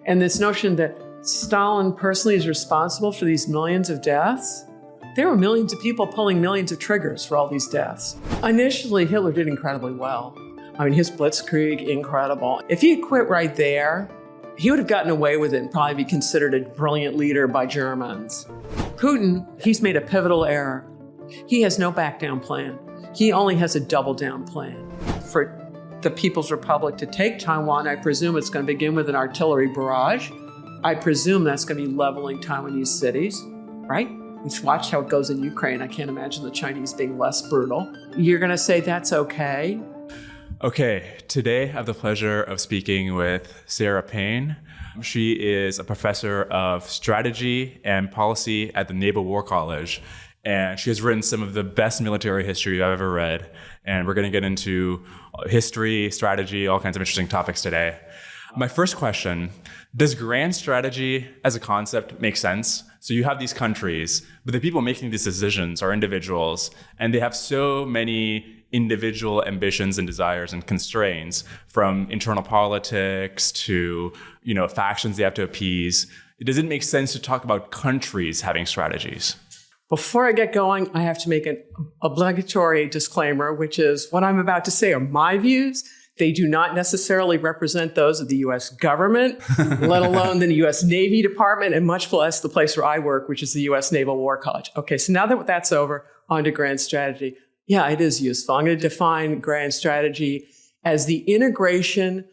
And this notion that Stalin personally is responsible for these millions of deaths, there were millions of people pulling millions of triggers for all these deaths. Initially, Hitler did incredibly well. I mean, his blitzkrieg, incredible. If he had quit right there, he would have gotten away with it and probably be considered a brilliant leader by Germans. Putin, he's made a pivotal error. He has no back down plan. He only has a double down plan. For the People's Republic to take Taiwan, I presume it's going to begin with an artillery barrage. I presume that's going to be leveling Taiwanese cities, right? We've watched how it goes in Ukraine. I can't imagine the Chinese being less brutal. You're going to say that's okay? Okay, today I have the pleasure of speaking with Sarah Paine. She is a professor of strategy and policy at the Naval War College, and she has written some of the best military history I've ever read. And we're going to get into history, strategy, all kinds of interesting topics today. My first question, does grand strategy as a concept make sense? So you have these countries, but the people making these decisions are individuals, and they have so many individual ambitions and desires and constraints, from internal politics to, factions they have to appease. Does it make sense to talk about countries having strategies? Before I get going, I have to make an obligatory disclaimer, which is what I'm about to say are my views. They do not necessarily represent those of the U.S. government, let alone the U.S. Navy Department, and much less the place where I work, which is the U.S. Naval War College. Okay, so now that that's over, on to grand strategy. Yeah, it is useful. I'm going to define grand strategy as the integration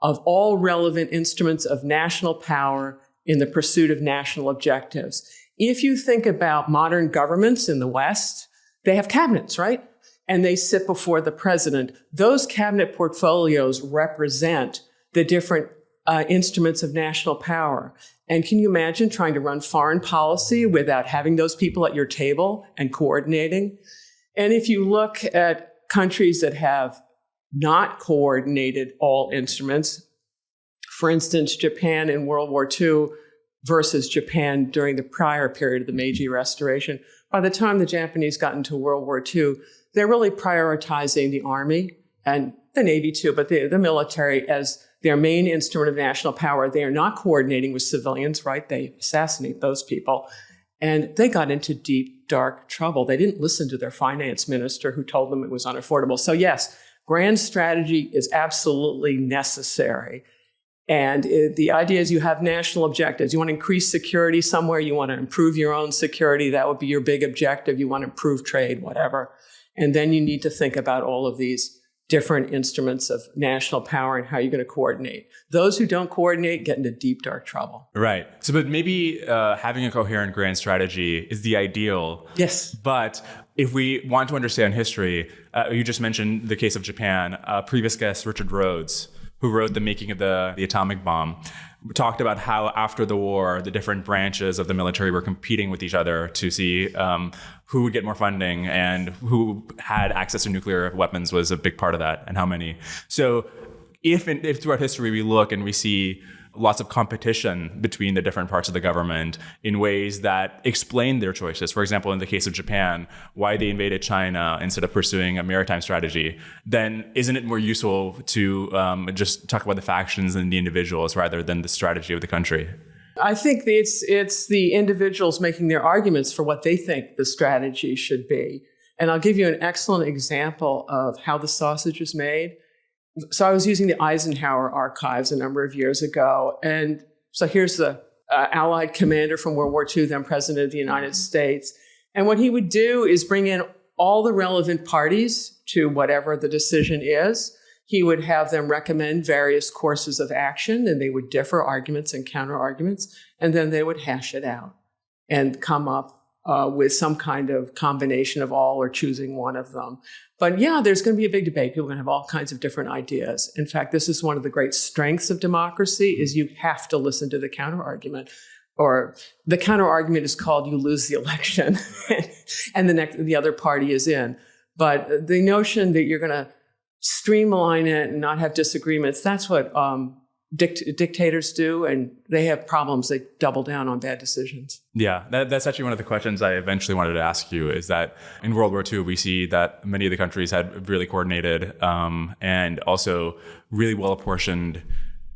of all relevant instruments of national power in the pursuit of national objectives. If you think about modern governments in the West, they have cabinets, right? And they sit before the president. Those cabinet portfolios represent the different instruments of national power. And can you imagine trying to run foreign policy without having those people at your table and coordinating? And if you look at countries that have not coordinated all instruments, for instance, Japan in World War II versus Japan during the prior period of the Meiji Restoration, by the time the Japanese got into World War II, they're really prioritizing the army and the Navy too, but the military as their main instrument of national power. They are not coordinating with civilians, right? They assassinate those people. And they got into deep, dark trouble. They didn't listen to their finance minister who told them it was unaffordable. So yes, grand strategy is absolutely necessary. And the idea is you have national objectives. You want to increase security somewhere. You want to improve your own security. That would be your big objective. You want to improve trade, whatever. And then you need to think about all of these different instruments of national power and how you're going to coordinate. Those who don't coordinate get into deep, dark trouble. Right. So, but maybe having a coherent grand strategy is the ideal. Yes. But if we want to understand history, you just mentioned the case of Japan. Previous guest, Richard Rhodes, who wrote The Making of the Atomic Bomb, talked about how after the war, the different branches of the military were competing with each other to see who would get more funding, and who had access to nuclear weapons was a big part of that, and how many. So if throughout history we look and we see lots of competition between the different parts of the government in ways that explain their choices. For example, in the case of Japan, why they invaded China instead of pursuing a maritime strategy, then isn't it more useful to just talk about the factions and the individuals rather than the strategy of the country? I think it's the individuals making their arguments for what they think the strategy should be. And I'll give you an excellent example of how the sausage is made. So I was using the Eisenhower archives a number of years ago. And so here's the Allied commander from World War II, then President of the United States. And what he would do is bring in all the relevant parties to whatever the decision is. He would have them recommend various courses of action, and they would differ arguments and counter arguments. And then they would hash it out and come up with some kind of combination of all or choosing one of them. But yeah, there's going to be a big debate. People are going to have all kinds of different ideas. In fact, this is one of the great strengths of democracy is you have to listen to the counter argument. Or the counter argument is called you lose the election and the other party is in. But the notion that you're going to streamline it and not have disagreements, that's what dictators do, and they have problems. They double down on bad decisions. Yeah, that's actually one of the questions I eventually wanted to ask you, is that in World War II, we see that many of the countries had really coordinated and also really well-apportioned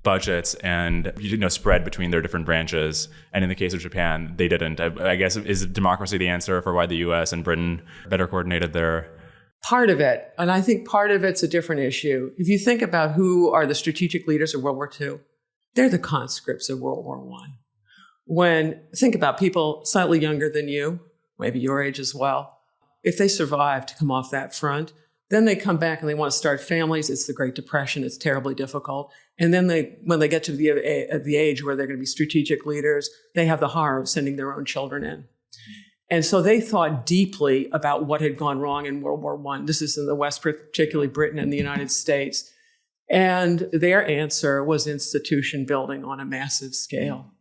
budgets and spread between their different branches. And in the case of Japan, they didn't. I guess, is democracy the answer for why the U.S. and Britain better coordinated their... Part of it, and I think part of it's a different issue. If you think about who are the strategic leaders of World War II, they're the conscripts of World War I. Think about people slightly younger than you, maybe your age as well, if they survive to come off that front, then they come back and they want to start families. It's the Great Depression. It's terribly difficult. And then when they get to the age where they're going to be strategic leaders, they have the horror of sending their own children in. And so they thought deeply about what had gone wrong in World War I. This is in the West, particularly Britain and the United States. And their answer was institution building on a massive scale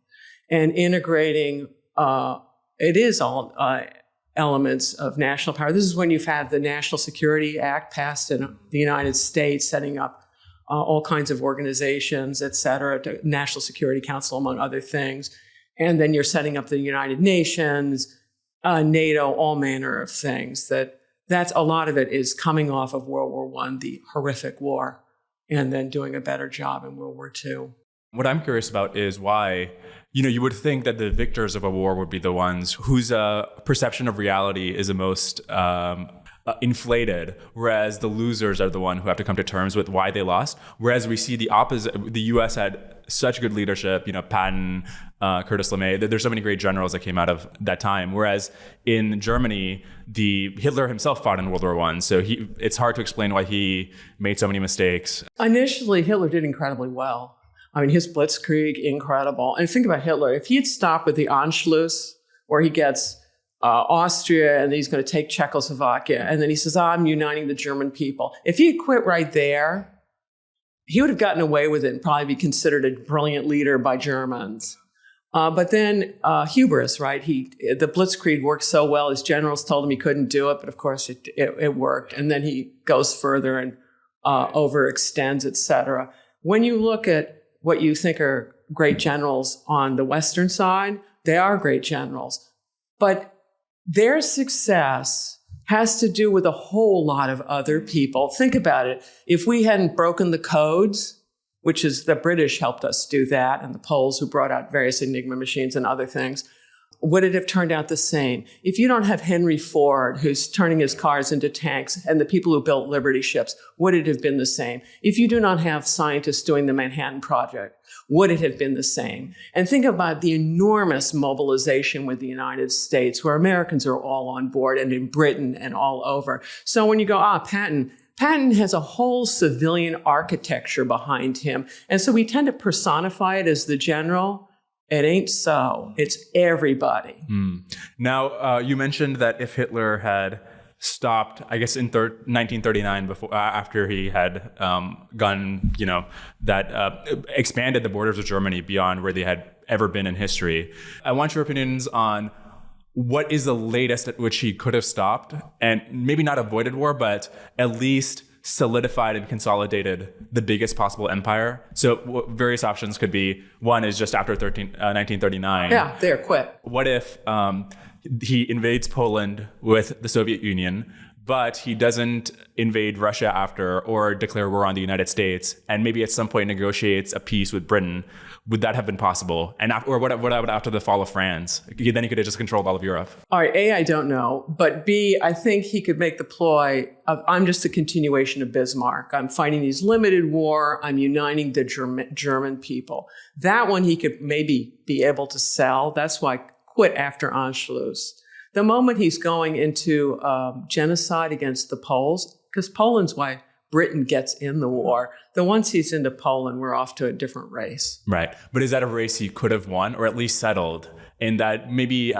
and integrating, it is all elements of national power. This is when you've had the National Security Act passed in the United States, setting up all kinds of organizations, et cetera, to National Security Council, among other things. And then you're setting up the United Nations, NATO, all manner of things. That's a lot of it is coming off of World War I, the horrific war, and then doing a better job in World War II. What I'm curious about is why, you would think that the victors of a war would be the ones whose perception of reality is the most inflated, whereas the losers are the one who have to come to terms with why they lost. Whereas we see the opposite. The U.S. had such good leadership, Paine, Curtis LeMay. There's so many great generals that came out of that time. Whereas in Germany, Hitler himself fought in World War I, so it's hard to explain why he made so many mistakes. Initially, Hitler did incredibly well. I mean, his blitzkrieg, incredible. And think about Hitler. If he had stopped with the Anschluss, where he gets Austria and he's going to take Czechoslovakia, and then he says, I'm uniting the German people. If he had quit right there, he would have gotten away with it and probably be considered a brilliant leader by Germans. But then hubris, right? The blitzkrieg worked so well. His generals told him he couldn't do it, but of course it worked. And then he goes further and overextends, et cetera. When you look at what you think are great generals on the Western side, they are great generals. But their success has to do with a whole lot of other people. Think about it. If we hadn't broken the codes, which is the British helped us do that, and the Poles who brought out various Enigma machines and other things, would it have turned out the same? If you don't have Henry Ford, who's turning his cars into tanks, and the people who built Liberty ships, would it have been the same? If you do not have scientists doing the Manhattan Project, would it have been the same? And think about the enormous mobilization with the United States, where Americans are all on board, and in Britain and all over. So when you go, Patton has a whole civilian architecture behind him. And so we tend to personify it as the general. It ain't so. It's everybody. Now, you mentioned that if Hitler had stopped, I guess in 1939, after he had expanded the borders of Germany beyond where they had ever been in history. I want your opinions on what is the latest at which he could have stopped, and maybe not avoided war, but at least solidified and consolidated the biggest possible empire. So various options could be, one is just after 1939. Yeah, there, quit. What if he invades Poland with the Soviet Union, but he doesn't invade Russia after or declare war on the United States, and maybe at some point negotiates a peace with Britain? Would that have been possible? And what about after the fall of France? Then he could have just controlled all of Europe. All right, A, I don't know. But B, I think he could make the ploy of, I'm just a continuation of Bismarck. I'm fighting these limited war. I'm uniting the German people. That one he could maybe be able to sell. That's why quit after Anschluss. The moment he's going into genocide against the Poles, because Poland's why Britain gets in the war. The once he's into Poland, we're off to a different race. Right. But is that a race he could have won, or at least settled? In that maybe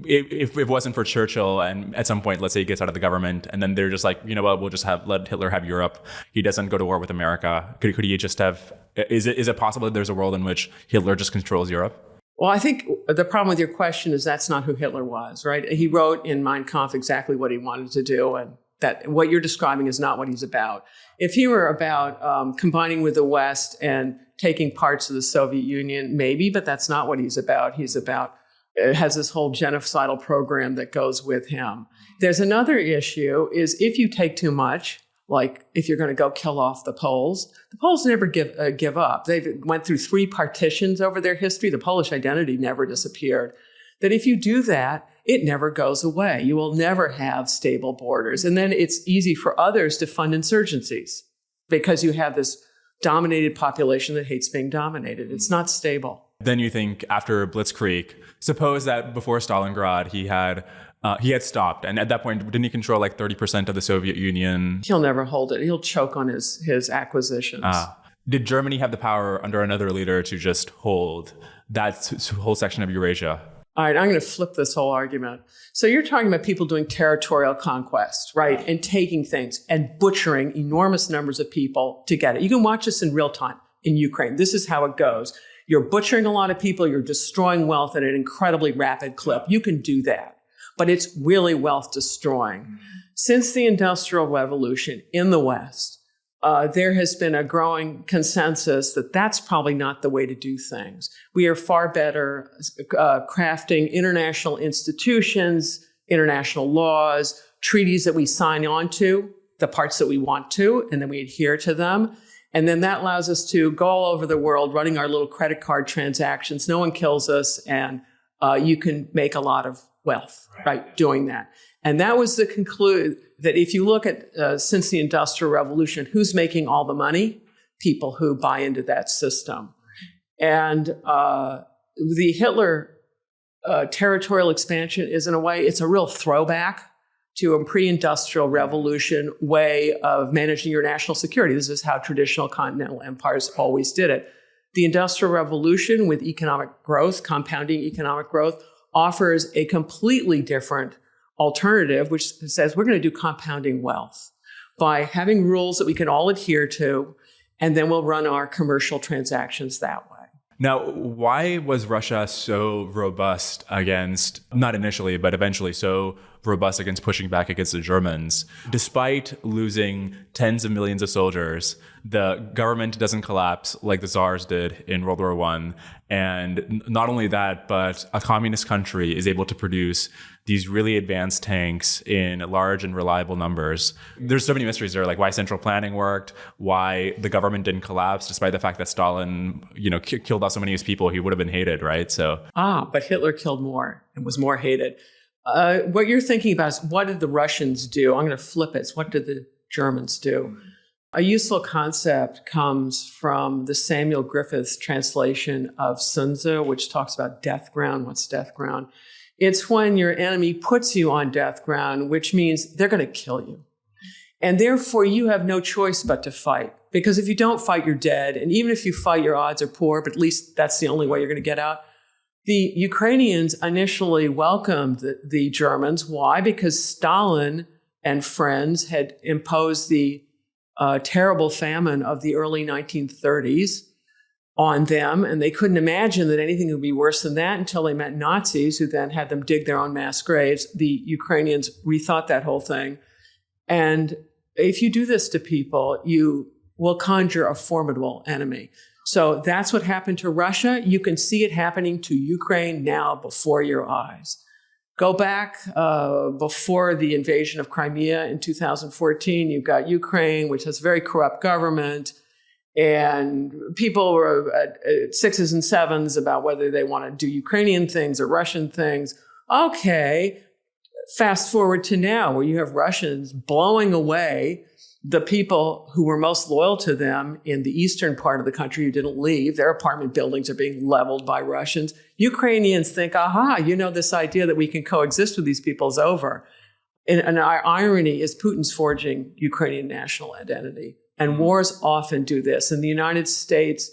if it wasn't for Churchill, and at some point, let's say he gets out of the government, and then they're just like, we'll just let Hitler have Europe. He doesn't go to war with America. Could he just have? Is it possible that there's a world in which Hitler just controls Europe? Well, I think the problem with your question is that's not who Hitler was, right? He wrote in Mein Kampf exactly what he wanted to do, and that what you're describing is not what he's about. If he were about combining with the West and taking parts of the Soviet Union, maybe, but that's not what he's about. He's about, has this whole genocidal program that goes with him. There's another issue is if you take too much, like if you're going to go kill off the Poles never give up. They went through 3 partitions over their history. The Polish identity never disappeared. That if you do that, it never goes away. You will never have stable borders. And then it's easy for others to fund insurgencies because you have this dominated population that hates being dominated. It's not stable. Then you think after Blitzkrieg, suppose that before Stalingrad, he had stopped. And at that point, didn't he control like 30% of the Soviet Union? He'll never hold it. He'll choke on his acquisitions. Did Germany have the power under another leader to just hold that whole section of Eurasia? All right, I'm going to flip this whole argument. So you're talking about people doing territorial conquest, right? And taking things and butchering enormous numbers of people to get it. You can watch this in real time in Ukraine. This is how it goes. You're butchering a lot of people. You're destroying wealth at an incredibly rapid clip. You can do that, but it's really wealth destroying. Since the Industrial Revolution in the West, there has been a growing consensus that that's probably not the way to do things. We are far better crafting international institutions, international laws, treaties that we sign on to, the parts that we want to, and then we adhere to them. And then that allows us to go all over the world running our little credit card transactions. No one kills us, and you can make a lot of wealth, right, doing that. And that was the conclusion that if you look at since the Industrial Revolution, who's making all the money? People who buy into that system. And the Hitler territorial expansion is, in a way, it's a real throwback to a pre-industrial revolution way of managing your national security. This is how traditional continental empires always did it. The Industrial Revolution with economic growth, compounding economic growth, offers a completely different alternative, which says we're going to do compounding wealth by having rules that we can all adhere to, and then we'll run our commercial transactions that way. Now, why was Russia so robust against, not initially, but eventually so robust against pushing back against the Germans? Despite losing tens of millions of soldiers, the government doesn't collapse like the Tsars did in World War I. And not only that, but a communist country is able to produce these really advanced tanks in large and reliable numbers. There's so many mysteries there, like why central planning worked, why the government didn't collapse, despite the fact that Stalin, killed off so many of his people. He would have been hated, right? But Hitler killed more and was more hated. What you're thinking about is, what did the Russians do? I'm going to flip it. What did the Germans do? A useful concept comes from the Samuel Griffiths translation of Sun Tzu, which talks about death ground. What's death ground? It's when your enemy puts you on death ground, which means they're going to kill you. And therefore, you have no choice but to fight. Because if you don't fight, you're dead. And even if you fight, your odds are poor, but at least that's the only way you're going to get out. The Ukrainians initially welcomed the Germans. Why? Because Stalin and friends had imposed the terrible famine of the early 1930s on them, and they couldn't imagine that anything would be worse than that until they met Nazis, who then had them dig their own mass graves. The Ukrainians rethought that whole thing. And if you do this to people, you will conjure a formidable enemy. So that's what happened to Russia. You can see it happening to Ukraine now before your eyes. Go back before the invasion of Crimea in 2014. You've got Ukraine, which has a very corrupt government, and people were at sixes and sevens about whether they want to do Ukrainian things or Russian things. Okay, fast forward to now, where you have Russians blowing away the people who were most loyal to them in the eastern part of the country who didn't leave. Their apartment buildings are being leveled by Russians. Ukrainians think, this idea that we can coexist with these people is over. And our irony is Putin's forging Ukrainian national identity. And wars often do this. In the United States,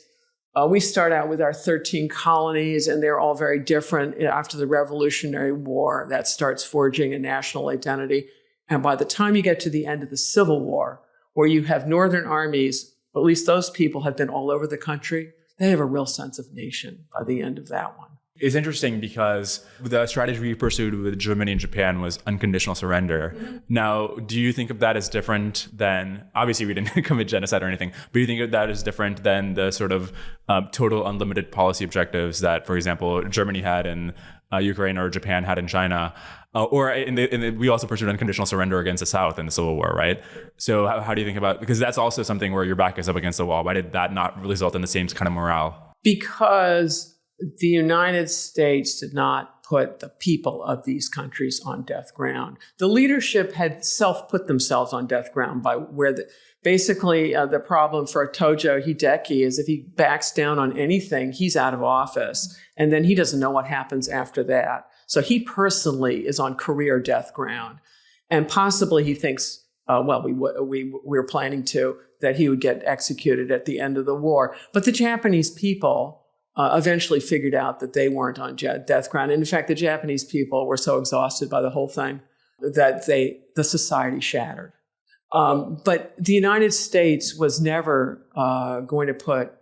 we start out with our 13 colonies, and they're all very different. After the Revolutionary War, that starts forging a national identity. And by the time you get to the end of the Civil War, where you have northern armies, at least those people have been all over the country, they have a real sense of nation by the end of that one. It's interesting because the strategy we pursued with Germany and Japan was unconditional surrender. Mm-hmm. Now, do you think of that as different than, obviously we didn't commit genocide or anything, but do you think of that as different than the sort of total unlimited policy objectives that, for example, Germany had in Ukraine or Japan had in China. We also pursued unconditional surrender against the South in the Civil War, right? So how do you think about, because that's also something where your back is up against the wall. Why did that not result in the same kind of morale? Because the United States did not put the people of these countries on death ground. The leadership had self-put themselves on death ground by where basically the problem for Tojo Hideki is if he backs down on anything, he's out of office. And then he doesn't know what happens after that. So he personally is on career death ground. And possibly he thinks, we were planning that he would get executed at the end of the war. But the Japanese people eventually figured out that they weren't on death ground. And in fact, the Japanese people were so exhausted by the whole thing that the society shattered. But the United States was never going to put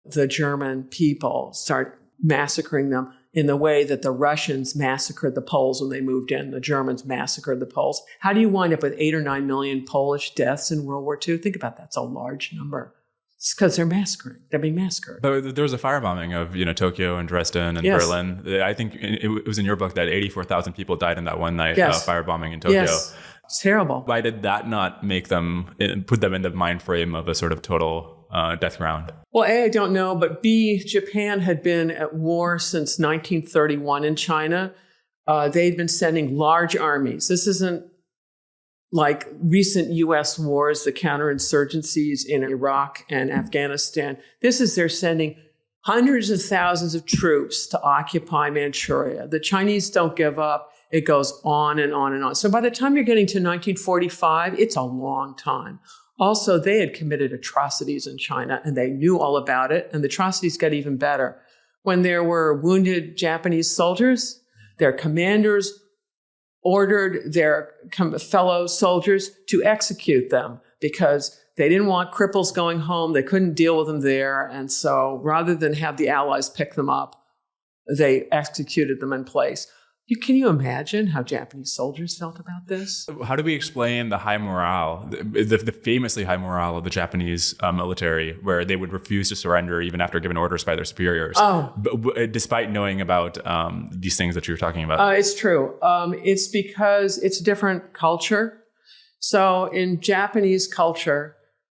the German people, start massacring them in the way that the Russians massacred the Poles when they moved in. The Germans massacred the Poles. How do you wind up with 8 or 9 million Polish deaths in World War II? Think about that. It's a large number. It's because they're massacring. They're being massacred. But there was a firebombing of Tokyo and Dresden and Berlin. I think it was in your book that 84,000 people died in that one night firebombing in Tokyo. Yes. It's terrible. Why did that not put them in the mind frame of a sort of total death ground? Well, A, I don't know, but B, Japan had been at war since 1931 in China. They'd been sending large armies. This isn't like recent U.S. wars, the counterinsurgencies in Iraq and Afghanistan. They're sending hundreds of thousands of troops to occupy Manchuria. The Chinese don't give up. It goes on and on and on. So by the time you're getting to 1945, it's a long time. Also, they had committed atrocities in China, and they knew all about it, and the atrocities got even better. When there were wounded Japanese soldiers, their commanders ordered their fellow soldiers to execute them because they didn't want cripples going home. They couldn't deal with them there. And so rather than have the Allies pick them up, they executed them in place. Can you imagine how Japanese soldiers felt about this? How do we explain the high morale, the famously high morale of the Japanese military, where they would refuse to surrender even after given orders by their superiors, despite knowing about these things that you're talking about? It's true. It's because it's a different culture. So in Japanese culture,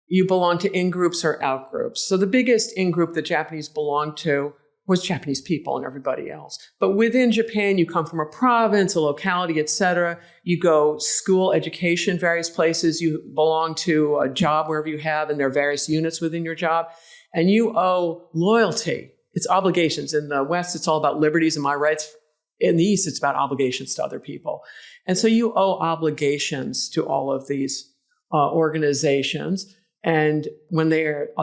you belong to in-groups or out-groups. So the biggest in-group the Japanese belonged to was Japanese people and everybody else. But within Japan, you come from a province, a locality, etc. You go school, education, various places. You belong to a job wherever you have, and there are various units within your job. And you owe loyalty. It's obligations. In the West, it's all about liberties and my rights. In the East, it's about obligations to other people. And so you owe obligations to all of these organizations. And when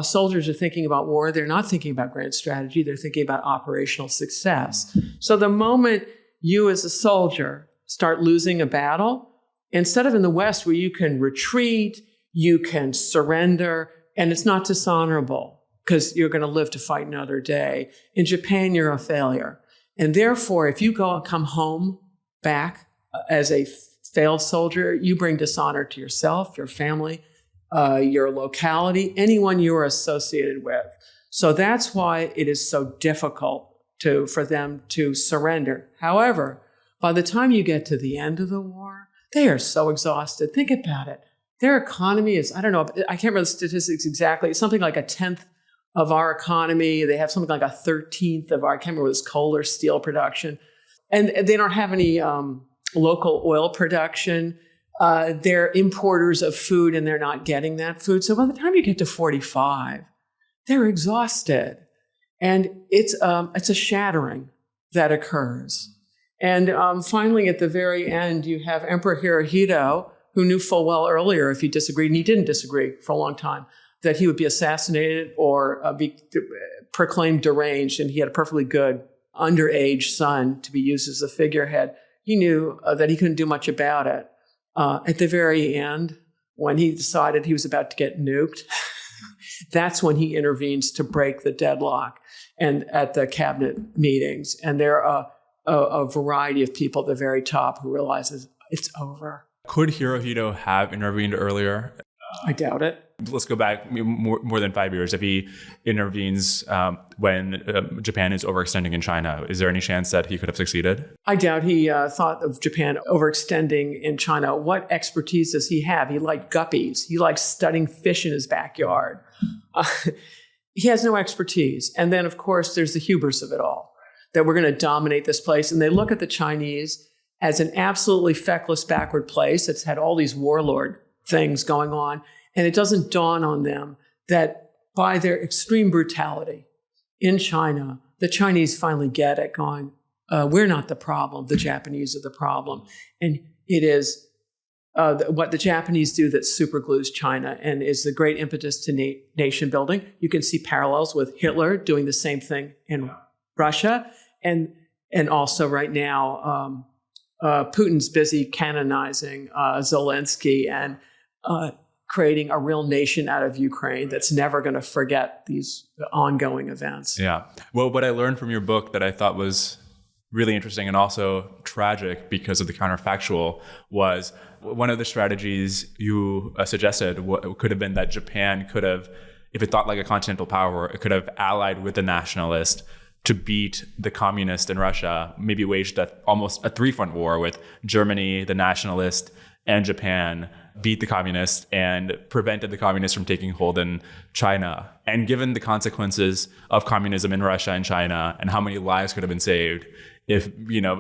soldiers are thinking about war, they're not thinking about grand strategy. They're thinking about operational success. So the moment you as a soldier start losing a battle, instead of in the West where you can retreat, you can surrender, and it's not dishonorable because you're going to live to fight another day. In Japan, you're a failure. And therefore, if you come home back as a failed soldier, you bring dishonor to yourself, your family, your locality, anyone you are associated with. So that's why it is so difficult for them to surrender. However, by the time you get to the end of the war, they are so exhausted. Think about it. Their economy is, I don't know, I can't remember the statistics exactly. It's something like 1/10 of our economy. They have something like 1/13 of I can't remember this coal or steel production. And they don't have any local oil production. They're importers of food and they're not getting that food. So by the time you get to 45, they're exhausted. And it's a shattering that occurs. And finally, at the very end, you have Emperor Hirohito, who knew full well earlier if he disagreed, and he didn't disagree for a long time, that he would be assassinated or be proclaimed deranged. And he had a perfectly good underage son to be used as a figurehead. He knew that he couldn't do much about it. At the very end, when he decided he was about to get nuked, that's when he intervenes to break the deadlock and at the cabinet meetings. And there are a variety of people at the very top who realizes it's over. Could Hirohito have intervened earlier? I doubt it. let's go back more than 5 years. If he intervenes when Japan is overextending in China, is there any chance that he could have succeeded? I doubt he thought of Japan overextending in China. What expertise does he have? He liked guppies. He likes studying fish in his backyard. He has no expertise. And then, of course, there's the hubris of it all, that we're going to dominate this place. And they look at the Chinese as an absolutely feckless, backward place that's had all these warlord things going on. And it doesn't dawn on them that by their extreme brutality in China, the Chinese finally get it, going, we're not the problem, the Japanese are the problem. And it is what the Japanese do that superglues China and is the great impetus to nation building. You can see parallels with Hitler doing the same thing in Russia. And also right now, Putin's busy canonizing Zelensky and creating a real nation out of Ukraine that's never going to forget these ongoing events. Yeah. Well, what I learned from your book that I thought was really interesting and also tragic because of the counterfactual was one of the strategies you suggested could have been that Japan could have, if it thought like a continental power, it could have allied with the nationalist to beat the communist in Russia, maybe waged almost a three-front war with Germany, the nationalist, and Japan, beat the communists and prevented the communists from taking hold in China. And given the consequences of communism in Russia and China and how many lives could have been saved if,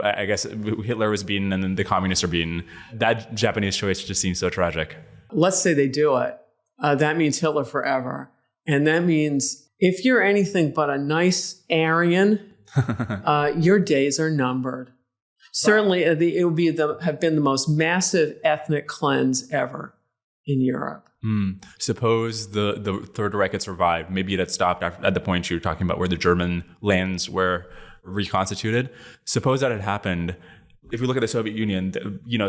I guess Hitler was beaten and then the communists are beaten, that Japanese choice just seems so tragic. Let's say they do it. That means Hitler forever. And that means if you're anything but a nice Aryan, your days are numbered. Certainly, it would have been the most massive ethnic cleanse ever in Europe. Suppose the Third Reich had survived. Maybe it had stopped at the point you were talking about where the German lands were reconstituted. Suppose that had happened. If you look at the Soviet Union,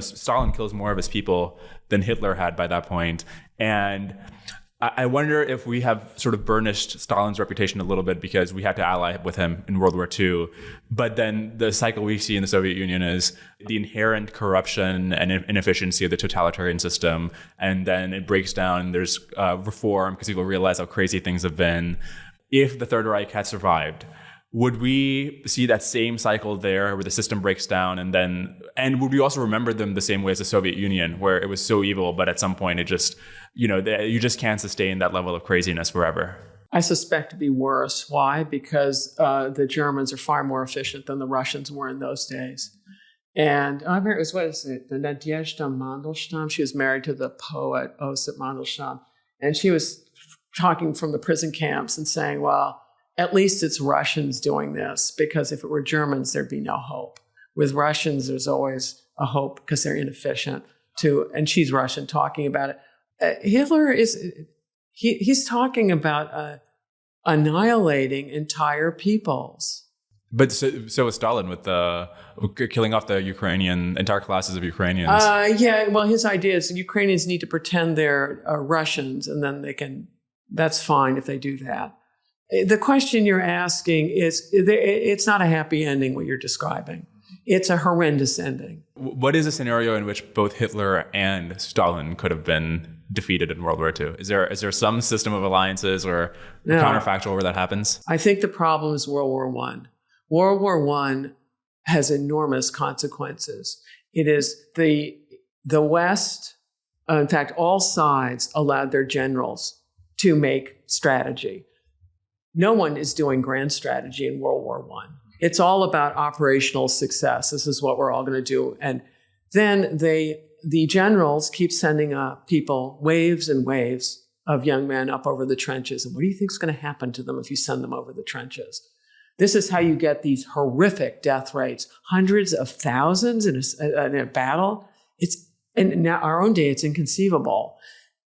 Stalin kills more of his people than Hitler had by that point. And I wonder if we have sort of burnished Stalin's reputation a little bit because we had to ally with him in World War II. But then the cycle we see in the Soviet Union is the inherent corruption and inefficiency of the totalitarian system. And then it breaks down. There's reform because people realize how crazy things have been. If the Third Reich had survived, would we see that same cycle there where the system breaks down and would we also remember them the same way as the Soviet Union where it was so evil, but at some point it just, you just can't sustain that level of craziness forever? I suspect it'd be worse. Why? Because the Germans are far more efficient than the Russians were in those days. And I remember it was, the Nadezhda Mandelstam. She was married to the poet Osip Mandelstam. And she was talking from the prison camps and saying, well, at least it's Russians doing this, because if it were Germans, there'd be no hope. With Russians, there's always a hope because they're inefficient too. And she's Russian talking about it. Hitler he's talking about annihilating entire peoples. But so was Stalin with killing off the entire classes of Ukrainians. Yeah, well, his idea is Ukrainians need to pretend they're Russians, and then that's fine if they do that. The question you're asking is, it's not a happy ending what you're describing. It's a horrendous ending. What is a scenario in which both Hitler and Stalin could have been defeated in World War II? Is there some system of alliances or counterfactual where that happens? I think the problem is World War I. World War I has enormous consequences. It is the West, in fact, all sides allowed their generals to make strategy. No one is doing grand strategy in World War I. It's all about operational success. This is what we're all going to do. And then the generals keep sending people, waves and waves of young men up over the trenches. And what do you think is going to happen to them if you send them over the trenches? This is how you get these horrific death rates, hundreds of thousands in a battle. In our own day, it's inconceivable.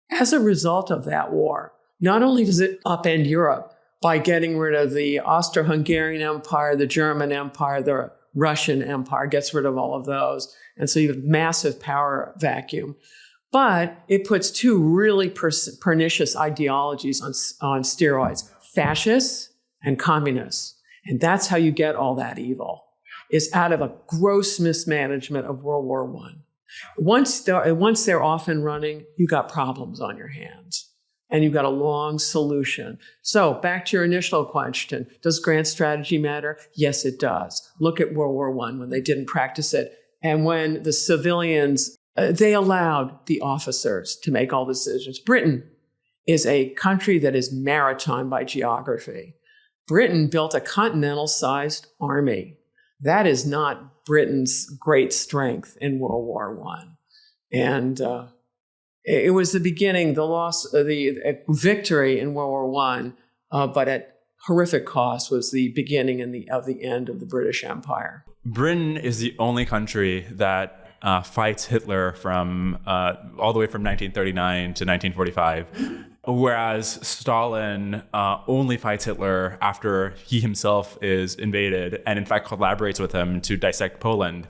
As a result of that war, not only does it upend Europe, by getting rid of the Austro-Hungarian Empire, the German Empire, the Russian Empire, gets rid of all of those. And so you have massive power vacuum. But it puts two really pernicious ideologies on steroids, fascists and communists. And that's how you get all that evil, is out of a gross mismanagement of World War I. Once they're off and running, you got problems on your hands. and you've got a long solution. So back to your initial question, does grand strategy matter? Yes, it does. Look at World War I when they didn't practice it. And when the civilians, they allowed the officers to make all the decisions. Britain is a country that is maritime by geography. Britain built a continental-sized army. That is not Britain's great strength in World War I. And it was the beginning, the victory in World War I, but at horrific cost was the beginning of the end of the British Empire. Britain is the only country that fights Hitler from all the way from 1939 to 1945, whereas Stalin only fights Hitler after he himself is invaded and in fact collaborates with him to dissect Poland.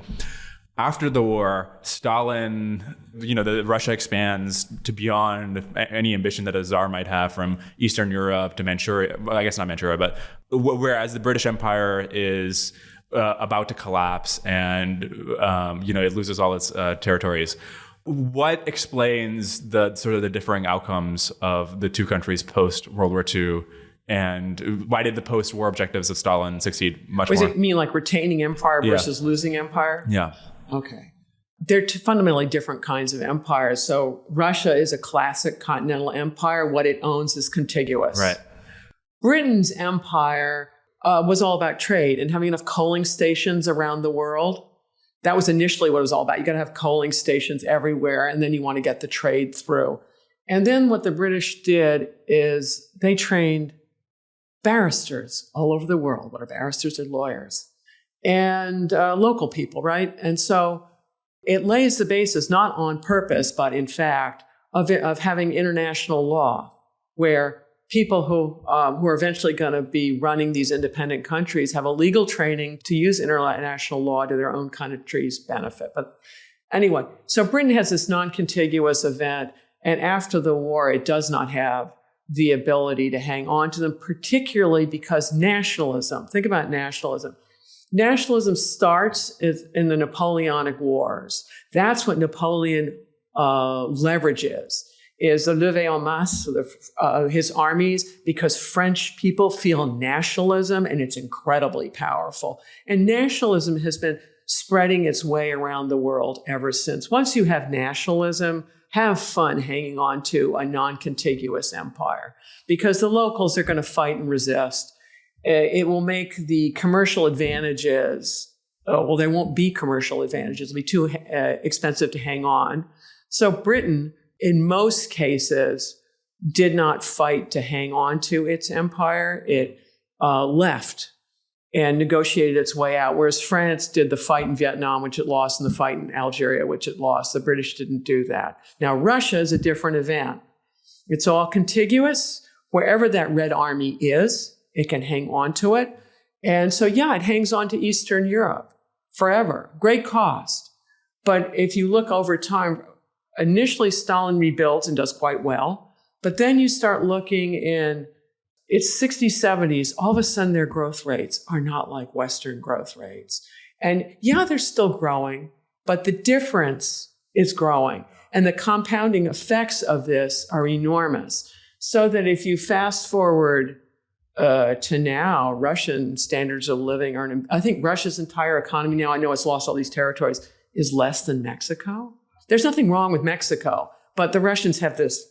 After the war, Stalin, Russia expands to beyond any ambition that a czar might have from Eastern Europe to Manchuria. Well, I guess not Manchuria, but whereas the British Empire is about to collapse and, it loses all its territories. What explains the differing outcomes of the two countries post World War II? And why did the post-war objectives of Stalin succeed much more? Does it mean like retaining empire versus losing empire? Yeah. Okay. They're fundamentally different kinds of empires. So Russia is a classic continental empire. What it owns is contiguous. Right. Britain's empire was all about trade and having enough coaling stations around the world. That was initially what it was all about. You got to have coaling stations everywhere, and then you want to get the trade through. And then what the British did is they trained barristers all over the world. What are barristers? They're lawyers. And local people, right? And so it lays the basis, not on purpose, but in fact, of having international law, where people who are eventually going to be running these independent countries have a legal training to use international law to their own country's benefit. But anyway, so Britain has this non-contiguous event, and after the war, it does not have the ability to hang on to them, particularly because nationalism, think about nationalism. Nationalism starts in the Napoleonic Wars. That's what Napoleon leverages, is the levée en masse, his armies, because French people feel nationalism, and it's incredibly powerful. And nationalism has been spreading its way around the world ever since. Once you have nationalism, have fun hanging on to a non-contiguous empire, because the locals are going to fight and resist. It will make the commercial advantages, there won't be commercial advantages. It'll be too expensive to hang on. So Britain, in most cases, did not fight to hang on to its empire. It left and negotiated its way out, whereas France did the fight in Vietnam, which it lost, and the fight in Algeria, which it lost. The British didn't do that. Now, Russia is a different event. It's all contiguous. Wherever that Red Army is, it can hang on to it. And so, it hangs on to Eastern Europe forever. Great cost. But if you look over time, initially Stalin rebuilds and does quite well. But then you start looking in its 60s, 70s, all of a sudden their growth rates are not like Western growth rates. And they're still growing, but the difference is growing. And the compounding effects of this are enormous. So that if you fast forward to now, Russian standards of living are, I think Russia's entire economy now, I know it's lost all these territories, is less than Mexico. There's nothing wrong with Mexico, but the Russians have this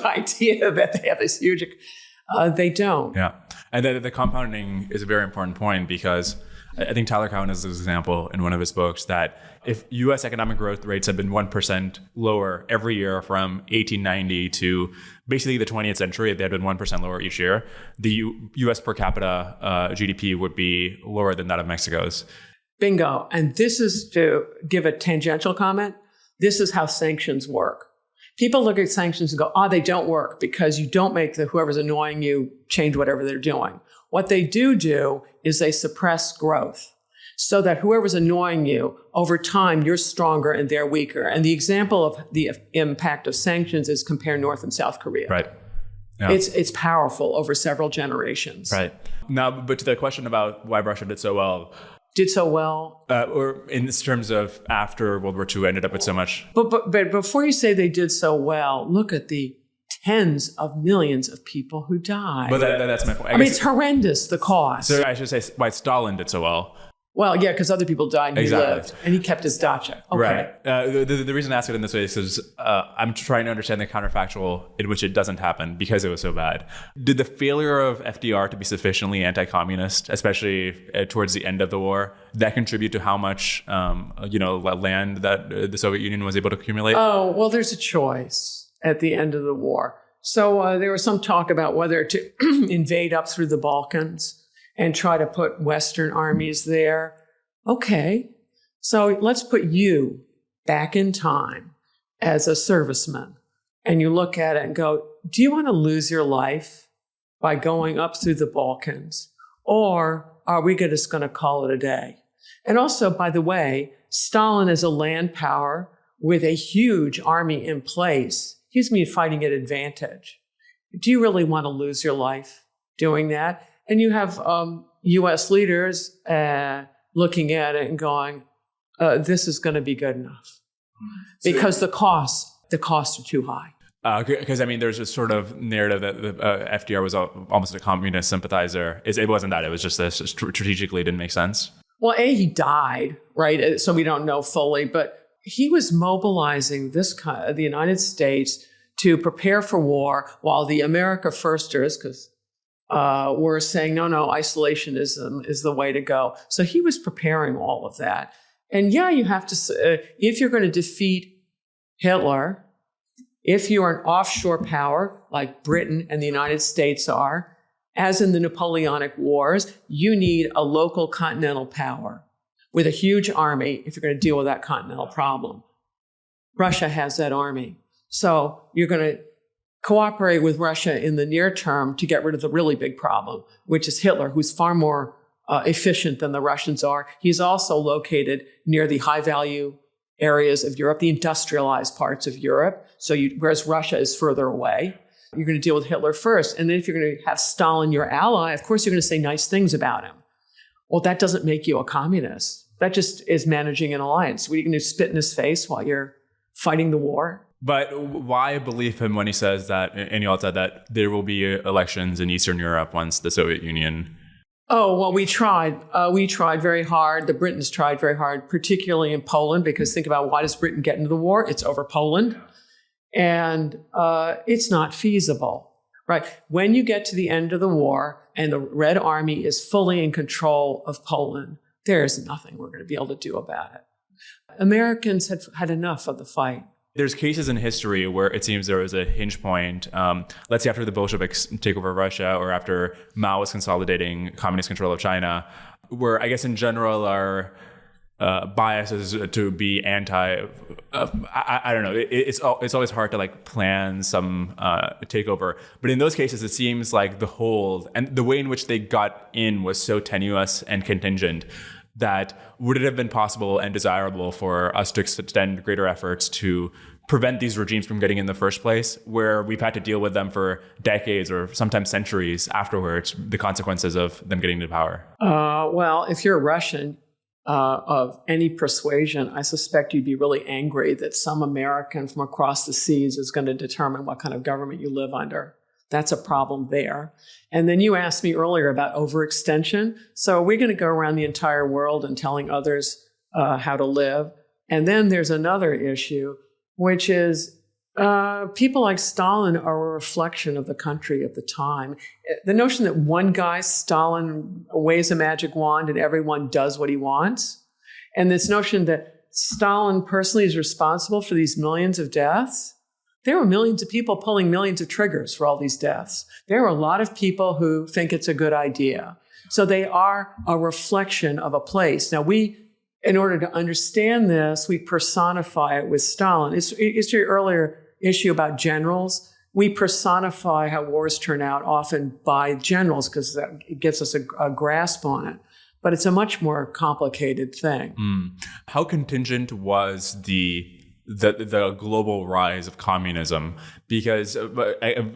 idea that they have this huge, they don't. Yeah. And the compounding is a very important point, because I think Tyler Cowen has this example in one of his books that if U.S. economic growth rates had been 1% lower every year from 1890 to basically the 20th century, if they had been 1% lower each year, the U.S. per capita GDP would be lower than that of Mexico's. Bingo. And this is, to give a tangential comment, this is how sanctions work. People look at sanctions and go, they don't work because you don't make whoever's annoying you change whatever they're doing. What they do is they suppress growth so that whoever's annoying you, over time, you're stronger and they're weaker. And the example of the impact of sanctions is compare North and South Korea. Right. Yeah. It's powerful over several generations. Right. Now, but to the question about why Russia did so well, or in terms of after World War II ended up with so much. But before you say they did so well, look at the tens of millions of people who died. But that's my point. I mean, it's horrendous, the cost. So I should say why Stalin did so well. Well, yeah, because other people died and Exactly. he lived, and he kept his dacha. Okay. Right. The reason I ask it in this way is because I'm trying to understand the counterfactual in which it doesn't happen because it was so bad. Did the failure of FDR to be sufficiently anti-communist, especially towards the end of the war, that contribute to how much land that the Soviet Union was able to accumulate? Oh, well, there's a choice at the end of the war. So there was some talk about whether to invade up through the Balkans and try to put Western armies there. Okay, so let's put you back in time as a serviceman. And you look at it and go, do you want to lose your life by going up through the Balkans? Or are we just going to call it a day? And also, by the way, Stalin is a land power with a huge army in place. Gives me a fighting at advantage. Do you really want to lose your life doing that? And you have U.S. leaders looking at it and going, this is going to be good enough. Because the costs are too high. Because, I mean, there's a sort of narrative that FDR was almost a communist sympathizer. It wasn't that. It was just this strategically didn't make sense. Well, he died, right? So we don't know fully. But he was mobilizing the United States to prepare for war while the America Firsters, because were saying, no, isolationism is the way to go. So he was preparing all of that. And yeah, you have to, if you're going to defeat Hitler, if you are an offshore power like Britain and the United States are, as in the Napoleonic Wars, you need a local continental power with a huge army if you're going to deal with that continental problem. Russia has that army. So you're going to cooperate with Russia in the near term to get rid of the really big problem, which is Hitler, who's far more efficient than the Russians are. He's also located near the high-value areas of Europe, the industrialized parts of Europe. So whereas Russia is further away, you're going to deal with Hitler first. And then if you're going to have Stalin your ally, of course, you're going to say nice things about him. Well, that doesn't make you a communist. That just is managing an alliance. What are you going to spit in his face while you're fighting the war? But why believe him when he says that, and you all said that there will be elections in Eastern Europe once the Soviet Union? Oh, well, we tried. We tried very hard. The Britons tried very hard, particularly in Poland, because think about why does Britain get into the war? It's over Poland. And it's not feasible, right? When you get to the end of the war and the Red Army is fully in control of Poland, there's nothing we're going to be able to do about it. Americans had enough of the fight. There's cases in history where it seems there was a hinge point, let's say after the Bolsheviks take over Russia or after Mao was consolidating communist control of China, where I guess in general our bias is to be anti, I don't know, it's always hard to like plan some takeover. But in those cases, it seems like the hold and the way in which they got in was so tenuous and contingent that would it have been possible and desirable for us to extend greater efforts to prevent these regimes from getting in the first place, where we've had to deal with them for decades or sometimes centuries afterwards, the consequences of them getting to power? Well, if you're a Russian of any persuasion, I suspect you'd be really angry that some American from across the seas is going to determine what kind of government you live under. That's a problem there. And then you asked me earlier about overextension. So we're going to go around the entire world and telling others how to live. And then there's another issue, which is people like Stalin are a reflection of the country at the time. The notion that one guy, Stalin, waves a magic wand and everyone does what he wants. And this notion that Stalin personally is responsible for these millions of deaths. There were millions of people pulling millions of triggers for all these deaths. There are a lot of people who think it's a good idea. So they are a reflection of a place. Now in order to understand this, we personify it with Stalin. It's your earlier issue about generals. We personify how wars turn out often by generals because it gives us a grasp on it. But it's a much more complicated thing. How contingent was the global rise of communism? Because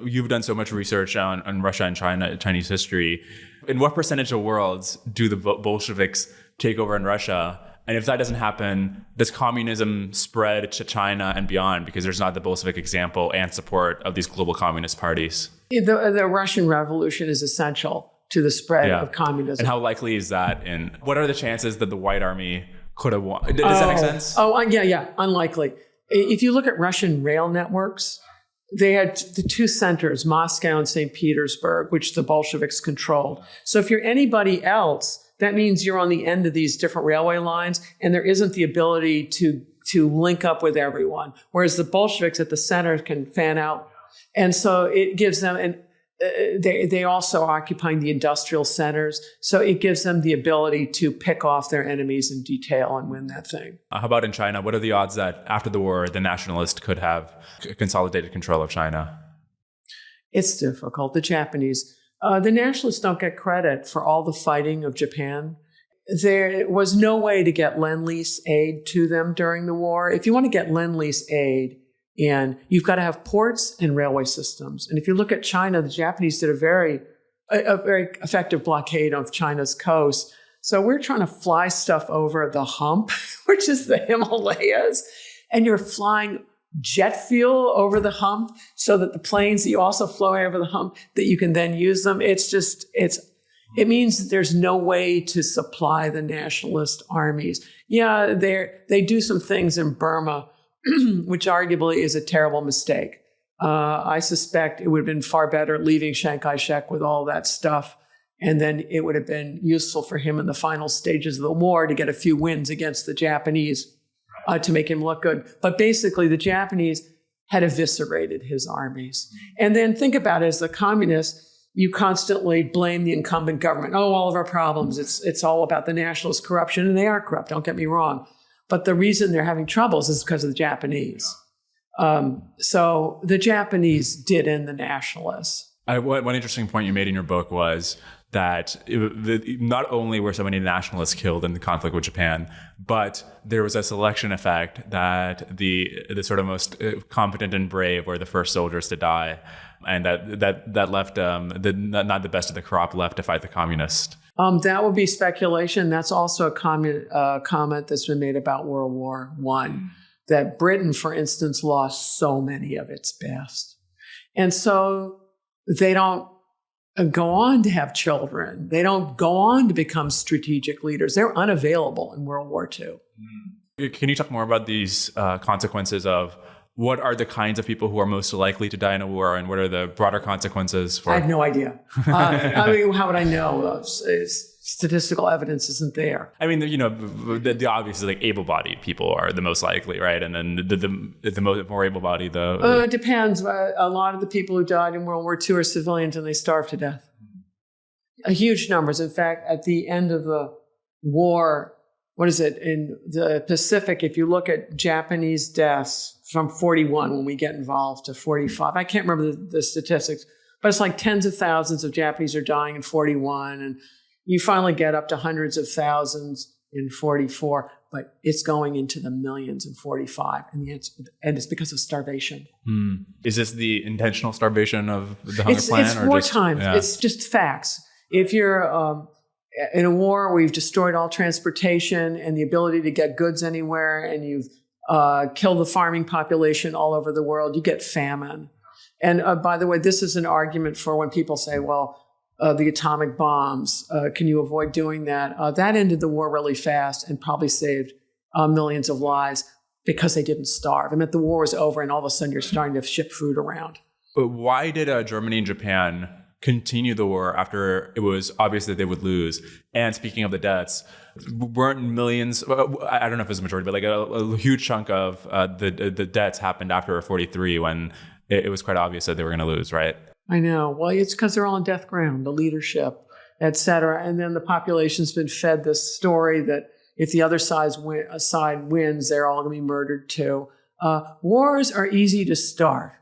you've done so much research on Russia and Chinese history. In what percentage of worlds do the Bolsheviks take over in Russia And if that doesn't happen, does communism spread to China and beyond? Because there's not the Bolshevik example and support of these global communist parties. The Russian Revolution is essential to the spread of communism. And how likely is that? And what are the chances that the White Army could have won? Does that make sense? Yeah, unlikely. If you look at Russian rail networks, they had the two centers, Moscow and St. Petersburg, which the Bolsheviks controlled. So if you're anybody else, that means you're on the end of these different railway lines, and there isn't the ability to link up with everyone. Whereas the Bolsheviks at the center can fan out. And so it gives them, and they also occupying the industrial centers. So it gives them the ability to pick off their enemies in detail and win that thing. How about in China? What are the odds that after the war, the nationalists could have consolidated control of China? It's difficult. The Japanese, the nationalists don't get credit for all the fighting of Japan. There was no way to get Lend-Lease aid to them during the war. If you want to get Lend-Lease aid, and you've got to have ports and railway systems. And if you look at China, the Japanese did a very effective blockade of China's coast. So we're trying to fly stuff over the hump, which is the Himalayas, and you're flying jet fuel over the hump so that the planes that you also fly over the hump, that you can then use them. It means that there's no way to supply the nationalist armies. Yeah, they do some things in Burma, which arguably is a terrible mistake. I suspect it would have been far better leaving Chiang Kai-shek with all that stuff, and then it would have been useful for him in the final stages of the war to get a few wins against the Japanese to make him look good. But basically, the Japanese had eviscerated his armies. And then think about it, as the communists, you constantly blame the incumbent government. Oh, all of our problems, it's all about the nationalist corruption, and they are corrupt, don't get me wrong. But the reason they're having troubles is because of the Japanese. So the Japanese did end the nationalists. One interesting point you made in your book was that not only were so many nationalists killed in the conflict with Japan, but there was a selection effect that the sort of most competent and brave were the first soldiers to die, and that left not the best of the crop left to fight the communists. That would be speculation. That's also a comment that's been made about World War I, that Britain, for instance, lost so many of its best. And so they don't go on to have children. They don't go on to become strategic leaders. They're unavailable in World War II. Can you talk more about these consequences of what are the kinds of people who are most likely to die in a war, and what are the broader consequences for? I have no idea. I mean, how would I know? Statistical evidence isn't there. I mean, the obvious is like able-bodied people are the most likely, right? And then the more able-bodied, it depends. A lot of the people who died in World War II are civilians, and they starved to death. Huge numbers. In fact, at the end of the war, what is it, in the Pacific, if you look at Japanese deaths from 41 when we get involved to 45, I can't remember the statistics, but it's like tens of thousands of Japanese are dying in 41, and you finally get up to hundreds of thousands in 44, but it's going into the millions in 45, and it's because of starvation. Is this the intentional starvation of the hunger plan? It's wartime. It's just facts. If you're in a war where you've destroyed all transportation and the ability to get goods anywhere, and you've killed the farming population all over the world, you get famine. And by the way, this is an argument for when people say, well, the atomic bombs, can you avoid doing that? That ended the war really fast and probably saved millions of lives because they didn't starve. I mean, the war was over and all of a sudden you're starting to ship food around. But why did Germany and Japan continue the war after it was obvious that they would lose? And speaking of the deaths, weren't millions, I don't know if it was a majority, but like a huge chunk of the deaths happened after 43 when it was quite obvious that they were going to lose, right? I know. Well, it's because they're all on death ground, the leadership, et cetera. And then the population's been fed this story that if the other side wins, they're all going to be murdered too. Wars are easy to start,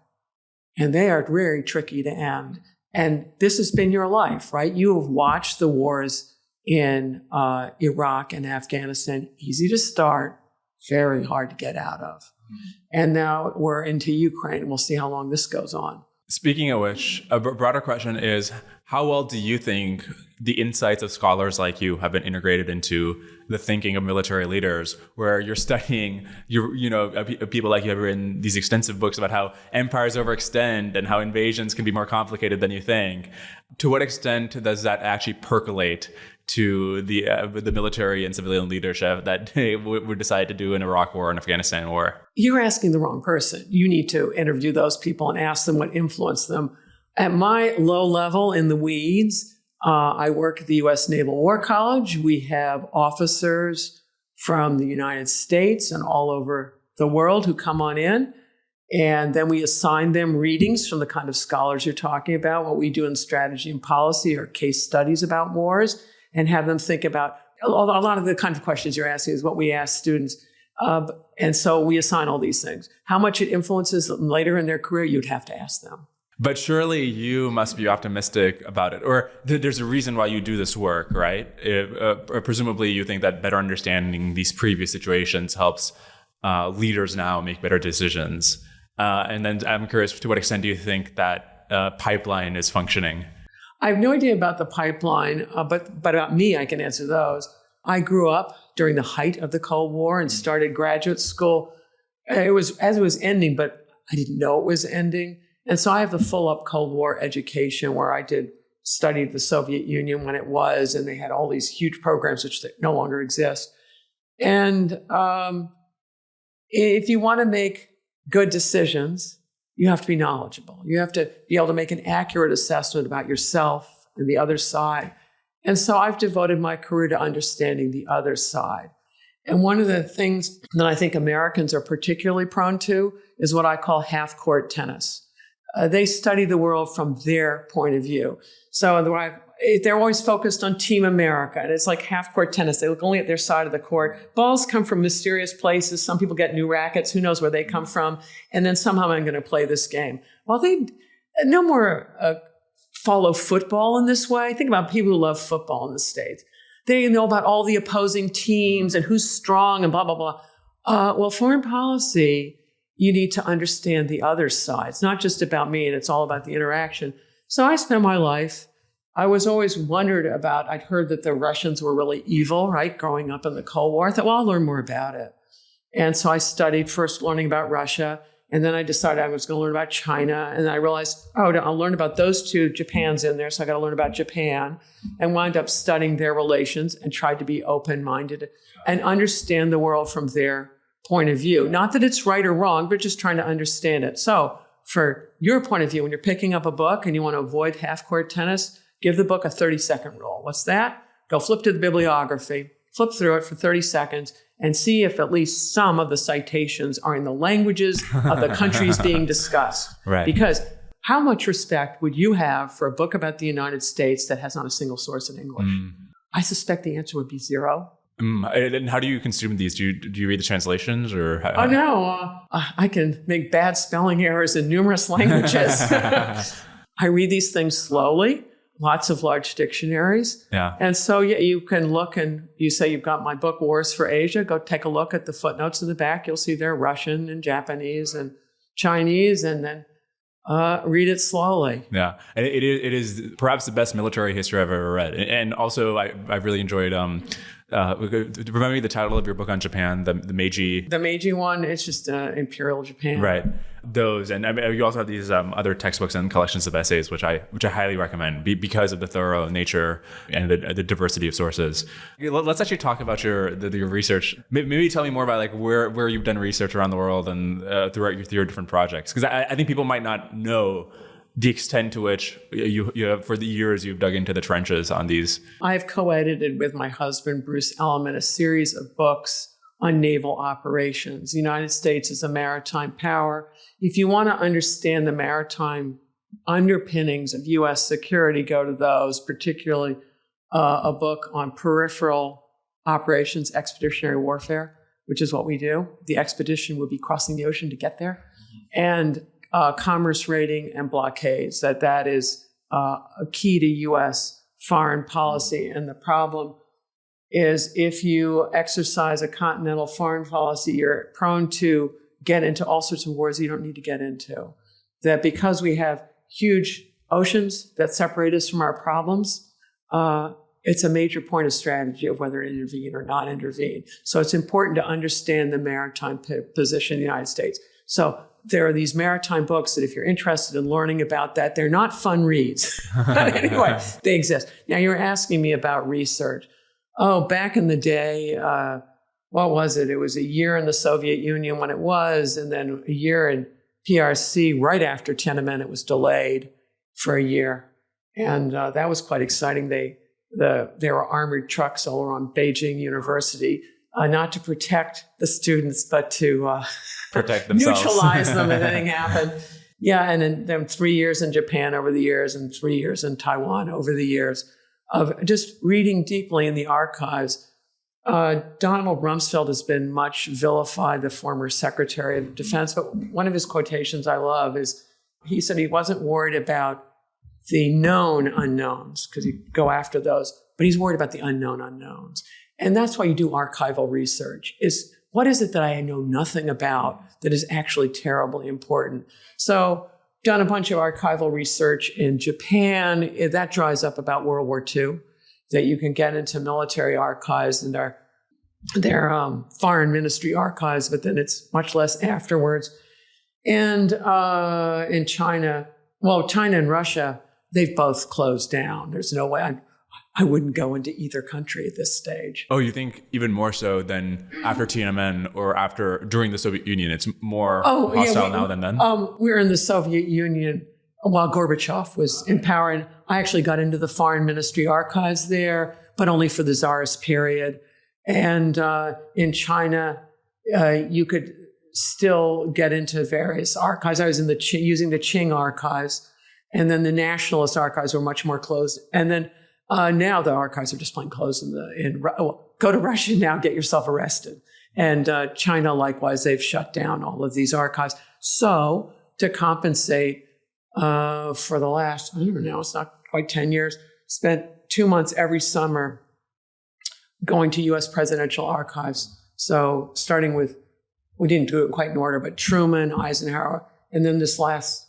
and they are very tricky to end. And this has been your life, right? You have watched the wars in Iraq and Afghanistan. Easy to start, very hard to get out of. And now we're into Ukraine. We'll see how long this goes on. Speaking of which, a broader question is, how well do you think the insights of scholars like you have been integrated into the thinking of military leaders, where you're studying, people like you have written these extensive books about how empires overextend and how invasions can be more complicated than you think. To what extent does that actually percolate to the military and civilian leadership that they would decide to do in Iraq War and Afghanistan War? You're asking the wrong person. You need to interview those people and ask them what influenced them. At my low level in the weeds, I work at the U.S. Naval War College. We have officers from the United States and all over the world who come on in. And then we assign them readings from the kind of scholars you're talking about. What we do in strategy and policy are case studies about wars, and have them think about a lot of the kind of questions you're asking is what we ask students. And so we assign all these things. How much it influences them later in their career, you'd have to ask them. But surely you must be optimistic about it, or there's a reason why you do this work, right? Presumably you think that better understanding these previous situations helps leaders now make better decisions. And then I'm curious, to what extent do you think that pipeline is functioning? I have no idea about the pipeline, but about me, I can answer those. I grew up during the height of the Cold War and started graduate school. It was as it was ending, but I didn't know it was ending. And so I have the full-up Cold War education where I studied the Soviet Union when it was, and they had all these huge programs which no longer exist. And if you want to make good decisions, you have to be knowledgeable. You have to be able to make an accurate assessment about yourself and the other side. And so I've devoted my career to understanding the other side. And one of the things that I think Americans are particularly prone to is what I call half-court tennis. They study the world from their point of view. So they're always focused on Team America, and it's like half-court tennis. They look only at their side of the court. Balls come from mysterious places. Some people get new rackets. Who knows where they come from? And then somehow I'm going to play this game. Well, they no more follow football in this way. Think about people who love football in the States. They know about all the opposing teams and who's strong and blah, blah, blah. Well, foreign policy, you need to understand the other side. It's not just about me, and it's all about the interaction. So I spent my life, I was always wondered about, I'd heard that the Russians were really evil, right? Growing up in the Cold War. I thought, well, I'll learn more about it. And so I studied first learning about Russia, and then I decided I was going to learn about China. And I realized, I'll learn about those two. Japan's in there, so I got to learn about Japan, and wound up studying their relations and tried to be open-minded and understand the world from their point of view. Not that it's right or wrong, but just trying to understand it. So for your point of view, when you're picking up a book and you want to avoid half-court tennis, give the book a 30-second rule. What's that? Go flip to the bibliography, flip through it for 30 seconds, and see if at least some of the citations are in the languages of the countries being discussed. Right. Because how much respect would you have for a book about the United States that has not a single source in English? I suspect the answer would be zero. And how do you consume these? Do you read the translations, or? Oh no, I can make bad spelling errors in numerous languages. I read these things slowly. Lots of large dictionaries. Yeah. And so you can look, and you say you've got my book, Wars for Asia. Go take a look at the footnotes in the back. You'll see they're Russian and Japanese and Chinese, and then read it slowly. Yeah. And it is perhaps the best military history I've ever read. And also I've really enjoyed, remember me the title of your book on Japan, the Meiji? The Meiji one, it's just Imperial Japan. Right. Those. And I mean, you also have these other textbooks and collections of essays, which I highly recommend because of the thorough nature and the diversity of sources. Let's actually talk about your research. Maybe tell me more about like where you've done research around the world and throughout your different projects. Because I think people might not know the extent to which you have, for the years you've dug into the trenches on these. I've co-edited with my husband, Bruce Elliman, a series of books on naval operations. The United States is a maritime power. If you want to understand the maritime underpinnings of U.S. security, go to those, particularly a book on peripheral operations, expeditionary warfare, which is what we do. The expedition would be crossing the ocean to get there. And commerce raiding and blockades, that is a key to U.S. foreign policy. And the problem is if you exercise a continental foreign policy, you're prone to get into all sorts of wars you don't need to get into. That because we have huge oceans that separate us from our problems, it's a major point of strategy of whether to intervene or not intervene. So it's important to understand the maritime position of the United States. So there are these maritime books that if you're interested in learning about that, they're not fun reads. But anyway, they exist. Now, you're asking me about research. Oh, back in the day, what was it? It was a year in the Soviet Union when it was, and then a year in PRC right after Tiananmen. It was delayed for a year. And that was quite exciting. There were armored trucks all around Beijing University, not to protect the students, but to protect themselves, neutralize them if anything happened. Yeah, and then 3 years in Japan over the years, and 3 years in Taiwan over the years of just reading deeply in the archives. Donald Rumsfeld has been much vilified, the former Secretary of Defense, but one of his quotations I love is he said he wasn't worried about the known unknowns, because he'd go after those, but he's worried about the unknown unknowns. And that's why you do archival research, is what is it that I know nothing about that is actually terribly important? So done a bunch of archival research in Japan. That dries up about World War II, that you can get into military archives and their foreign ministry archives, but then it's much less afterwards. And in China, well, China and Russia, they've both closed down. There's no way I wouldn't go into either country at this stage. Oh, you think even more so than after Tiananmen or during the Soviet Union? It's more hostile now than then? We were in the Soviet Union while Gorbachev was in power. And I actually got into the foreign ministry archives there, but only for the Tsarist period. And in China, you could still get into various archives. I was in using the Qing archives. And then the nationalist archives were much more closed. And then now the archives are just plain closed. Go to Russia now, get yourself arrested. And China, likewise, they've shut down all of these archives. So to compensate for the last, I don't know, it's not quite 10 years, spent 2 months every summer going to U.S. presidential archives. So starting with, we didn't do it quite in order, but Truman, Eisenhower, and then this last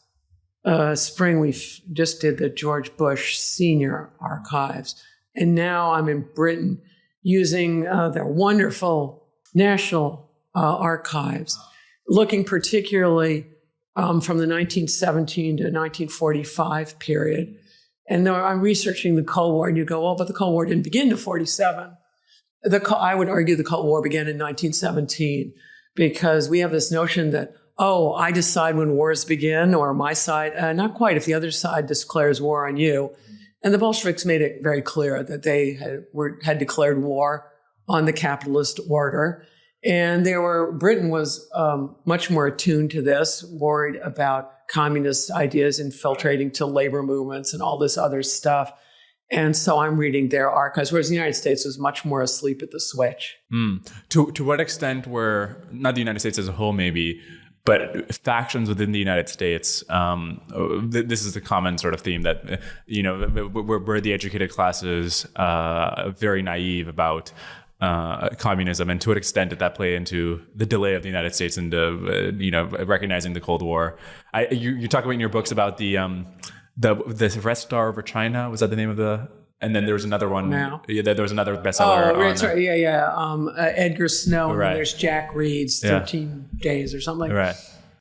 spring, we just did the George Bush Senior archives. And now I'm in Britain using their wonderful national archives, looking particularly from the 1917 to 1945 period. And I'm researching the Cold War, and you go, oh, but the Cold War didn't begin to 47. I would argue the Cold War began in 1917, because we have this notion that, oh, I decide when wars begin, or my side, not quite, if the other side declares war on you. And the Bolsheviks made it very clear that they had declared war on the capitalist order. And Britain was much more attuned to this, worried about communist ideas infiltrating to labor movements and all this other stuff. And so I'm reading their archives, whereas the United States was much more asleep at the switch. To what extent were, not the United States as a whole maybe, but factions within the United States, this is a common sort of theme that, we're the educated classes very naive about communism, and to what extent did that play into the delay of the United States into, recognizing the Cold War? You talk about in your books about the Red Star over China. Was that the name of the? And then there was another one. Now. Yeah, there was another bestseller. Oh, that's right. Yeah. Edgar Snow. Right. And there's Jack Reed's 13 Days or something. Right.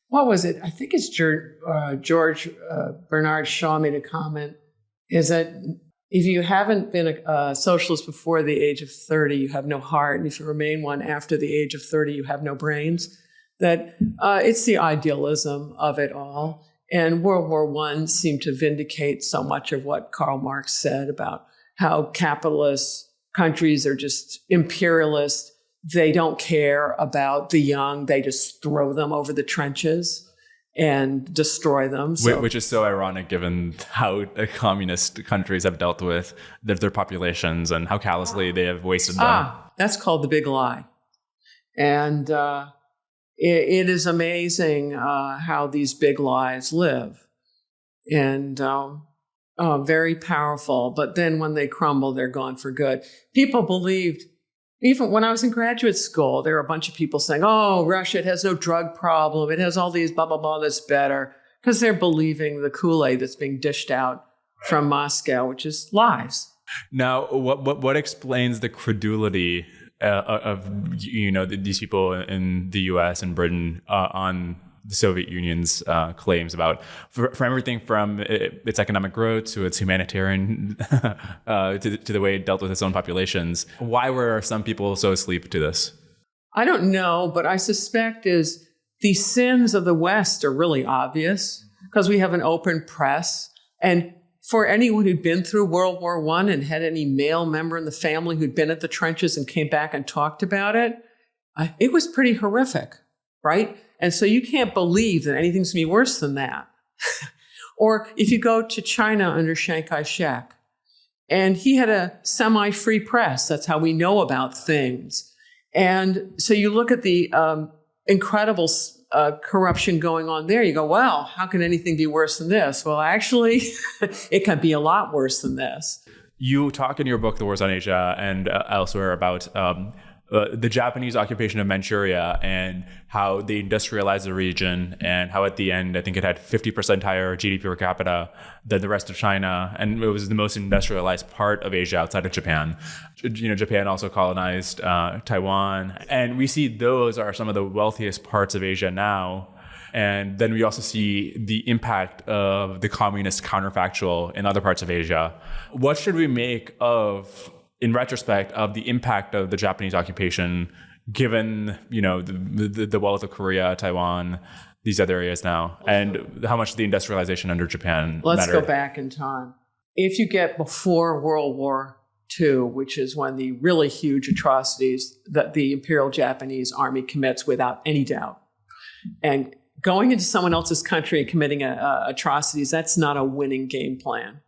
What was it? I think it's George Bernard Shaw made a comment, is that if you haven't been a socialist before the age of 30, you have no heart. And if you remain one after the age of 30, you have no brains. That it's the idealism of it all. And World War I seemed to vindicate so much of what Karl Marx said about how capitalist countries are just imperialist. They don't care about the young. They just throw them over the trenches and destroy them. So, which is so ironic given how communist countries have dealt with their populations and how callously they have wasted them. That's called the big lie. And it is amazing how these big lies live. And very powerful. But then when they crumble, they're gone for good. People believed, even when I was in graduate school, there were a bunch of people saying, oh, Russia, it has no drug problem. It has all these blah, blah, blah, that's better. because they're believing the Kool-Aid that's being dished out from Moscow, which is lies. Now, what explains the credulity of these people in the U.S. and Britain on the Soviet Union's claims about for everything from its economic growth to its humanitarian to the way it dealt with its own populations? Why were some people so asleep to this? I don't know, but I suspect is the sins of the West are really obvious because we have an open press. And for anyone who'd been through World War I and had any male member in the family who'd been at the trenches and came back and talked about it, it was pretty horrific, right? And so you can't believe that anything's going to be worse than that. Or if you go to China under Chiang Kai-shek, and he had a semi-free press. That's how we know about things. And so you look at the incredible corruption going on there. You go, well, how can anything be worse than this? Well, actually, it can be a lot worse than this. You talk in your book, The Wars on Asia, and elsewhere about the Japanese occupation of Manchuria and how they industrialized the region and how at the end, I think it had 50% higher GDP per capita than the rest of China. And it was the most industrialized part of Asia outside of Japan. Japan also colonized Taiwan. And we see those are some of the wealthiest parts of Asia now. And then we also see the impact of the communist counterfactual in other parts of Asia. What should we make of, in retrospect, of the impact of the Japanese occupation, given the wealth of Korea, Taiwan, these other areas now, and how much the industrialization under Japan Let's mattered? go back in time. If you get before World War II, which is when the really huge atrocities that the Imperial Japanese Army commits without any doubt, and going into someone else's country and committing atrocities, that's not a winning game plan.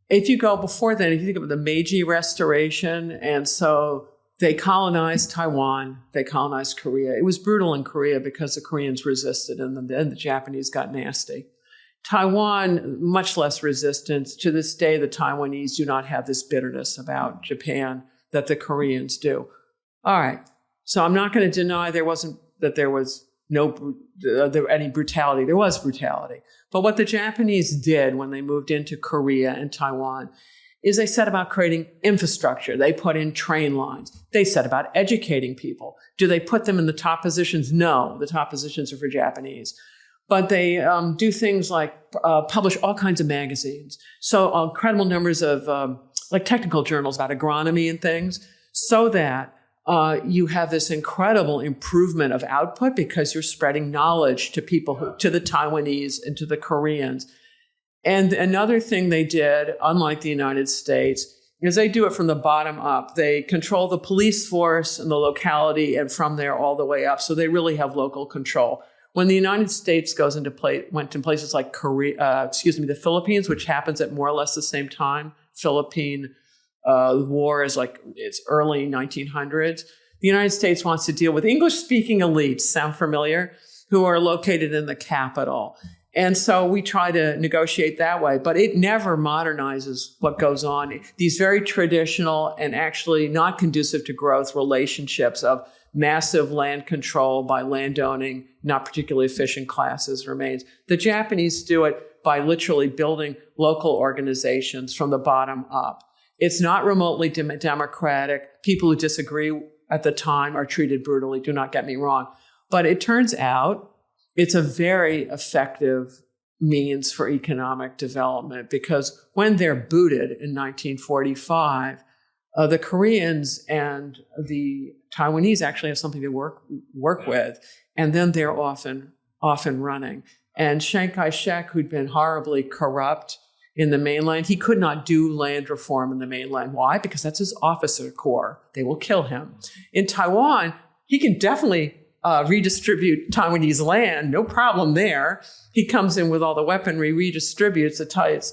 If you go before then, if you think of the Meiji Restoration, and so they colonized Taiwan, they colonized Korea. It was brutal in Korea because the Koreans resisted and then the Japanese got nasty. Taiwan, much less resistance. To this day, the Taiwanese do not have this bitterness about Japan that the Koreans do. All right. So I'm not going to deny there was any brutality. There was brutality. But what the Japanese did when they moved into Korea and Taiwan is they set about creating infrastructure. They put in train lines. They set about educating people. Do they put them in the top positions? No, the top positions are for Japanese. But they do things like publish all kinds of magazines. So incredible numbers of like technical journals about agronomy and things, so that you have this incredible improvement of output because you're spreading knowledge to people, to the Taiwanese and to the Koreans. And another thing they did, unlike the United States, is they do it from the bottom up. They control the police force and the locality, and from there all the way up. So they really have local control. When the United States went to places like the Philippines, which happens at more or less the same time, Philippine war is it's early 1900s. The United States wants to deal with English-speaking elites, sound familiar, who are located in the capital. And so we try to negotiate that way, but it never modernizes what goes on. These very traditional and actually not conducive to growth relationships of massive land control by landowning, not particularly efficient classes remains. The Japanese do it by literally building local organizations from the bottom up. It's not remotely democratic. People who disagree at the time are treated brutally, do not get me wrong. But it turns out it's a very effective means for economic development, because when they're booted in 1945, the Koreans and the Taiwanese actually have something to work with, and then they're often running. And Chiang Kai-shek, who'd been horribly corrupt in the mainland, he could not do land reform in the mainland. Why? Because that's his officer corps. They will kill him. In Taiwan, he can definitely redistribute Taiwanese land, no problem there. He comes in with all the weaponry, redistributes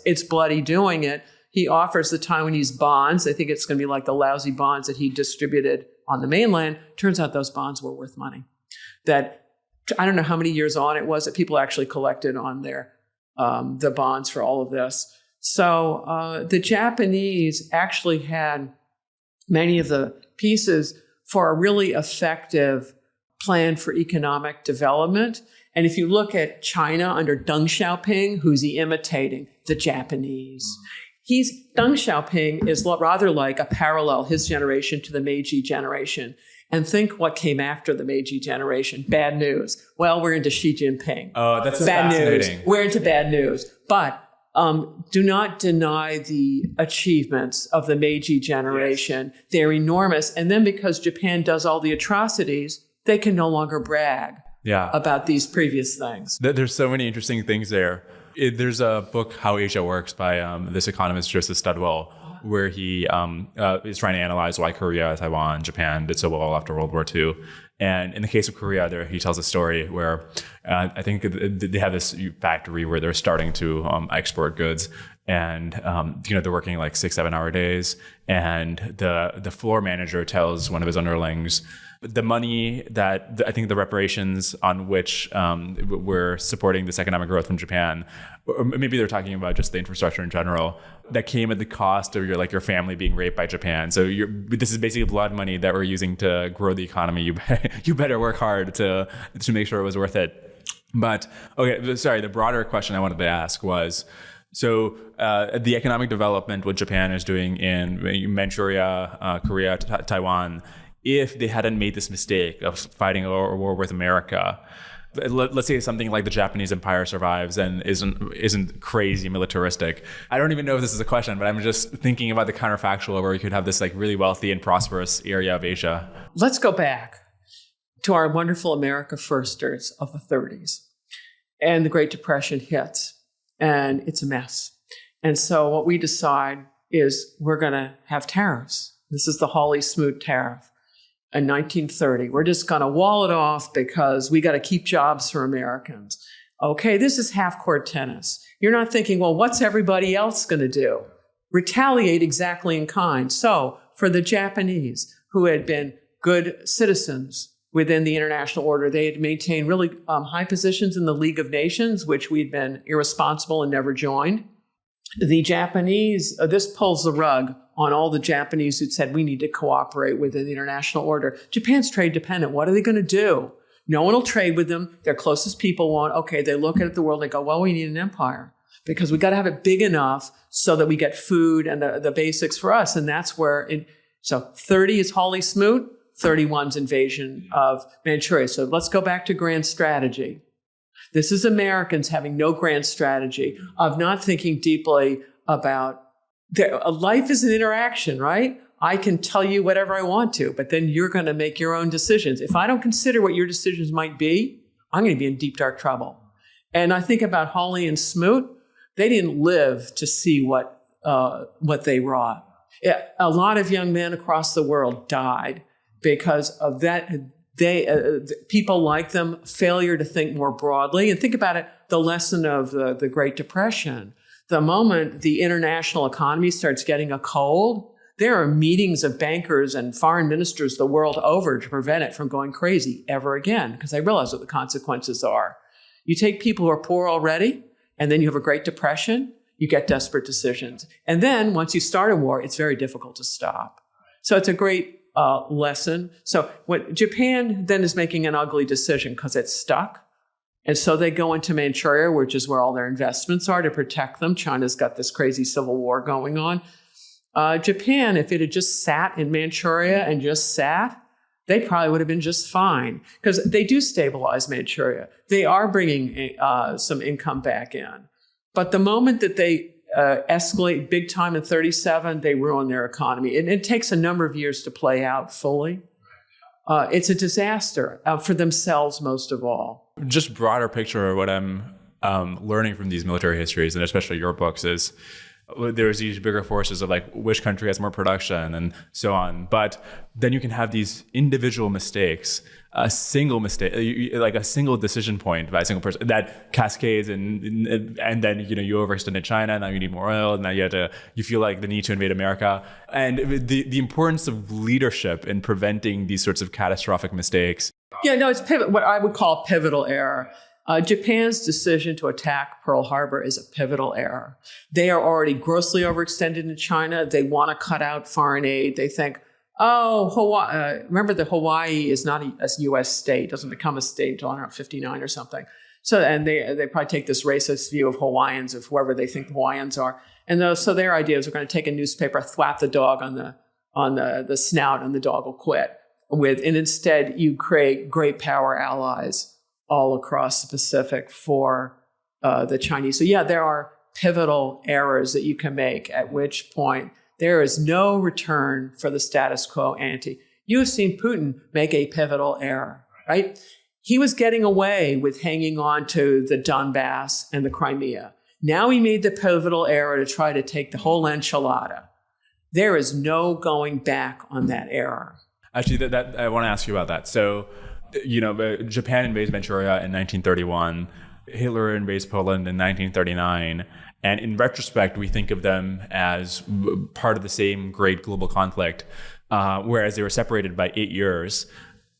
it's bloody doing it. He offers the Taiwanese bonds. I think it's going to be like the lousy bonds that he distributed on the mainland. Turns out those bonds were worth money. That I don't know how many years on it was that people actually collected on their the bonds for all of this. So the Japanese actually had many of the pieces for a really effective plan for economic development. And if you look at China under Deng Xiaoping, who's he imitating? The Japanese. Deng Xiaoping is rather like a parallel, his generation, to the Meiji generation. And think what came after the Meiji generation. Bad news. Well, we're into Xi Jinping. Oh, that's bad fascinating. news. We're into bad news. But do not deny the achievements of the Meiji generation. Yes. They're enormous. And then because Japan does all the atrocities, they can no longer brag about these previous things. There's so many interesting things there. There's a book, How Asia Works, by this economist, Joseph Studwell, where he is trying to analyze why Korea, Taiwan, Japan did so well after World War II. And in the case of Korea, he tells a story where I think they have this factory where they're starting to export goods. And, they're working like 6-7 hour days. And the floor manager tells one of his underlings, the money that I think the reparations on which we're supporting this economic growth from Japan, or maybe they're talking about just the infrastructure in general, that came at the cost of your family being raped by Japan. So this is basically blood money that we're using to grow the economy. You better work hard to make sure it was worth it. But okay, sorry. The broader question I wanted to ask was, so the economic development what Japan is doing in Manchuria, Korea, Taiwan, if they hadn't made this mistake of fighting a war with America, let's say something like the Japanese Empire survives and isn't crazy militaristic. I don't even know if this is a question, but I'm just thinking about the counterfactual where we could have this like really wealthy and prosperous area of Asia. Let's go back to our wonderful America firsters of the 30s. And the Great Depression hits, and it's a mess. And so what we decide is we're going to have tariffs. This is the Hawley-Smoot tariff. In 1930, we're just going to wall it off because we got to keep jobs for Americans. Okay, this is half-court tennis. You're not thinking, well, what's everybody else going to do? Retaliate exactly in kind. So for the Japanese, who had been good citizens within the international order, they had maintained really high positions in the League of Nations, which we'd been irresponsible and never joined. The Japanese, this pulls the rug on all the Japanese who'd said, we need to cooperate within the international order. Japan's trade dependent. What are they going to do? No one will trade with them. Their closest people won't. Okay, they look at the world, they go, well, we need an empire because we got to have it big enough so that we get food and the basics for us. And that's where, so 30 is Hawley-Smoot, 31's invasion of Manchuria. So let's go back to grand strategy. This is Americans having no grand strategy of not thinking deeply about life is an interaction, right? I can tell you whatever I want to, but then you're going to make your own decisions. If I don't consider what your decisions might be, I'm going to be in deep, dark trouble. And I think about Hawley and Smoot. They didn't live to see what they wrought. A lot of young men across the world died because of that. People like them, failure to think more broadly. And think about it, the lesson of the Great Depression. The moment the international economy starts getting a cold, there are meetings of bankers and foreign ministers the world over to prevent it from going crazy ever again, because they realize what the consequences are. You take people who are poor already, and then you have a Great Depression, you get desperate decisions. And then once you start a war, it's very difficult to stop. So it's a great lesson. So what Japan then is making an ugly decision because it's stuck. And so they go into Manchuria, which is where all their investments are, to protect them. China's got this crazy civil war going on. Japan, if it had just sat in Manchuria and just sat, they probably would have been just fine because they do stabilize Manchuria. They are bringing some income back in. But the moment that they escalate big time in 37, they ruin their economy. And it takes a number of years to play out fully. It's a disaster for themselves, most of all. Just broader picture of what I'm learning from these military histories, and especially your books, is there's these bigger forces of like which country has more production and so on. But then you can have these individual mistakes, a single mistake, like a single decision point by a single person that cascades, and then you overextended China. Now you need more oil. Now you feel like the need to invade America, and the importance of leadership in preventing these sorts of catastrophic mistakes. Yeah, no, it's what I would call a pivotal error. Japan's decision to attack Pearl Harbor is a pivotal error. They are already grossly overextended in China. They want to cut out foreign aid. They think, Hawaii, remember that Hawaii is not a U.S. state, doesn't become a state until 59 or something. So, and they probably take this racist view of Hawaiians, of whoever they think the Hawaiians are. And so their idea is we're going to take a newspaper, thwap the dog on the snout, and the dog will quit. And instead, you create great power allies all across the Pacific for the Chinese. So yeah, there are pivotal errors that you can make, at which point there is no return for the status quo ante. You have seen Putin make a pivotal error, right? He was getting away with hanging on to the Donbass and the Crimea. Now he made the pivotal error to try to take the whole enchilada. There is no going back on that error. Actually, that I want to ask you about that. So, Japan invades Manchuria in 1931. Hitler invades Poland in 1939. And in retrospect, we think of them as part of the same great global conflict, whereas they were separated by 8 years.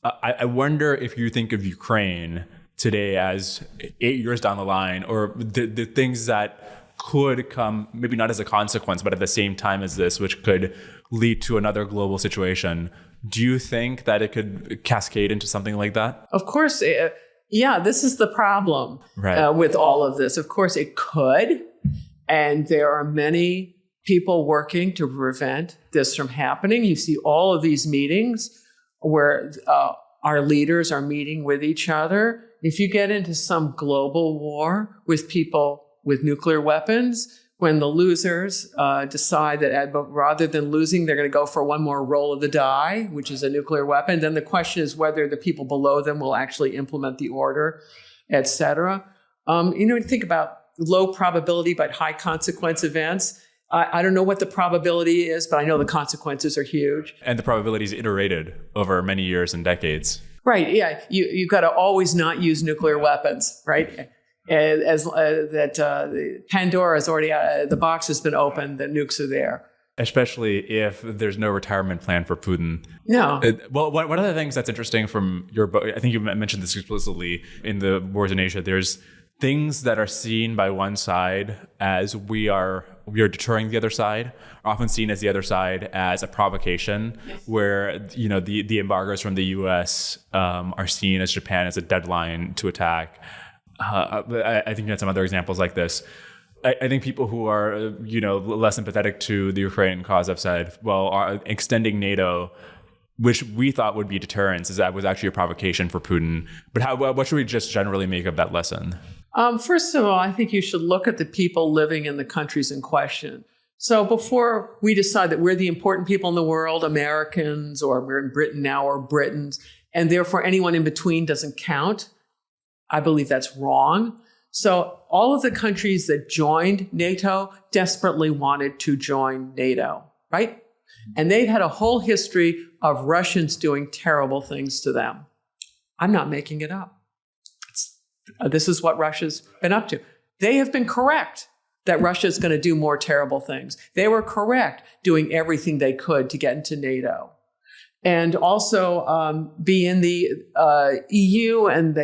I wonder if you think of Ukraine today as 8 years down the line, or the things that could come, maybe not as a consequence, but at the same time as this, which could lead to another global situation. Do you think that it could cascade into something like that? Of course. Yeah, this is the problem right. With all of this. Of course, it could. And there are many people working to prevent this from happening. You see all of these meetings where our leaders are meeting with each other. If you get into some global war with people with nuclear weapons, when the losers decide that rather than losing, they're going to go for one more roll of the die, which is a nuclear weapon, then the question is whether the people below them will actually implement the order, et cetera. Think about low probability but high consequence events. I don't know what the probability is, but I know the consequences are huge. And the probability is iterated over many years and decades. Right. Yeah. You've got to always not use nuclear weapons, right? Pandora's already, the box has been opened, the nukes are there. Especially if there's no retirement plan for Putin. No. Well, one of the things that's interesting from your book, I think you mentioned this explicitly in the Wars in Asia, there's things that are seen by one side as we are deterring the other side, are often seen as the other side as a provocation, yes. Where the embargoes from the U.S. Are seen as Japan as a deadline to attack. I think you had some other examples like this. I think people who are less sympathetic to the Ukrainian cause have said, well, extending NATO, which we thought would be deterrence, is that was actually a provocation for Putin. But what should we just generally make of that lesson? First of all, I think you should look at the people living in the countries in question. So before we decide that we're the important people in the world, Americans, or we're in Britain now, or Britons, and therefore anyone in between doesn't count, I believe that's wrong. So all of the countries that joined NATO desperately wanted to join NATO, right? And they've had a whole history of Russians doing terrible things to them. I'm not making it up. This is what Russia's been up to. They have been correct that Russia is going to do more terrible things. They were correct doing everything they could to get into NATO. And also be in the EU, and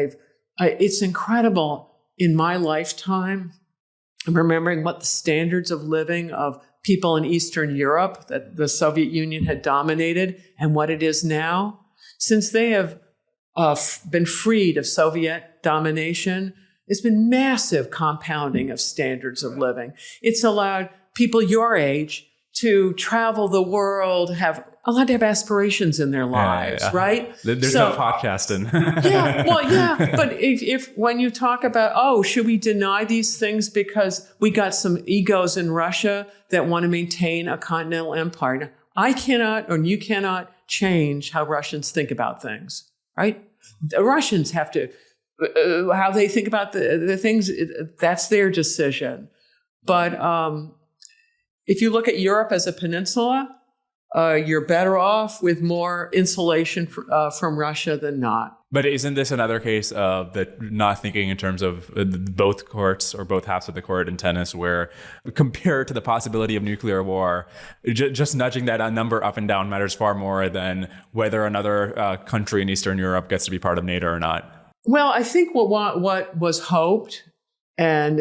it's incredible in my lifetime, I'm remembering what the standards of living of people in Eastern Europe that the Soviet Union had dominated and what it is now. Since they have been freed of Soviet domination, there's been massive compounding of standards of living. It's allowed people your age to travel the world, allowed to have aspirations in their lives, right? There's no podcasting. But if when you talk about, should we deny these things because we got some egos in Russia that want to maintain a continental empire? I cannot, or you cannot change how Russians think about things, right? The Russians have to, how they think about the things, that's their decision. But if you look at Europe as a peninsula, you're better off with more insulation from Russia than not. But isn't this another case of not thinking in terms of both courts or both halves of the court in tennis, where compared to the possibility of nuclear war, just nudging that number up and down matters far more than whether another country in Eastern Europe gets to be part of NATO or not? Well, I think what was hoped, and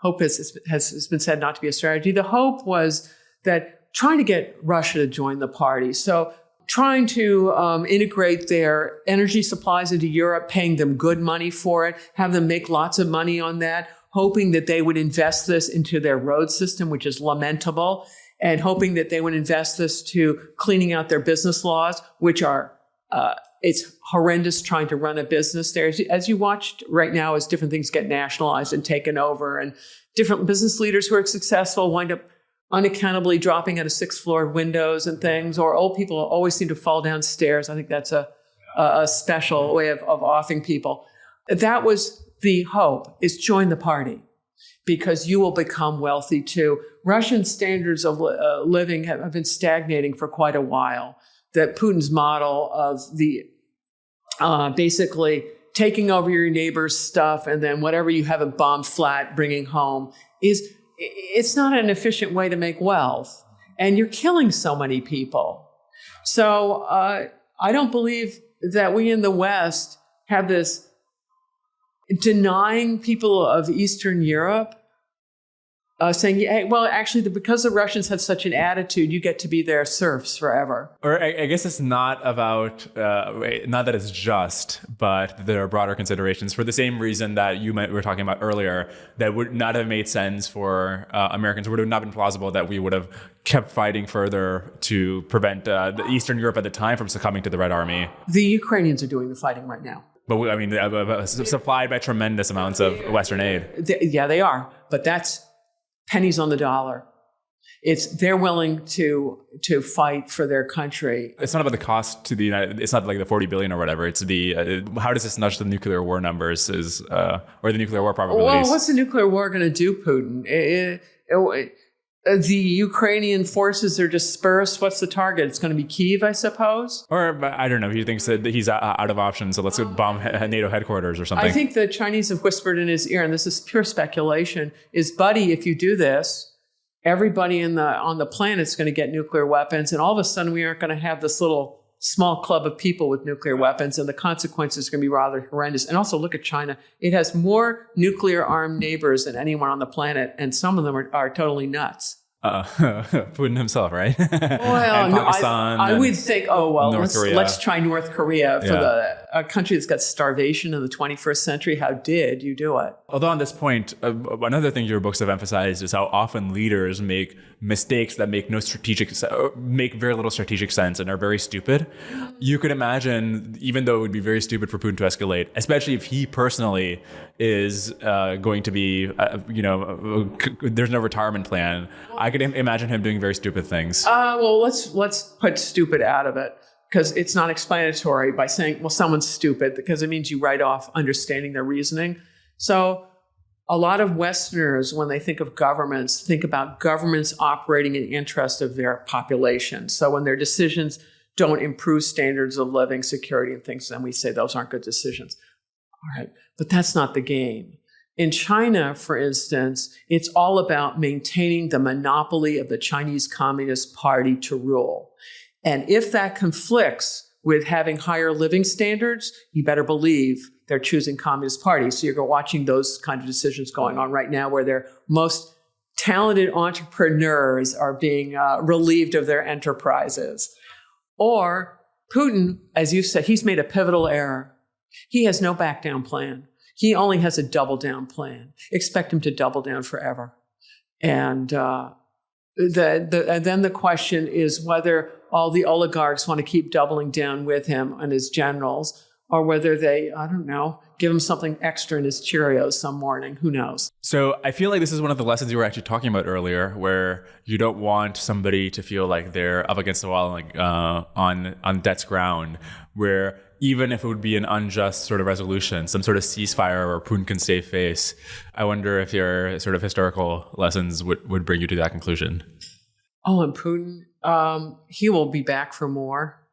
hope has been said not to be a strategy, the hope was that trying to get Russia to join the party. So trying to integrate their energy supplies into Europe, paying them good money for it, have them make lots of money on that, hoping that they would invest this into their road system, which is lamentable, and hoping that they would invest this to cleaning out their business laws, which are, it's horrendous trying to run a business there. As you watched right now, as different things get nationalized and taken over, and different business leaders who are successful wind up unaccountably dropping out of sixth floor windows and things, or old people always seem to fall downstairs. I think that's a special way of offing people. That was the hope, is join the party, because you will become wealthy too. Russian standards of living have been stagnating for quite a while. That Putin's model of the basically taking over your neighbor's stuff and then whatever you have a bomb flat bringing home it's not an efficient way to make wealth. And you're killing so many people. So I don't believe that we in the West have this denying people of Eastern Europe, saying, hey, well, actually, because the Russians have such an attitude, you get to be their serfs forever. Or I guess it's not about, not that it's just, but there are broader considerations for the same reason that you were talking about earlier, that would not have made sense for Americans. It would have not been plausible that we would have kept fighting further to prevent the Eastern Europe at the time from succumbing to the Red Army. The Ukrainians are doing the fighting right now. But supplied by tremendous amounts of Western aid. Yeah, they are. But that's pennies on the dollar. They're willing to fight for their country. It's not about the cost to the United. It's not like the 40 billion or whatever. It's the how does this nudge the nuclear war numbers or the nuclear war probabilities? Well, what's the nuclear war going to do, Putin? The Ukrainian forces are dispersed. What's the target? It's going to be Kyiv, I suppose. Or I don't know. He thinks that he's out of options, so let's go bomb NATO headquarters or something. I think the Chinese have whispered in his ear, and this is pure speculation, is, buddy, if you do this, everybody on the planet is going to get nuclear weapons, and all of a sudden we aren't going to have this little small club of people with nuclear weapons, and the consequences are going to be rather horrendous. And also look at China. It has more nuclear-armed neighbors than anyone on the planet, and some of them are totally nuts. Putin himself, right? Well, and Pakistan, I would think, let's try North Korea for a country that's got starvation in the 21st century. How did you do it? Although on this point, another thing your books have emphasized is how often leaders make mistakes that make very little strategic sense and are very stupid. You could imagine, even though it would be very stupid for Putin to escalate, especially if he personally is going to be, there's no retirement plan. I could imagine him doing very stupid things. Well, let's put stupid out of it, because it's not explanatory by saying, well, someone's stupid, because it means you write off understanding their reasoning. So a lot of Westerners, when they think of governments, think about governments operating in the interest of their population. So when their decisions don't improve standards of living, security, and things, then we say those aren't good decisions. All right, but that's not the game. In China, for instance, it's all about maintaining the monopoly of the Chinese Communist Party to rule. And if that conflicts with having higher living standards, you better believe they're choosing Communist Party. So you're watching those kind of decisions going on right now, where their most talented entrepreneurs are being relieved of their enterprises. Or Putin, as you said, he's made a pivotal error. He has no back down plan. He only has a double down plan. Expect him to double down forever. And and then the question is whether all the oligarchs want to keep doubling down with him and his generals, or whether they, I don't know, give him something extra in his Cheerios some morning. Who knows? So I feel like this is one of the lessons you were actually talking about earlier, where you don't want somebody to feel like they're up against the wall, like on death's ground, where even if it would be an unjust sort of resolution, some sort of ceasefire where Putin can save face. I wonder if your sort of historical lessons would bring you to that conclusion. Oh, and Putin, he will be back for more,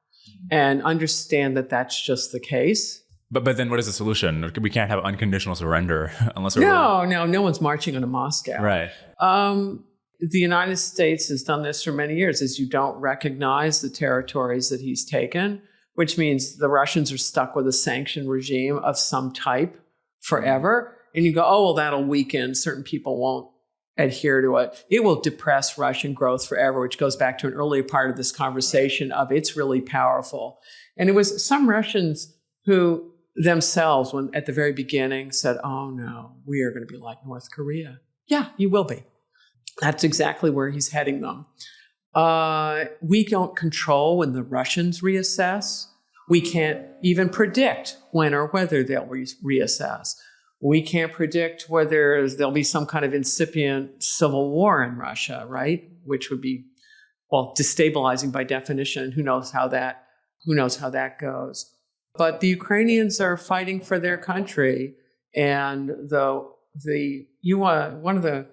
and understand that that's just the case. But then what is the solution? We can't have unconditional surrender unless we're... No one's marching into Moscow. Right. The United States has done this for many years, is you don't recognize the territories that he's taken, which means the Russians are stuck with a sanction regime of some type forever. And you go, oh, well, that'll weaken. Certain people won't adhere to it, it will depress Russian growth forever, which goes back to an earlier part of this conversation of it's really powerful. And it was some Russians who themselves, when at the very beginning, said, oh no, we are going to be like North Korea. Yeah, you will be. That's exactly where he's heading them. We don't control when the Russians reassess. We can't even predict when or whether they'll reassess. We can't predict whether there'll be some kind of incipient civil war in Russia, right? Which would be, well, destabilizing by definition. Who knows how that goes? But the Ukrainians are fighting for their country, and one of the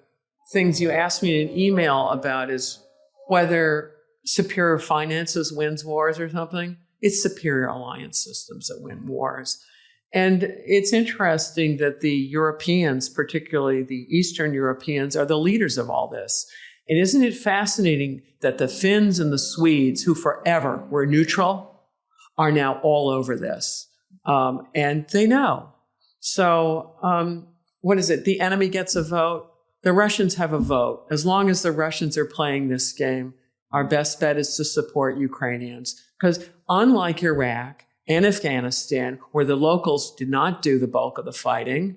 things you asked me in an email about is whether superior finances wins wars or something. It's superior alliance systems that win wars. And it's interesting that the Europeans, particularly the Eastern Europeans, are the leaders of all this. And isn't it fascinating that the Finns and the Swedes, who forever were neutral, are now all over this? And they know. So what is it? The enemy gets a vote. The Russians have a vote. As long as the Russians are playing this game, our best bet is to support Ukrainians. Because unlike Iraq and Afghanistan, where the locals did not do the bulk of the fighting,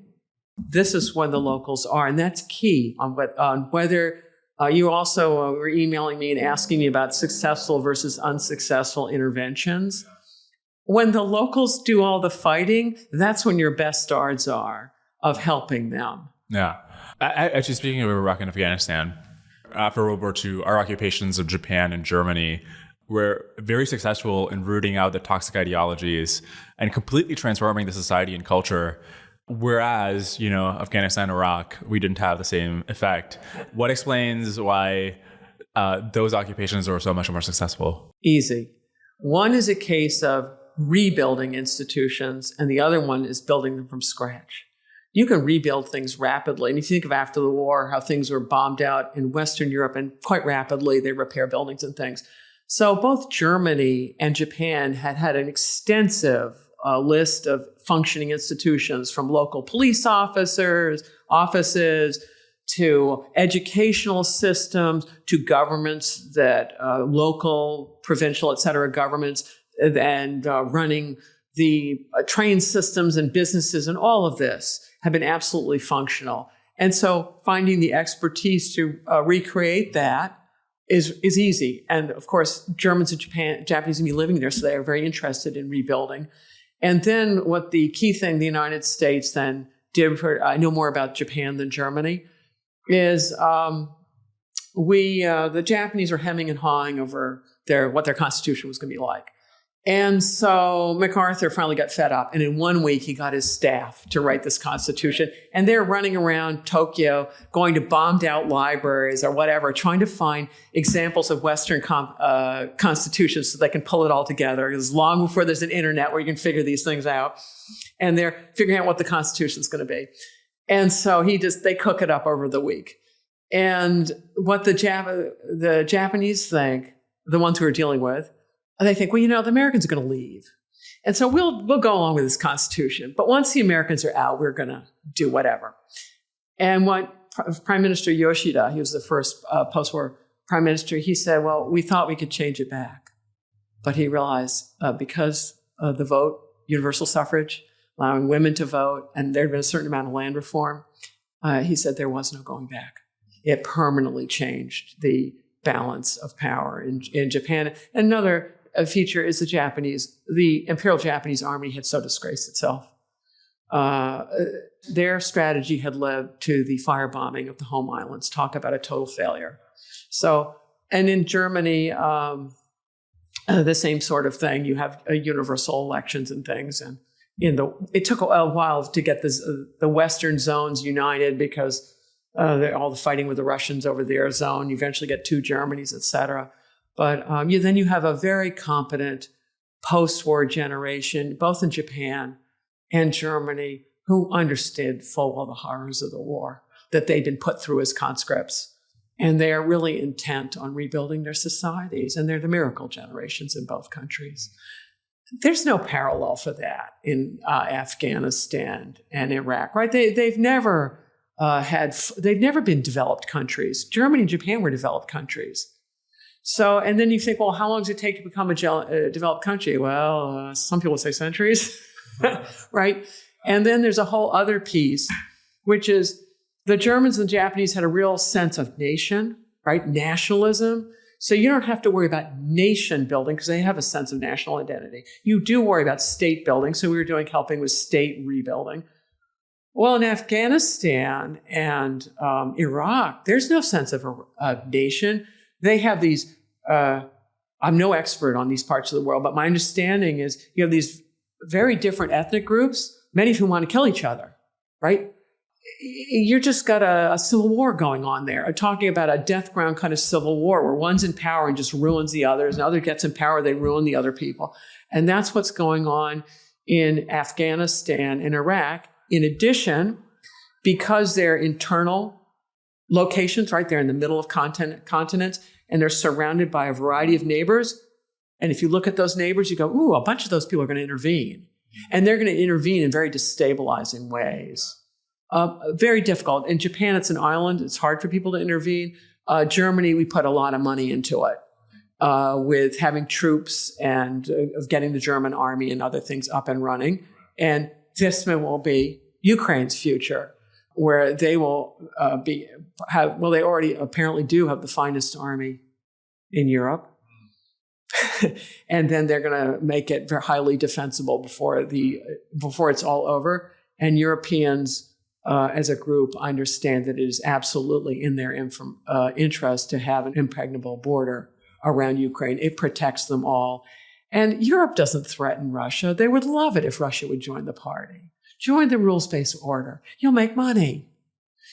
this is when the locals are. And that's key on whether you also were emailing me and asking me about successful versus unsuccessful interventions. When the locals do all the fighting, that's when your best odds are of helping them. Yeah. Actually, speaking of Iraq and Afghanistan, after World War II, our occupations of Japan and Germany were very successful in rooting out the toxic ideologies and completely transforming the society and culture. Whereas, Afghanistan, Iraq, we didn't have the same effect. What explains why those occupations were so much more successful? Easy. One is a case of rebuilding institutions, and the other one is building them from scratch. You can rebuild things rapidly. And if you think of after the war, how things were bombed out in Western Europe, and quite rapidly they repair buildings and things. So both Germany and Japan had an extensive list of functioning institutions, from local police offices to educational systems to governments that local, provincial, et cetera, governments, and running the train systems and businesses, and all of this have been absolutely functional. And so finding the expertise to recreate that is easy. And of course, Germans and Japanese will be living there, so they are very interested in rebuilding. And then what the key thing the United States then did, I know more about Japan than Germany, is the Japanese were hemming and hawing over what their constitution was going to be like. And so MacArthur finally got fed up. And in 1 week, he got his staff to write this constitution. And they're running around Tokyo, going to bombed out libraries or whatever, trying to find examples of Western constitutions so they can pull it all together. Because long before there's an internet where you can figure these things out. And they're figuring out what the constitution is going to be. And so they cook it up over the week. And what the Japanese think, the ones who are dealing with, they think, well, the Americans are going to leave. And so we'll go along with this constitution. But once the Americans are out, we're going to do whatever. And what Prime Minister Yoshida, he was the first post-war prime minister, he said, well, we thought we could change it back. But he realized because of the vote, universal suffrage, allowing women to vote, and there had been a certain amount of land reform, he said there was no going back. It permanently changed the balance of power in Japan. Another feature is the Imperial Japanese Army had so disgraced itself. Their strategy had led to the firebombing of the home islands. Talk about a total failure. So, and in Germany, the same sort of thing. You have universal elections and things. And it took a while to get the Western zones united because all the fighting with the Russians over their zone. You eventually get two Germanys, et cetera. But then you have a very competent post-war generation, both in Japan and Germany, who understood full well the horrors of the war that they'd been put through as conscripts. And they are really intent on rebuilding their societies. And they're the miracle generations in both countries. There's no parallel for that in Afghanistan and Iraq, right? They've never they've never been developed countries. Germany and Japan were developed countries. So, and then you think, well, how long does it take to become a developed country? Well, some people say centuries, right? And then there's a whole other piece, which is the Germans and the Japanese had a real sense of nation, right? Nationalism. So you don't have to worry about nation building because they have a sense of national identity. You do worry about state building. So we were helping with state rebuilding. Well, in Afghanistan and Iraq, there's no sense of a nation. They have these, I'm no expert on these parts of the world, but my understanding is you have these very different ethnic groups, many of whom want to kill each other, right? You just got a civil war going on there, talking about a death ground kind of civil war where one's in power and just ruins the others, and the other gets in power, they ruin the other people. And that's what's going on in Afghanistan and Iraq. In addition, because they're internal locations, right? They're in the middle of continents, and they're surrounded by a variety of neighbors. And if you look at those neighbors, you go, ooh, a bunch of those people are going to intervene. And they're going to intervene in very destabilizing ways. Very difficult. In Japan, it's an island. It's hard for people to intervene. Germany, we put a lot of money into it with having troops and of getting the German army and other things up and running. And this will be Ukraine's future, where they will they already apparently do have the finest army in Europe. And then they're going to make it very highly defensible before it's all over. And Europeans, as a group, understand that it is absolutely in their interest to have an impregnable border around Ukraine. It protects them all. And Europe doesn't threaten Russia. They would love it if Russia would join the party. Join the rules-based order. You'll make money.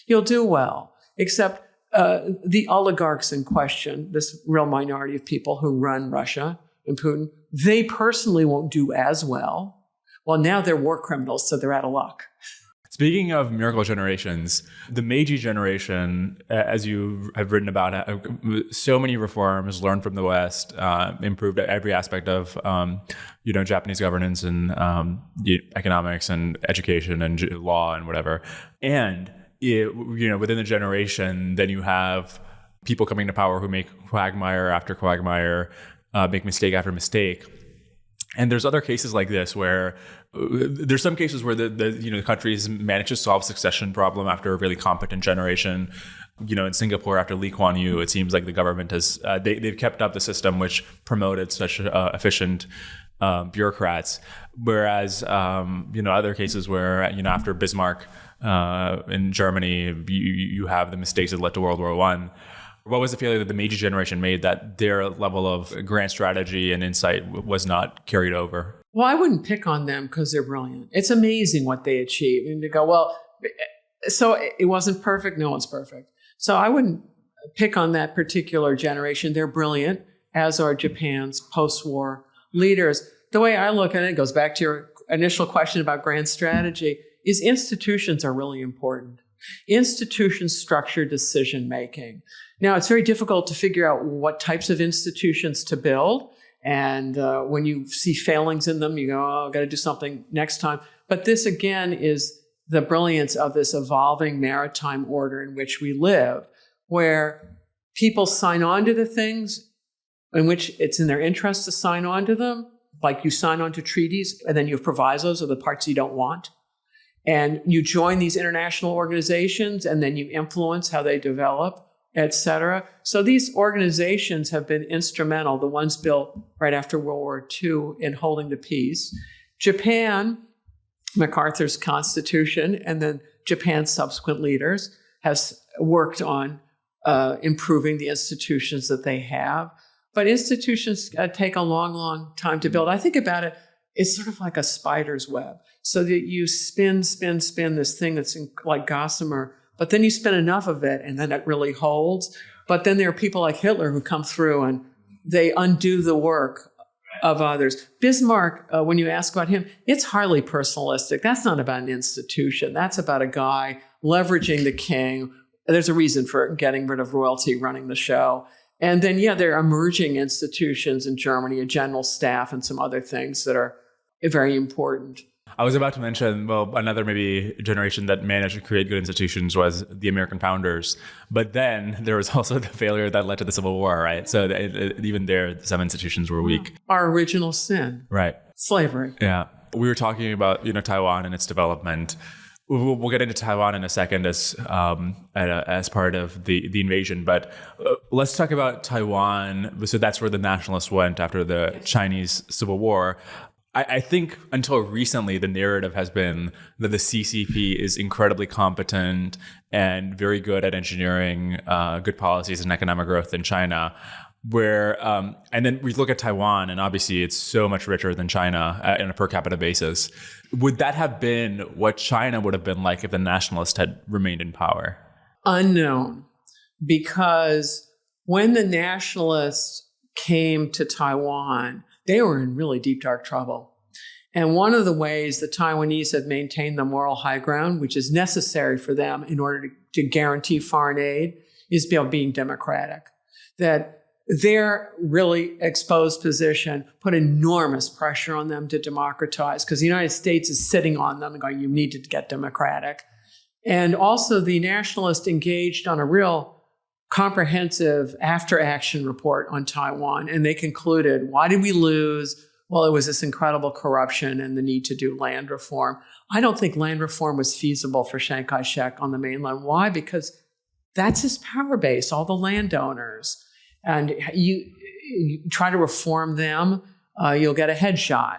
You'll do well. Except the oligarchs in question, this real minority of people who run Russia and Putin, they personally won't do as well. Well, now they're war criminals, so they're out of luck. Speaking of miracle generations, the Meiji generation, as you have written about, so many reforms learned from the West, improved every aspect of Japanese governance and economics and education and law and whatever. And within the generation, then you have people coming to power who make quagmire after quagmire, make mistake after mistake. And there's other cases like this where there's some cases where the countries manage to solve succession problem after a really competent generation. In Singapore after Lee Kuan Yew, it seems like the government has they've kept up the system which promoted such efficient bureaucrats. Whereas other cases where after Bismarck in Germany, you have the mistakes that led to World War I. What was the failure that the Meiji generation made that their level of grand strategy and insight was not carried over? Well, I wouldn't pick on them because they're brilliant. It's amazing what they achieve. And to go, well, so it wasn't perfect. No one's perfect. So I wouldn't pick on that particular generation. They're brilliant, as are Japan's post-war leaders. The way I look at it goes back to your initial question about grand strategy, is institutions are really important. Institutions structure decision-making. Now, it's very difficult to figure out what types of institutions to build. And when you see failings in them, you go, oh, I've got to do something next time. But this, again, is the brilliance of this evolving maritime order in which we live, where people sign on to the things in which it's in their interest to sign on to them, like you sign on to treaties, and then you have provisos of the parts you don't want. And you join these international organizations, and then you influence how they develop, et cetera. So these organizations have been instrumental, the ones built right after World War II, in holding the peace. Japan, MacArthur's constitution, and then Japan's subsequent leaders has worked on improving the institutions that they have. But institutions take a long, long time to build. I think about it, it's sort of like a spider's web. So that you spin this thing that's like gossamer, but then you spin enough of it and then it really holds. But then there are people like Hitler who come through and they undo the work of others. Bismarck, when you ask about him, it's hardly personalistic. That's not about an institution. That's about a guy leveraging the king. There's a reason for getting rid of royalty running the show. And then, there are emerging institutions in Germany, a general staff and some other things that are very important. I was about to mention, well, another maybe generation that managed to create good institutions was the American founders. But then there was also the failure that led to the Civil War, right? So even there, some institutions were weak. Our original sin. Right. Slavery. Yeah. We were talking about, Taiwan and its development. We'll get into Taiwan in a second as part of the invasion, but let's talk about Taiwan. So that's where the nationalists went after the Chinese Civil War. I think until recently, the narrative has been that the CCP is incredibly competent and very good at engineering good policies and economic growth in China. And then we look at Taiwan, and obviously it's so much richer than China on a per capita basis. Would that have been what China would have been like if the nationalists had remained in power? Unknown, because when the nationalists came to Taiwan, they were in really deep, dark trouble. And one of the ways the Taiwanese have maintained the moral high ground, which is necessary for them in order to guarantee foreign aid, is being democratic. That their really exposed position put enormous pressure on them to democratize, because the United States is sitting on them and going, you need to get democratic. And also the nationalists engaged on a real comprehensive after-action report on Taiwan, and they concluded, why did we lose? Well, it was this incredible corruption and the need to do land reform. I don't think land reform was feasible for Chiang Kai-shek on the mainland. Why? Because that's his power base, all the landowners. And you try to reform them, you'll get a headshot.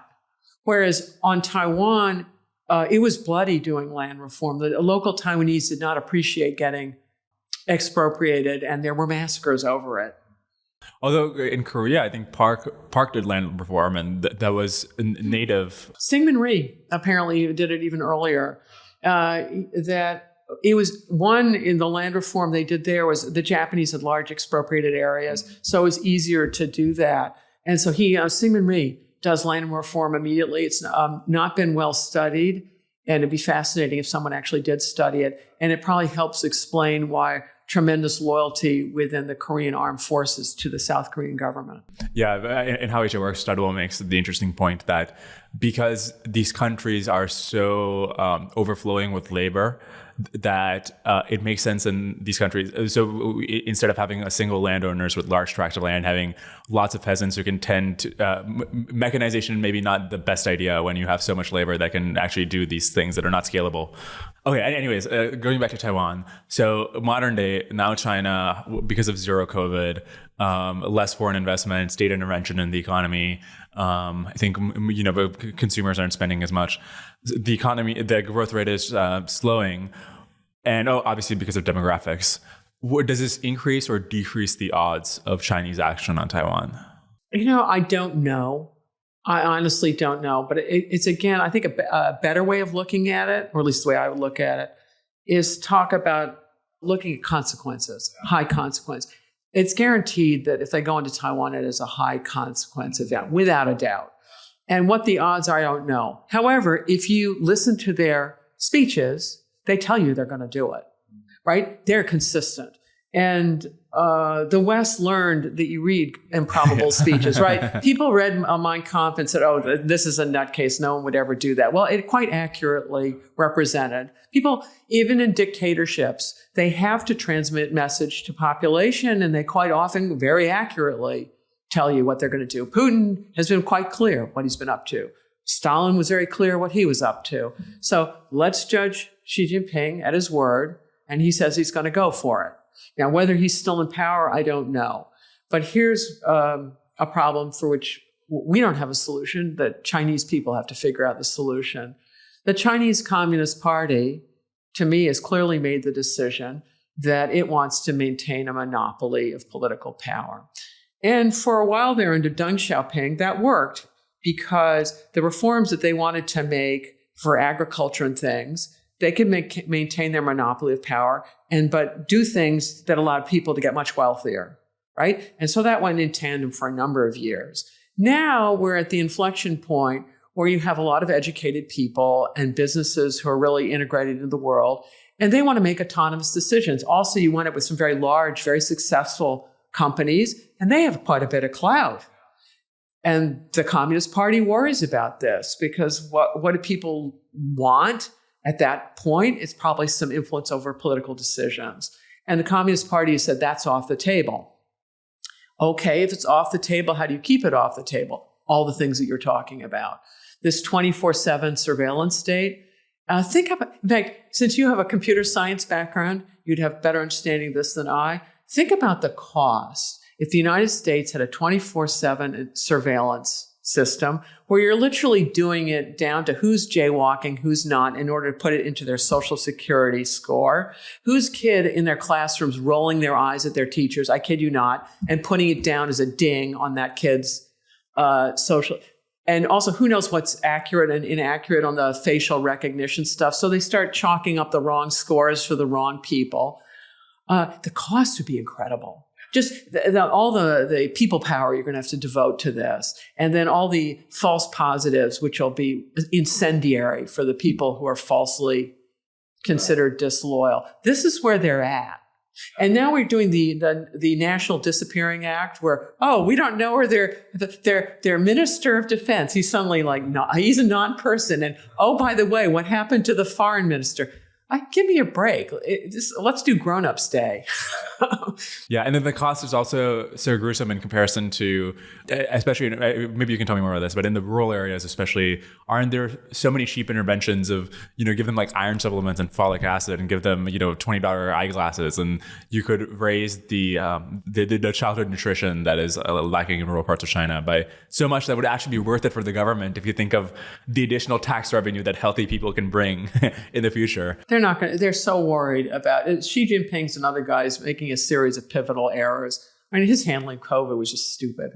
Whereas on Taiwan, it was bloody doing land reform. The local Taiwanese did not appreciate getting expropriated, and there were massacres over it. Although in Korea, I think Park did land reform, and that was native. Syngman Rhee apparently did it even earlier. That it was one in the land reform they did there was the Japanese had large expropriated areas, so it was easier to do that. And so Syngman Rhee does land reform immediately. It's not been well studied, and it'd be fascinating if someone actually did study it. And it probably helps explain why tremendous loyalty within the Korean armed forces to the South Korean government. Yeah, and how HA works, Studwell makes the interesting point that because these countries are so overflowing with labor, that it makes sense in these countries. So instead of having a single landowners with large tracts of land, having lots of peasants who can tend to mechanization, maybe not the best idea when you have so much labor that can actually do these things that are not scalable. Okay, anyways, going back to Taiwan. So modern day, now China, because of zero COVID, less foreign investment, state intervention in the economy. I think, consumers aren't spending as much. The economy, the growth rate is slowing. And obviously because of demographics. Does this increase or decrease the odds of Chinese action on Taiwan? I don't know. I honestly don't know. But it's again, I think a better way of looking at it, or at least the way I would look at it, is talk about looking at consequences, high consequence. It's guaranteed that if they go into Taiwan, it is a high consequence event, without a doubt. And what the odds are, I don't know. However, if you listen to their speeches, they tell you they're going to do it, right? They're consistent. And the West learned that you read improbable speeches, right? People read Mein Kampf and said, oh, this is a nutcase. No one would ever do that. Well, it quite accurately represented. People, even in dictatorships, they have to transmit message to population, and they quite often very accurately tell you what they're going to do. Putin has been quite clear what he's been up to. Stalin was very clear what he was up to. So let's judge Xi Jinping at his word, and he says he's going to go for it. Now, whether he's still in power, I don't know. But here's a problem for which we don't have a solution. The Chinese people have to figure out the solution. The Chinese Communist Party, to me, has clearly made the decision that it wants to maintain a monopoly of political power. And for a while there under Deng Xiaoping, that worked because the reforms that they wanted to make for agriculture and things, they could maintain their monopoly of power, but do things that allowed people to get much wealthier, right? And so that went in tandem for a number of years. Now we're at the inflection point where you have a lot of educated people and businesses who are really integrated into the world, and they want to make autonomous decisions. Also, you wind up with some very large, very successful companies, and they have quite a bit of clout. And the Communist Party worries about this because what do people want at that point? It's probably some influence over political decisions. And the Communist Party said that's off the table. Okay, if it's off the table, how do you keep it off the table? All the things that you're talking about. This 24/7 surveillance state. Think about, in fact, since you have a computer science background, you'd have better understanding of this than I. Think about the cost. If the United States had a 24/7 surveillance system where you're literally doing it down to who's jaywalking, who's not, in order to put it into their social security score, whose kid in their classrooms rolling their eyes at their teachers, I kid you not, and putting it down as a ding on that kid's social. And also, who knows what's accurate and inaccurate on the facial recognition stuff. So they start chalking up the wrong scores for the wrong people. The cost would be incredible. Just all the people power you're going to have to devote to this. And then all the false positives, which will be incendiary for the people who are falsely considered disloyal. This is where they're at. And now we're doing the National Disappearing Act where, we don't know where their Minister of Defense. He's suddenly he's a non-person. And by the way, what happened to the foreign minister? Give me a break. Let's do grown-ups day. Yeah, and then the cost is also so gruesome in comparison to, especially, maybe you can tell me more about this, but in the rural areas especially, aren't there so many cheap interventions of, give them like iron supplements and folic acid and give them, $20 eyeglasses, and you could raise the childhood nutrition that is lacking in rural parts of China by so much that would actually be worth it for the government if you think of the additional tax revenue that healthy people can bring in the future. They're so worried about it. Xi Jinping's and other guys making a series of pivotal errors. I mean, his handling of COVID was just stupid,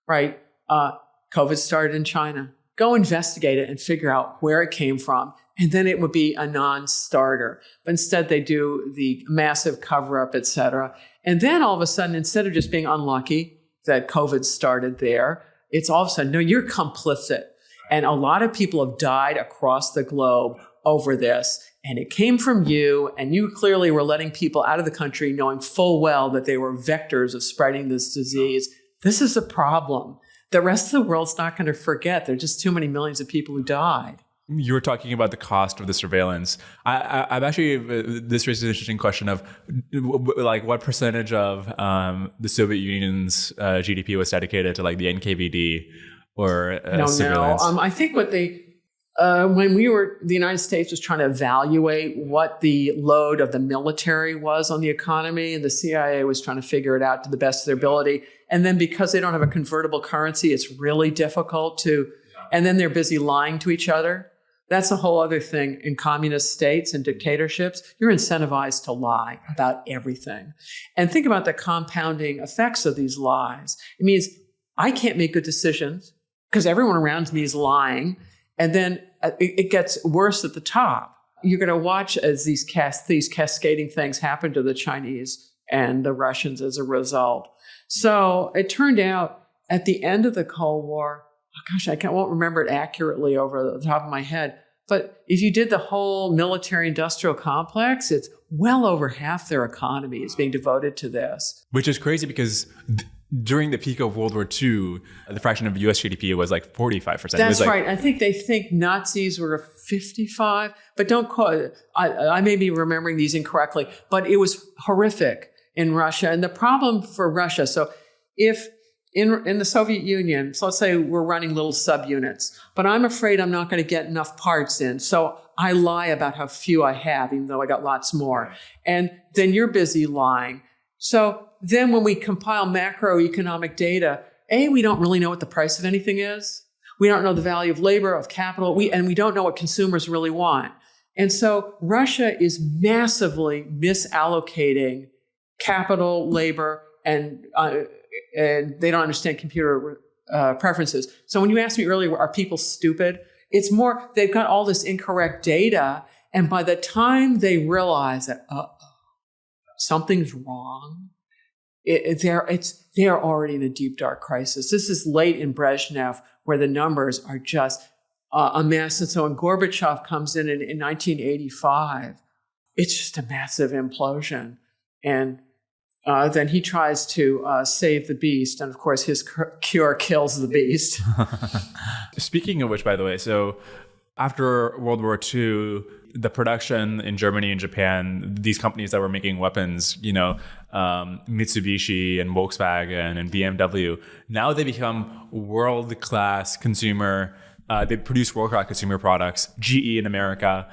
right? COVID started in China. Go investigate it and figure out where it came from. And then it would be a non-starter. But instead they do the massive cover-up, et cetera. And then all of a sudden, instead of just being unlucky that COVID started there, it's all of a sudden, no, you're complicit. And a lot of people have died across the globe over this. And it came from you, and you clearly were letting people out of the country knowing full well that they were vectors of spreading this disease. This is a problem. The rest of the world's not going to forget. There are just too many millions of people who died. You were talking about the cost of the surveillance. I'm actually, this raises an interesting question of what percentage of the Soviet Union's GDP was dedicated to the NKVD or surveillance? No. I think what when the United States was trying to evaluate what the load of the military was on the economy, and the CIA was trying to figure it out to the best of their ability. And then because they don't have a convertible currency, it's really difficult and then they're busy lying to each other. That's a whole other thing in communist states and dictatorships. You're incentivized to lie about everything. And think about the compounding effects of these lies. It means I can't make good decisions because everyone around me is lying. And then it gets worse at the top. You're going to watch as these cascading things happen to the Chinese and the Russians as a result. So it turned out at the end of the Cold War, I won't remember it accurately over the top of my head, but if you did the whole military-industrial complex, it's well over half their economy is being devoted to this. Which is crazy because during the peak of World War II, the fraction of U.S. GDP was 45%. That's right. I think they think Nazis were 55, but don't call it. I may be remembering these incorrectly, but it was horrific in Russia. And the problem for Russia, so if in the Soviet Union, so let's say we're running little subunits, but I'm afraid I'm not going to get enough parts in. So I lie about how few I have, even though I got lots more. And then you're busy lying. So then when we compile macroeconomic data, we don't really know what the price of anything is. We don't know the value of labor, of capital, and we don't know what consumers really want. And so Russia is massively misallocating capital, labor, and they don't understand computer preferences. So when you asked me earlier, are people stupid? It's more, they've got all this incorrect data, and by the time they realize that, something's wrong, they're already in a deep, dark crisis. This is late in Brezhnev, where the numbers are just a mess. And so when Gorbachev comes in 1985, it's just a massive implosion. And then he tries to save the beast. And of course, his cure kills the beast. Speaking of which, by the way, so after World War II, the production in Germany and Japan, these companies that were making weapons, Mitsubishi and Volkswagen and BMW, now they become world-class consumer. They produce world-class consumer products. GE in America.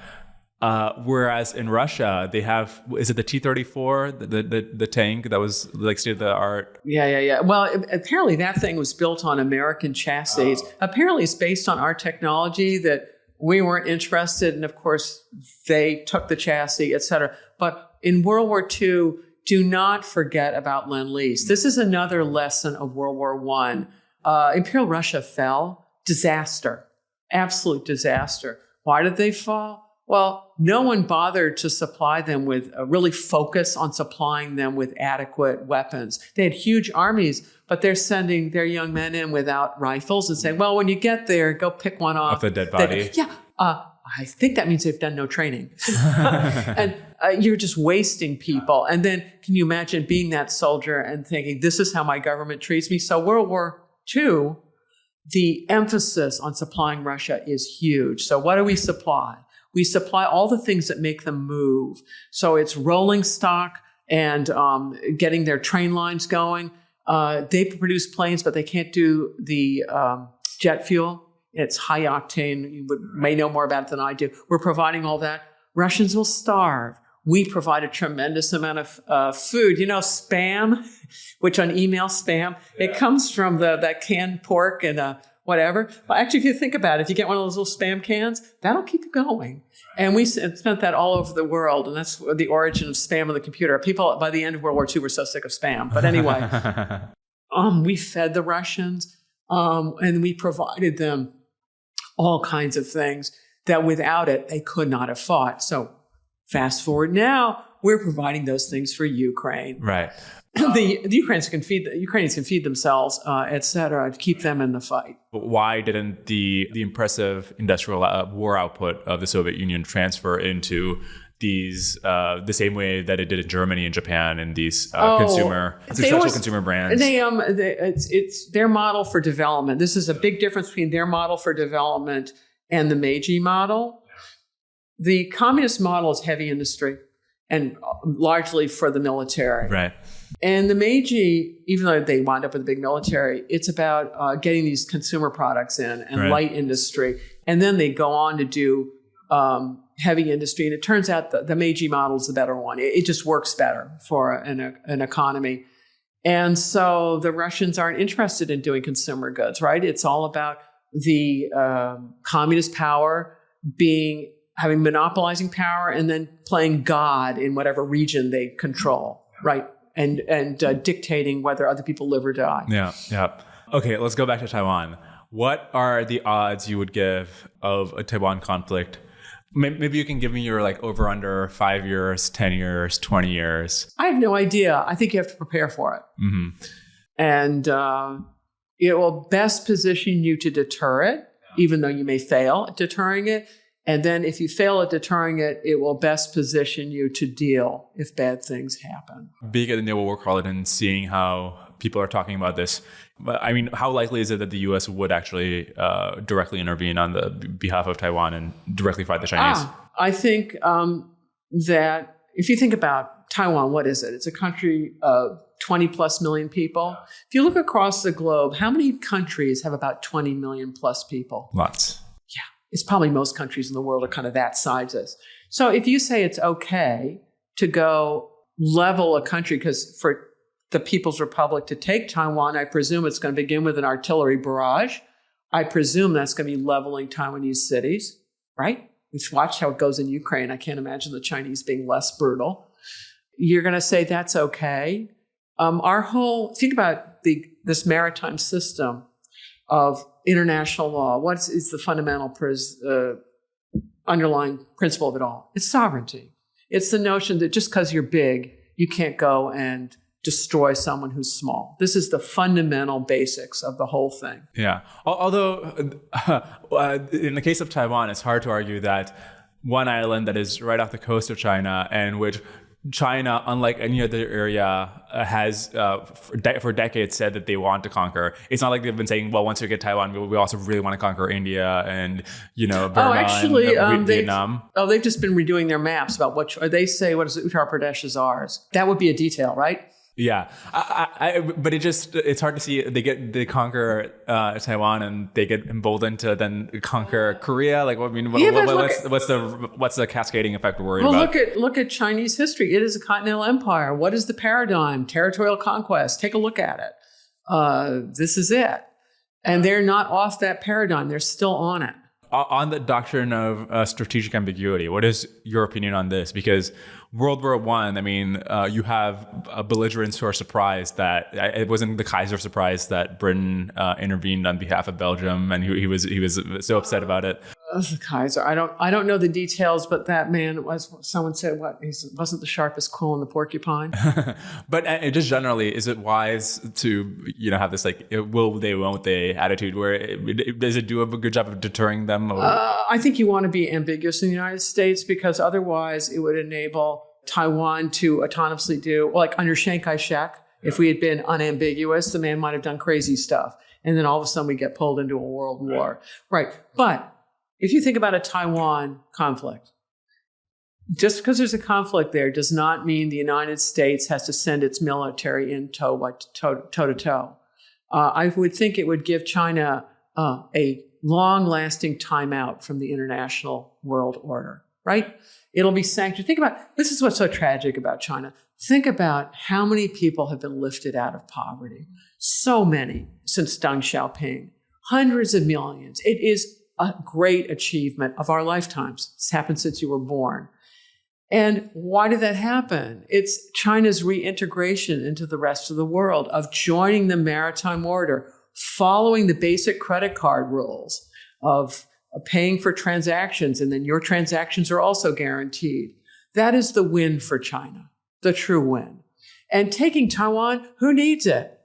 Whereas in Russia, they have, is it the T-34, the tank that was like state of the art? Yeah. Well, apparently that thing was built on American chassis. Apparently it's based on our technology that we weren't interested in. Of course, they took the chassis, et cetera. But in World War II, do not forget about Lend-Lease. This is another lesson of World War I. Imperial Russia fell. Disaster. Absolute disaster. Why did they fall? Well, no one bothered to supply them with, really focus on supplying them with adequate weapons. They had huge armies, but they're sending their young men in without rifles and saying, well, when you get there, go pick one off. Of the dead body? I think that means they've done no training. And you're just wasting people. And then can you imagine being that soldier and thinking, this is how my government treats me? So World War II, the emphasis on supplying Russia is huge. So what do we supply? We supply all the things that make them move. So it's rolling stock and getting their train lines going. They produce planes, but they can't do the jet fuel. It's high octane. You may know more about it than I do. We're providing all that. Russians will starve. We provide a tremendous amount of food. Spam, which on email spam, it comes from that canned pork and whatever. Well, actually, if you think about it, if you get one of those little spam cans, that'll keep you going. And we spent that all over the world, and that's the origin of spam on the computer. People, by the end of World War II, were so sick of spam. But anyway, we fed the Russians, and we provided them all kinds of things that without it, they could not have fought. So fast forward now, we're providing those things for Ukraine. Right. The Ukrainians can feed themselves, et cetera, to keep them in the fight. But why didn't the impressive industrial war output of the Soviet Union transfer into these the same way that it did in Germany and Japan and these successful consumer brands? It's their model for development. This is a big difference between their model for development and the Meiji model. The communist model is heavy industry and largely for the military. Right. And the Meiji, even though they wound up with a big military, it's about getting these consumer products in and light industry. And then they go on to do heavy industry. And it turns out the Meiji model is the better one. It just works better for an economy. And so the Russians aren't interested in doing consumer goods, right? It's all about the communist power having monopolizing power and then playing God in whatever region they control, right? And dictating whether other people live or die. Yeah. Okay, let's go back to Taiwan. What are the odds you would give of a Taiwan conflict? Maybe you can give me your over under 5 years, 10 years, 20 years. I have no idea. I think you have to prepare for it. Mm-hmm. And it will best position you to deter it, even though you may fail at deterring it. And then if you fail at deterring it, it will best position you to deal if bad things happen. Being at the Naval War College and seeing how people are talking about this, I mean, how likely is it that the U.S. would actually directly intervene on the behalf of Taiwan and directly fight the Chinese? I think that if you think about Taiwan, what is it? It's a country of 20 plus million people. If you look across the globe, how many countries have about 20 million plus people? Lots. It's probably most countries in the world are kind of that size. So if you say it's okay to go level a country, because for the People's Republic to take Taiwan, I presume it's going to begin with an artillery barrage. I presume that's going to be leveling Taiwanese cities, right? Let's watch how it goes in Ukraine. I can't imagine the Chinese being less brutal. You're going to say that's okay. Think about this maritime system of international law. What is the fundamental underlying principle of it all? It's sovereignty. It's the notion that just because you're big, you can't go and destroy someone who's small. This is the fundamental basics of the whole thing. Yeah. Although in the case of Taiwan, it's hard to argue that one island that is right off the coast of China and which China, unlike any other area, has for decades said that they want to conquer. It's not like they've been saying, well, once we get Taiwan, we also really want to conquer India and, Burma and Vietnam. They've just been redoing their maps about they say, what is it, Uttar Pradesh is ours. That would be a detail, right? Yeah, but it's hard to see. They conquer Taiwan and they get emboldened to then conquer Korea. Like, what's the cascading effect we're worried about? Look at Chinese history. It is a continental empire. What is the paradigm? Territorial conquest. Take a look at it. This is it, and they're not off that paradigm. They're still on it. On the doctrine of strategic ambiguity, what is your opinion on this? Because World War I, you have belligerents who are surprised that it wasn't the Kaiser surprised that Britain intervened on behalf of Belgium, and he was so upset about it. The Kaiser, I don't know the details, but that man someone said he wasn't the sharpest quill in the porcupine. But just generally, is it wise to have this will they, won't they attitude where does it do a good job of deterring them? I think you want to be ambiguous in the United States, because otherwise it would enable Taiwan to autonomously do, like under Chiang Kai-shek, if we had been unambiguous, the man might have done crazy stuff. And then all of a sudden we get pulled into a world war. Right. But if you think about a Taiwan conflict, just because there's a conflict there does not mean the United States has to send its military in toe-to-toe. I would think it would give China a long-lasting timeout from the international world order, right? It'll be sanctioned. Think about, this is what's so tragic about China. Think about how many people have been lifted out of poverty. So many since Deng Xiaoping. Hundreds of millions. It is a great achievement of our lifetimes. It's happened since you were born. And why did that happen? It's China's reintegration into the rest of the world, of joining the maritime order, following the basic credit card rules of paying for transactions, and then your transactions are also guaranteed. That is the win for China, the true win. And taking Taiwan, who needs it?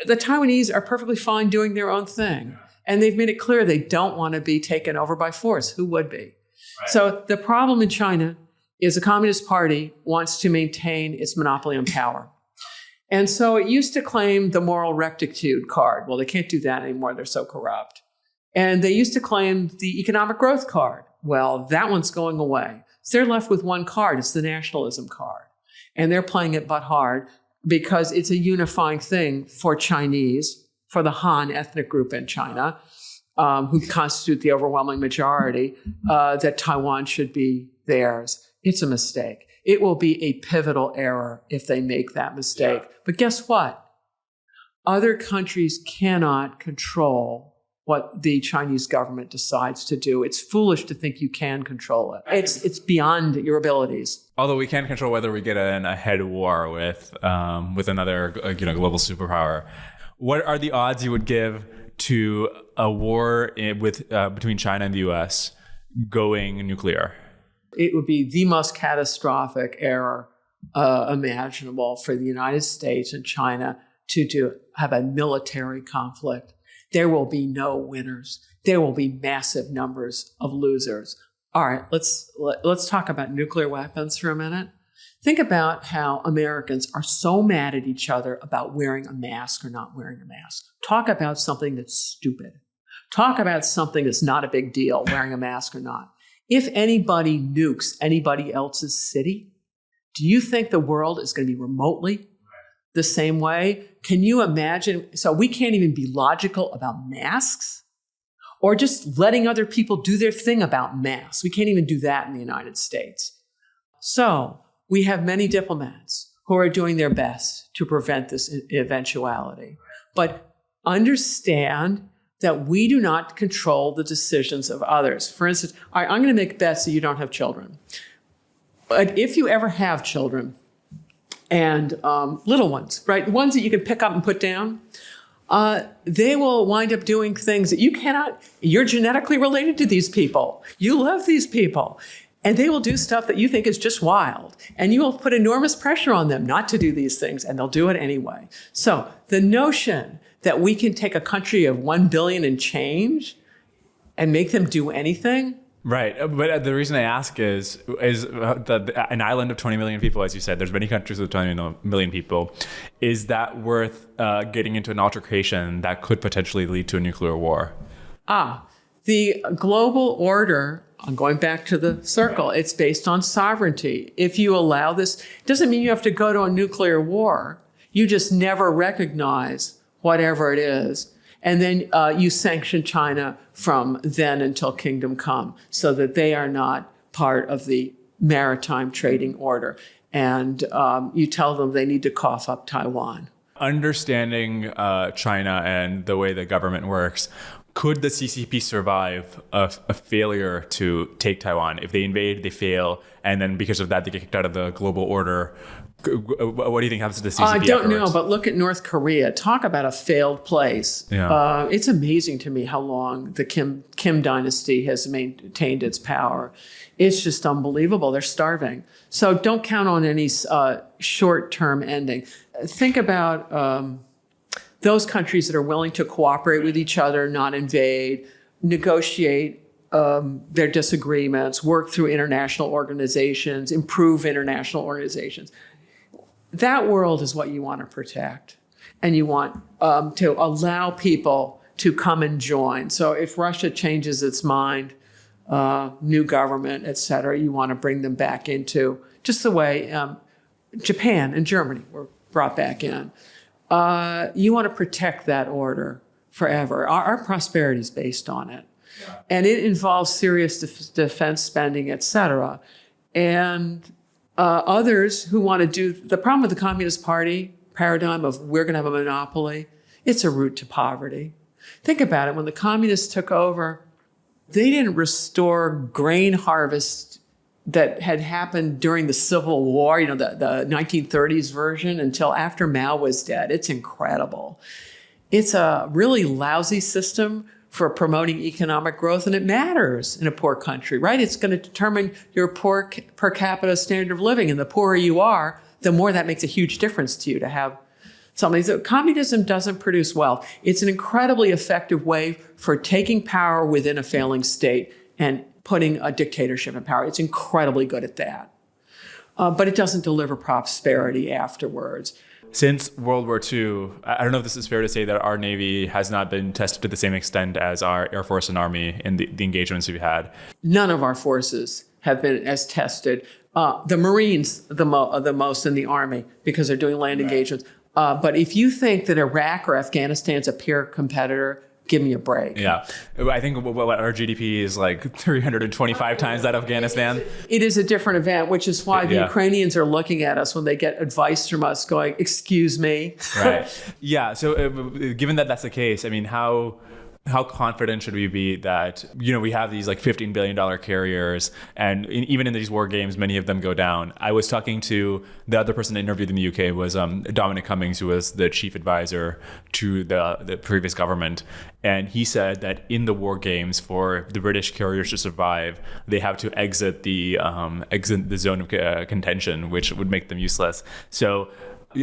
The Taiwanese are perfectly fine doing their own thing. And they've made it clear they don't want to be taken over by force. Who would be? Right. So the problem in China is the Communist Party wants to maintain its monopoly on power. And so it used to claim the moral rectitude card. Well, they can't do that anymore. They're so corrupt. And they used to claim the economic growth card. Well, that one's going away. So they're left with one card. It's the nationalism card. And they're playing it but hard because it's a unifying thing for Chinese, for the Han ethnic group in China, who constitute the overwhelming majority, that Taiwan should be theirs. It's a mistake. It will be a pivotal error if they make that mistake. Yeah. But guess what? Other countries cannot control what the Chinese government decides to do. It's foolish to think you can control it. It's beyond your abilities. Although we can't control whether we get in a head war with another global superpower. What are the odds you would give to a war between China and the U.S. going nuclear? It would be the most catastrophic error imaginable for the United States and China to have a military conflict. There will be no winners. There will be massive numbers of losers. All right, let's talk about nuclear weapons for a minute. Think about how Americans are so mad at each other about wearing a mask or not wearing a mask. Talk about something that's stupid. Talk about something that's not a big deal, wearing a mask or not. If anybody nukes anybody else's city, do you think the world is going to be remotely the same way? Can you imagine? So we can't even be logical about masks or just letting other people do their thing about masks. We can't even do that in the United States. So we have many diplomats who are doing their best to prevent this eventuality. But understand that we do not control the decisions of others. For instance, I'm going to make bets that you don't have children. But if you ever have children, and little ones, right? Ones that you can pick up and put down, they will wind up doing things that you cannot, you're genetically related to these people. You love these people. And they will do stuff that you think is just wild. And you will put enormous pressure on them not to do these things, and they'll do it anyway. So the notion that we can take a country of 1 billion and change and make them do anything, Right. But the reason I ask is an island of 20 million people, as you said, there's many countries with 20 million people. Is that worth getting into an altercation that could potentially lead to a nuclear war? The global order, I'm going back to the circle, it's based on sovereignty. If you allow this, it doesn't mean you have to go to a nuclear war. You just never recognize whatever it is. And then you sanction China from then until kingdom come so that they are not part of the maritime trading order. And you tell them they need to cough up Taiwan. Understanding China and the way the government works, could the CCP survive a failure to take Taiwan? If they invade, they fail, and then because of that, they get kicked out of the global order. What do you think happens to the CCP I don't afterwards? know, but look at North Korea. Talk about a failed place. Yeah. It's amazing to me how long the Kim dynasty has maintained its power. It's just unbelievable. They're starving. So don't count on any short-term ending. Think about those countries that are willing to cooperate with each other, not invade, negotiate their disagreements, work through international organizations, improve international organizations. That world is what you want to protect. And you want to allow people to come and join. So if Russia changes its mind, new government, et cetera, you want to bring them back into, just the way Japan and Germany were brought back in. You want to protect that order forever. Our prosperity is based on it. Yeah. And it involves serious defense spending, et cetera. And others who want to do, the problem with the Communist Party paradigm of we're going to have a monopoly, it's a route to poverty. Think about it. When the communists took over, they didn't restore grain harvest that had happened during the Civil War, you know, the 1930s version, until after Mao was dead. It's incredible. It's a really lousy system for promoting economic growth, and it matters in a poor country, right? It's going to determine your per capita standard of living, and the poorer you are, the more that makes a huge difference to you to have something. So communism doesn't produce wealth. It's an incredibly effective way for taking power within a failing state and putting a dictatorship in power. It's incredibly good at that. But it doesn't deliver prosperity afterwards. Since World War II, I don't know if this is fair to say that our Navy has not been tested to the same extent as our Air Force and Army in the engagements we've had. None of our forces have been as tested. The Marines, the most in the Army, because they're doing land engagements. But if you think that Iraq or Afghanistan's a peer competitor, give me a break. Yeah. I think what our GDP is like 325 times that of Afghanistan. It is a different event, which is why the Ukrainians are looking at us when they get advice from us going, excuse me. Right. Yeah. So given that that's the case, I mean, how confident should we be that, you know, we have these like $15 billion carriers, and even in these war games, many of them go down. I was talking to the other person I interviewed in the UK was Dominic Cummings, who was the chief advisor to the previous government. And he said that in the war games, for the British carriers to survive, they have to exit the zone of contention, which would make them useless. So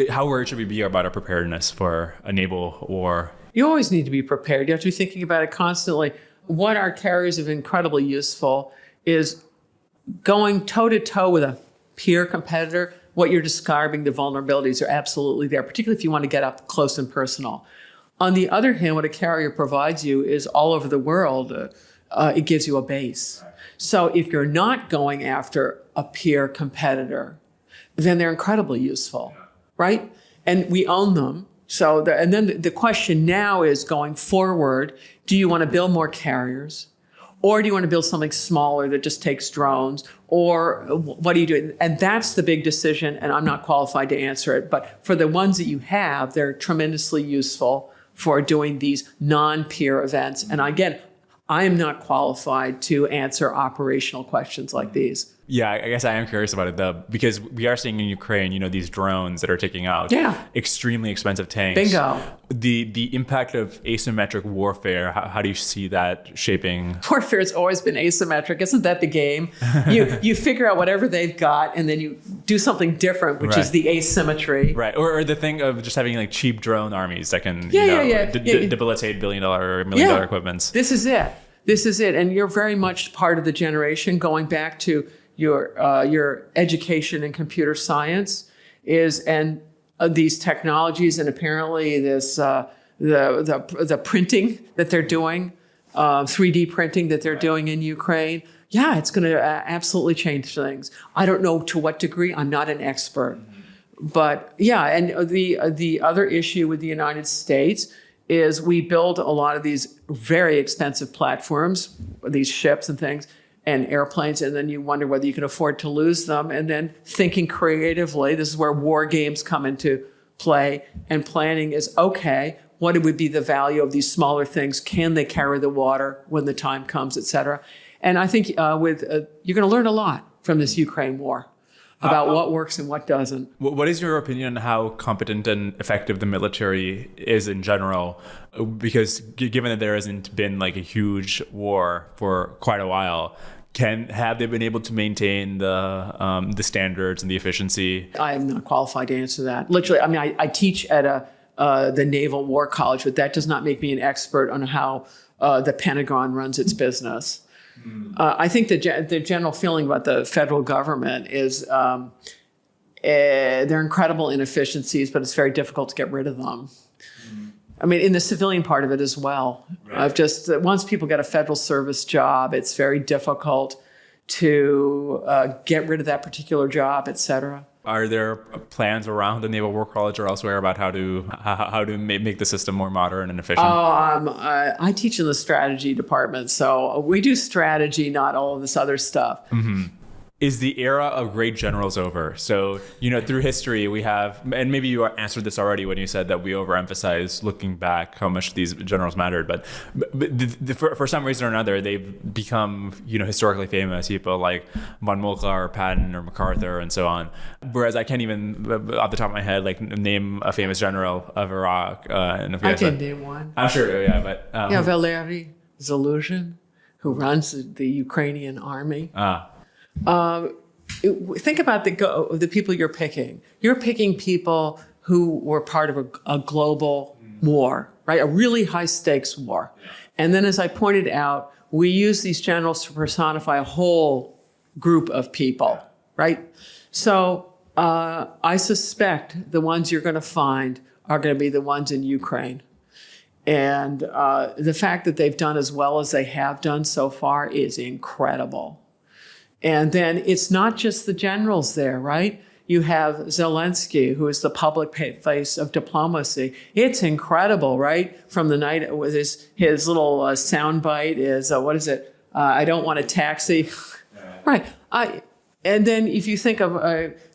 how worried should we be about our preparedness for a naval war? You always need to be prepared. You have to be thinking about it constantly. What our carriers have been incredibly useful is going toe-to-toe with a peer competitor. What you're describing, the vulnerabilities are absolutely there, particularly if you want to get up close and personal. On the other hand, what a carrier provides you is all over the world, it gives you a base. So if you're not going after a peer competitor, then they're incredibly useful, right? And we own them. So, and then the question now is going forward, do you want to build more carriers? Or do you want to build something smaller that just takes drones? Or what are you doing? And that's the big decision, and I'm not qualified to answer it. But for the ones that you have, they're tremendously useful for doing these non-peer events. And again, I am not qualified to answer operational questions like these. Yeah, I guess I am curious about it, because we are seeing in Ukraine, you know, these drones that are taking out extremely expensive tanks. Bingo. The impact of asymmetric warfare, how do you see that shaping? Warfare has always been asymmetric. Isn't that the game? You figure out whatever they've got, and then you do something different, which is the asymmetry. Right. Or the thing of just having like cheap drone armies that can debilitate $1 billion or $1 million equipments. This is it. This is it. And you're very much part of the generation going back to your education in computer science and these technologies, and apparently this the printing that they're doing, 3D printing that they're doing in Ukraine. Yeah, it's going to absolutely change things. I don't know to what degree. I'm not an expert. But yeah, and the other issue with the United States is we build a lot of these very expensive platforms, these ships and things, and airplanes, and then you wonder whether you can afford to lose them. And then thinking creatively, this is where war games come into play, and planning is, okay, what would be the value of these smaller things? Can they carry the water when the time comes, et cetera? And I think you're going to learn a lot from this Ukraine war about what works and what doesn't. What is your opinion on how competent and effective the military is in general? Because given that there hasn't been like a huge war for quite a while, have they been able to maintain the standards and the efficiency? I am not qualified to answer that. Literally, I mean, I teach at the Naval War College, but that does not make me an expert on how the Pentagon runs its business. I think the general feeling about the federal government is they're incredible inefficiencies, but it's very difficult to get rid of them. I mean, in the civilian part of it as well. Right. Once people get a federal service job, it's very difficult to get rid of that particular job, et cetera. Are there plans around the Naval War College or elsewhere about how to make the system more modern and efficient? I teach in the strategy department, so we do strategy, not all of this other stuff. Mm-hmm. Is the era of great generals over? So, through history we have, and maybe you answered this already when you said that we overemphasize looking back how much these generals mattered, but for some reason or another, they've become, historically famous, people like von Moltke or Paine or MacArthur and so on. Whereas I can't even, off the top of my head, name a famous general of Iraq. And I can name one. I'm sure, yeah, but... Valery Zaluzhin, who runs the Ukrainian army. Think about the people you're picking. You're picking people who were part of a global war, right? A really high stakes war. And then, as I pointed out, we use these generals to personify a whole group of people, right? So I suspect the ones you're going to find are going to be the ones in Ukraine. And the fact that they've done as well as they have done so far is incredible. And then it's not just the generals there, right? You have Zelensky, who is the public face of diplomacy. It's incredible, right? From the night with his little soundbite is, what is it? I don't want a taxi. Right. And then if you think of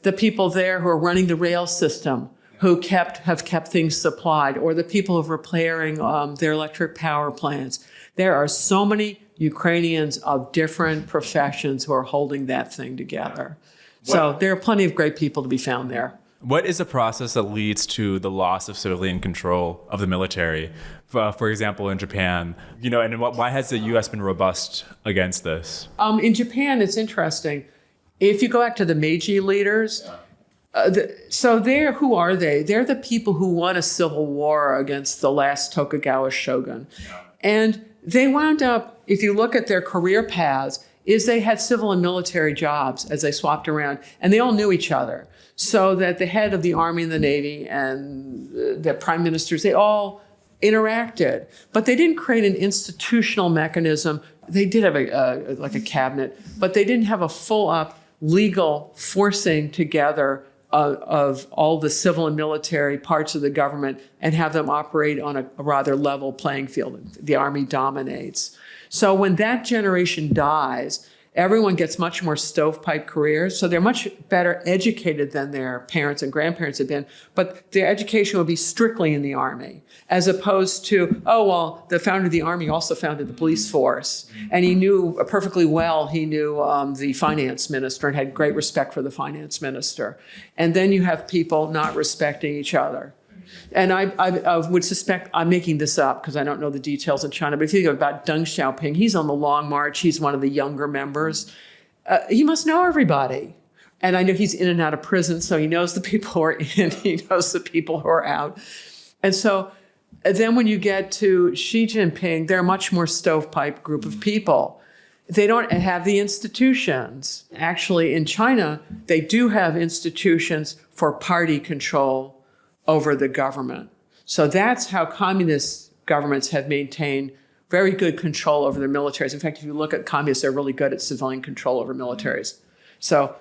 the people there who are running the rail system, who have kept things supplied, or the people who are repairing their electric power plants, there are so many Ukrainians of different professions who are holding that thing together. So there are plenty of great people to be found there. What is the process that leads to the loss of civilian control of the military? For example, in Japan, and why has the U.S. been robust against this? In Japan, it's interesting. If you go back to the Meiji leaders, who are they? They're the people who won a civil war against the last Tokugawa shogun. And they wound up, if you look at their career paths, is they had civil and military jobs as they swapped around, and they all knew each other. So that the head of the Army and the Navy and the prime ministers, they all interacted. But they didn't create an institutional mechanism. They did have a cabinet, but they didn't have a full-up legal forcing together of all the civil and military parts of the government and have them operate on a rather level playing field. The Army dominates. So when that generation dies, everyone gets much more stovepipe careers. So they're much better educated than their parents and grandparents had been, but their education would be strictly in the Army, as opposed to, the founder of the Army also founded the police force. And he knew perfectly well, the finance minister and had great respect for the finance minister. And then you have people not respecting each other. And I would suspect, I'm making this up because I don't know the details in China, but if you think about Deng Xiaoping, he's on the Long March. He's one of the younger members. He must know everybody. And I know he's in and out of prison, so he knows the people who are in, he knows the people who are out. And so And then when you get to Xi Jinping, they're a much more stovepipe group of people. They don't have the institutions. Actually, in China, they do have institutions for party control over the government. So that's how communist governments have maintained very good control over their militaries. In fact, if you look at communists, they're really good at civilian control over militaries. So,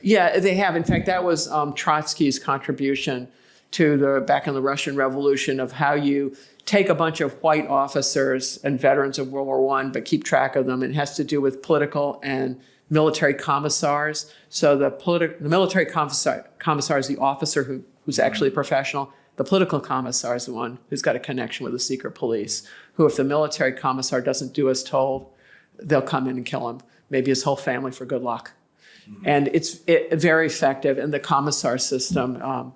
yeah, they have. In fact, that was Trotsky's contribution to back in the Russian Revolution of how you take a bunch of white officers and veterans of World War I, but keep track of them. It has to do with political and military commissars. So the military commissar is the officer who's actually a professional. The political commissar is the one who's got a connection with the secret police, who if the military commissar doesn't do as told, they'll come in and kill him, maybe his whole family for good luck. Mm-hmm. And it's very effective. And the commissar system,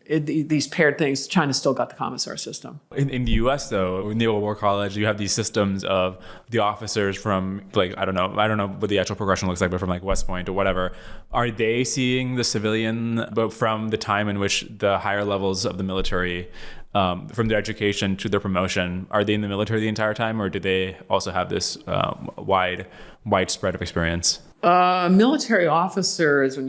these paired things, China's still got the commissar system. In the U.S., though, in Naval War College, you have these systems of the officers from, like, I don't know what the actual progression looks like, but from like West Point or whatever. Are they seeing the civilian, but from the time in which the higher levels of the military, from their education to their promotion, are they in the military the entire time, or do they also have this widespread of experience? Military officers,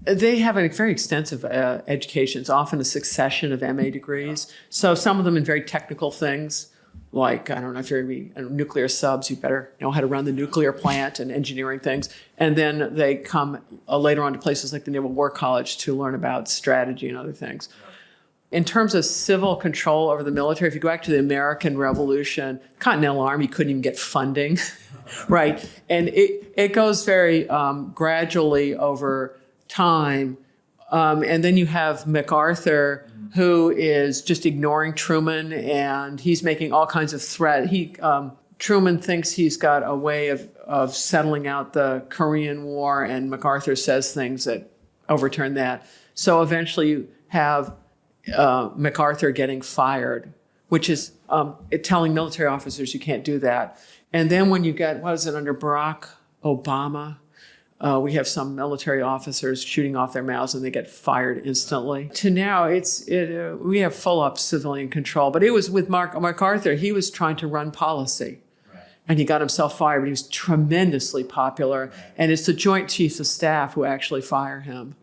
they have a very extensive education. It's often a succession of MA degrees. So some of them in very technical things, like, I don't know if you're nuclear subs, you better know how to run the nuclear plant and engineering things. And then they come later on to places like the Naval War College to learn about strategy and other things. In terms of civil control over the military, if you go back to the American Revolution, Continental Army couldn't even get funding, right? And it goes very gradually over time. And then you have MacArthur, who is just ignoring Truman, and he's making all kinds of threats. Truman thinks he's got a way of settling out the Korean War, and MacArthur says things that overturn that. So eventually you have MacArthur getting fired, which is telling military officers you can't do that. And then when you get, under Barack Obama, we have some military officers shooting off their mouths and they get fired instantly. To now, we have full-up civilian control. But it was with MacArthur, he was trying to run policy. Right. And he got himself fired, but he was tremendously popular. Right. And it's the Joint Chiefs of Staff who actually fire him.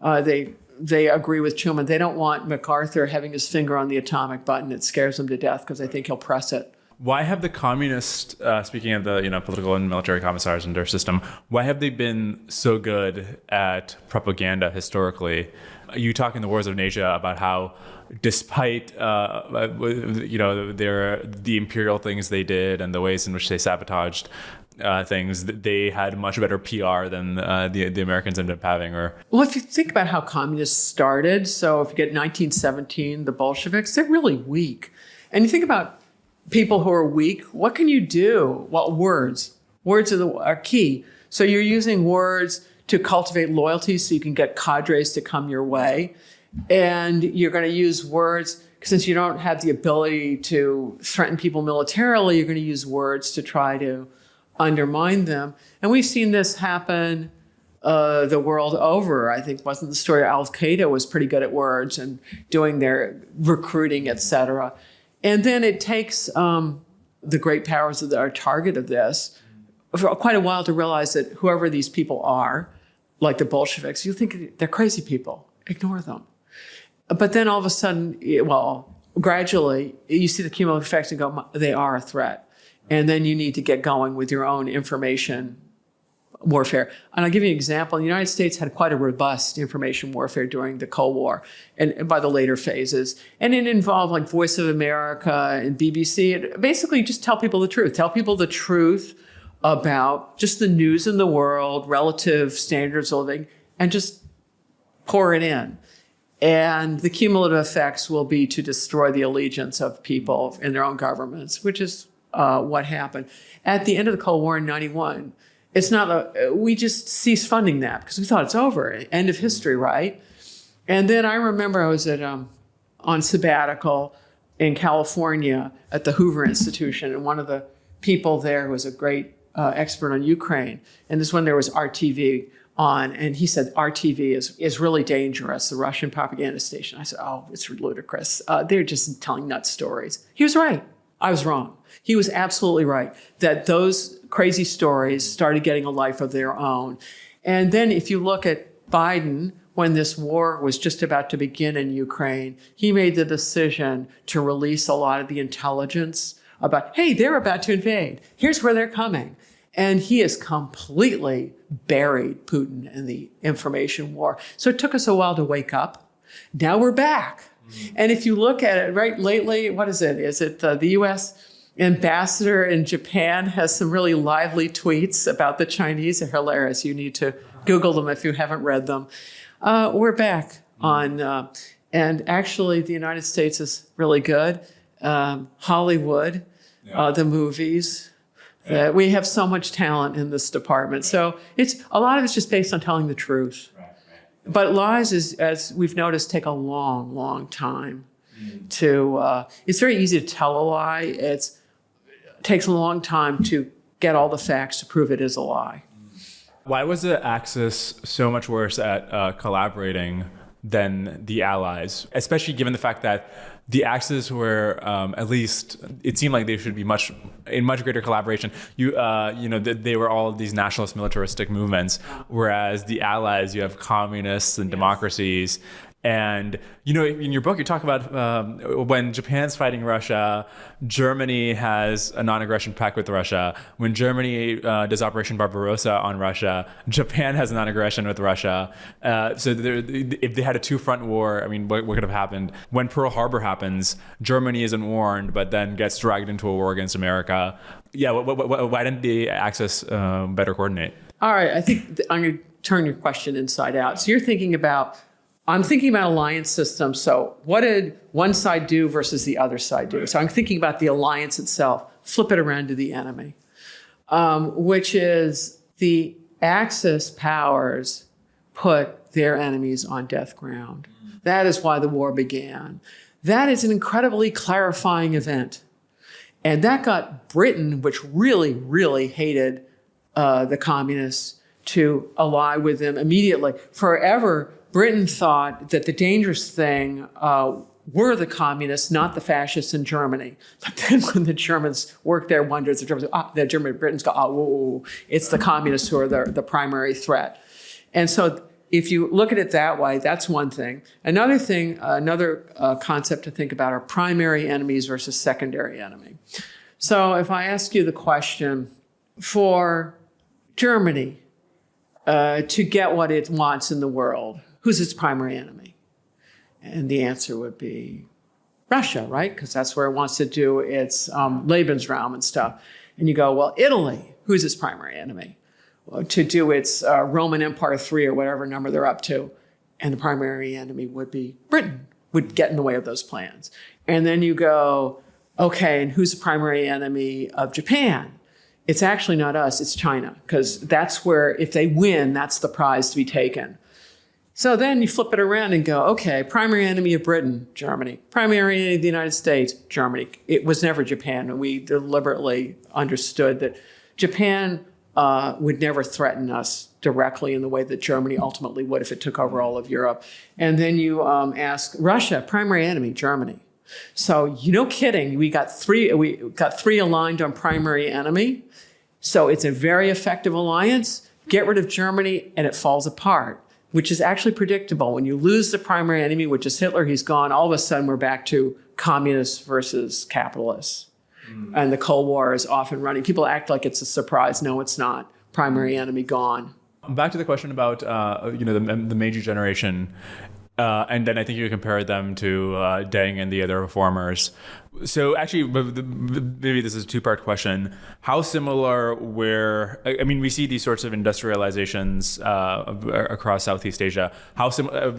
Mm-hmm. They agree with Truman. They don't want MacArthur having his finger on the atomic button. It scares them to death because they think he'll press it. Why have the communists, speaking of the political and military commissars in their system, why have they been so good at propaganda historically? You talk in the Wars of Asia about how, despite the imperial things they did and the ways in which they sabotaged things, they had much better PR than the Americans ended up having. Well, if you think about how communists started, so if you get 1917, the Bolsheviks, they're really weak. And you think about people who are weak, what can you do? Well, words. Words are key. So you're using words to cultivate loyalty so you can get cadres to come your way. And you're going to use words, since you don't have the ability to threaten people militarily, you're going to use words to try to undermine them. And we've seen this happen the world over. I think wasn't the story of Al-Qaeda was pretty good at words and doing their recruiting, et cetera. And then it takes the great powers that are target of this for quite a while to realize that whoever these people are, like the Bolsheviks, you think they're crazy people. Ignore them. But then all of a sudden, gradually, you see the cumulative effects and go, they are a threat. And then you need to get going with your own information warfare. And I'll give you an example. The United States had quite a robust information warfare during the Cold War and by the later phases. And it involved like Voice of America and BBC. It basically just tell people the truth. Tell people the truth about just the news in the world, relative standards of living, and just pour it in. And the cumulative effects will be to destroy the allegiance of people in their own governments, which is what happened. At the end of the Cold War in 91, it's not, we just ceased funding that because we thought it's over, end of history, right? And then I remember I was on sabbatical in California at the Hoover Institution, and one of the people there was a great expert on Ukraine. And this is when there was RTV on, and he said, our TV is really dangerous, the Russian propaganda station. I said, oh, it's ludicrous. They're just telling nut stories. He was right. I was wrong. He was absolutely right that those crazy stories started getting a life of their own. And then if you look at Biden, when this war was just about to begin in Ukraine, he made the decision to release a lot of the intelligence about, hey, they're about to invade. Here's where they're coming. And he has completely buried Putin in the information war. So it took us a while to wake up. Now we're back. And if you look at it, right, lately, what is it? Is it the U.S. ambassador in Japan has some really lively tweets about the Chinese? They're hilarious. You need to Google them if you haven't read them. We're back on, and actually the United States is really good. Hollywood, the movies. We have so much talent in this department. So it's a lot of it's just based on telling the truth. But lies, as we've noticed, take a long, long time to, it's very easy to tell a lie. It takes a long time to get all the facts to prove it is a lie. Why was the Axis so much worse at collaborating than the Allies, especially given the fact that the Axis were, at least, it seemed like they should be in much greater collaboration. They were all these nationalist militaristic movements, whereas the Allies, you have communists and democracies. And, in your book, you talk about when Japan's fighting Russia, Germany has a non-aggression pact with Russia. When Germany does Operation Barbarossa on Russia, Japan has a non-aggression with Russia. So if they had a two-front war, what could have happened? When Pearl Harbor happens, Germany isn't warned, but then gets dragged into a war against America. Yeah, why didn't the Axis better coordinate? All right, I think I'm going to turn your question inside out. So I'm thinking about alliance systems. So what did one side do versus the other side do? So I'm thinking about the alliance itself. Flip it around to the enemy, which is the Axis powers put their enemies on death ground. That is why the war began. That is an incredibly clarifying event. And that got Britain, which really, really hated the communists, to ally with them immediately. Forever, Britain thought that the dangerous thing were the communists, not the fascists in Germany. But then when the Germans worked their wonders, Britons go, it's the communists who are the primary threat. And so if you look at it that way, that's one thing. Another thing, another concept to think about are primary enemies versus secondary enemy. So if I ask you the question, for Germany to get what it wants in the world, who's its primary enemy? And the answer would be Russia, right? Because that's where it wants to do its Lebensraum and stuff. And you go, well, Italy, who's its primary enemy? Well, to do its Roman Empire 3 or whatever number they're up to. And the primary enemy would be Britain, would get in the way of those plans. And then you go, okay, and who's the primary enemy of Japan? It's actually not us, it's China. Because that's where, if they win, that's the prize to be taken. So then you flip it around and go, okay, primary enemy of Britain, Germany. Primary enemy of the United States, Germany. It was never Japan. And we deliberately understood that Japan would never threaten us directly in the way that Germany ultimately would if it took over all of Europe. And then you ask Russia, primary enemy, Germany. So, no kidding, we got three aligned on primary enemy. So it's a very effective alliance. Get rid of Germany and it falls apart, which is actually predictable. When you lose the primary enemy, which is Hitler, he's gone, all of a sudden we're back to communists versus capitalists. And the Cold War is off and running. People act like it's a surprise. No, it's not. Primary enemy gone. Back to the question about the Meiji generation, and then I think you compare them to Deng and the other reformers. So actually, maybe this is a two-part question. How similar we see these sorts of industrializations across Southeast Asia. How similar,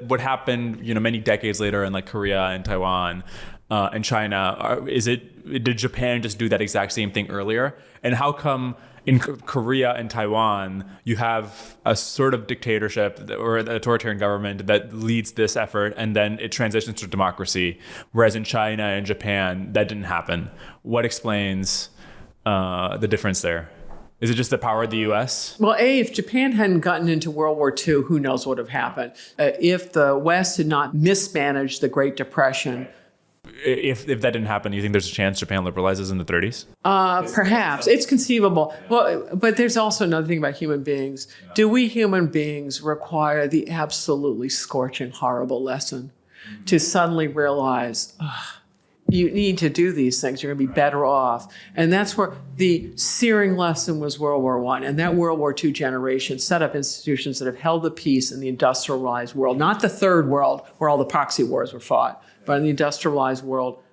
what happened, many decades later in like Korea and Taiwan and China, did Japan just do that exact same thing earlier? And how come in Korea and Taiwan, you have a sort of dictatorship or an authoritarian government that leads this effort, and then it transitions to democracy, whereas in China and Japan, that didn't happen? What explains the difference there? Is it just the power of the U.S.? Well, if Japan hadn't gotten into World War II, who knows what would have happened? If the West had not mismanaged the Great Depression. If that didn't happen, you think there's a chance Japan liberalizes in the 30s? Perhaps. It's conceivable. Well, but there's also another thing about human beings. Do we human beings require the absolutely scorching, horrible lesson to suddenly realize, you need to do these things, you're going to be better off? And that's where the searing lesson was World War I. And that World War II generation set up institutions that have held the peace in the industrialized world, not the third world where all the proxy wars were fought, but in the industrialized world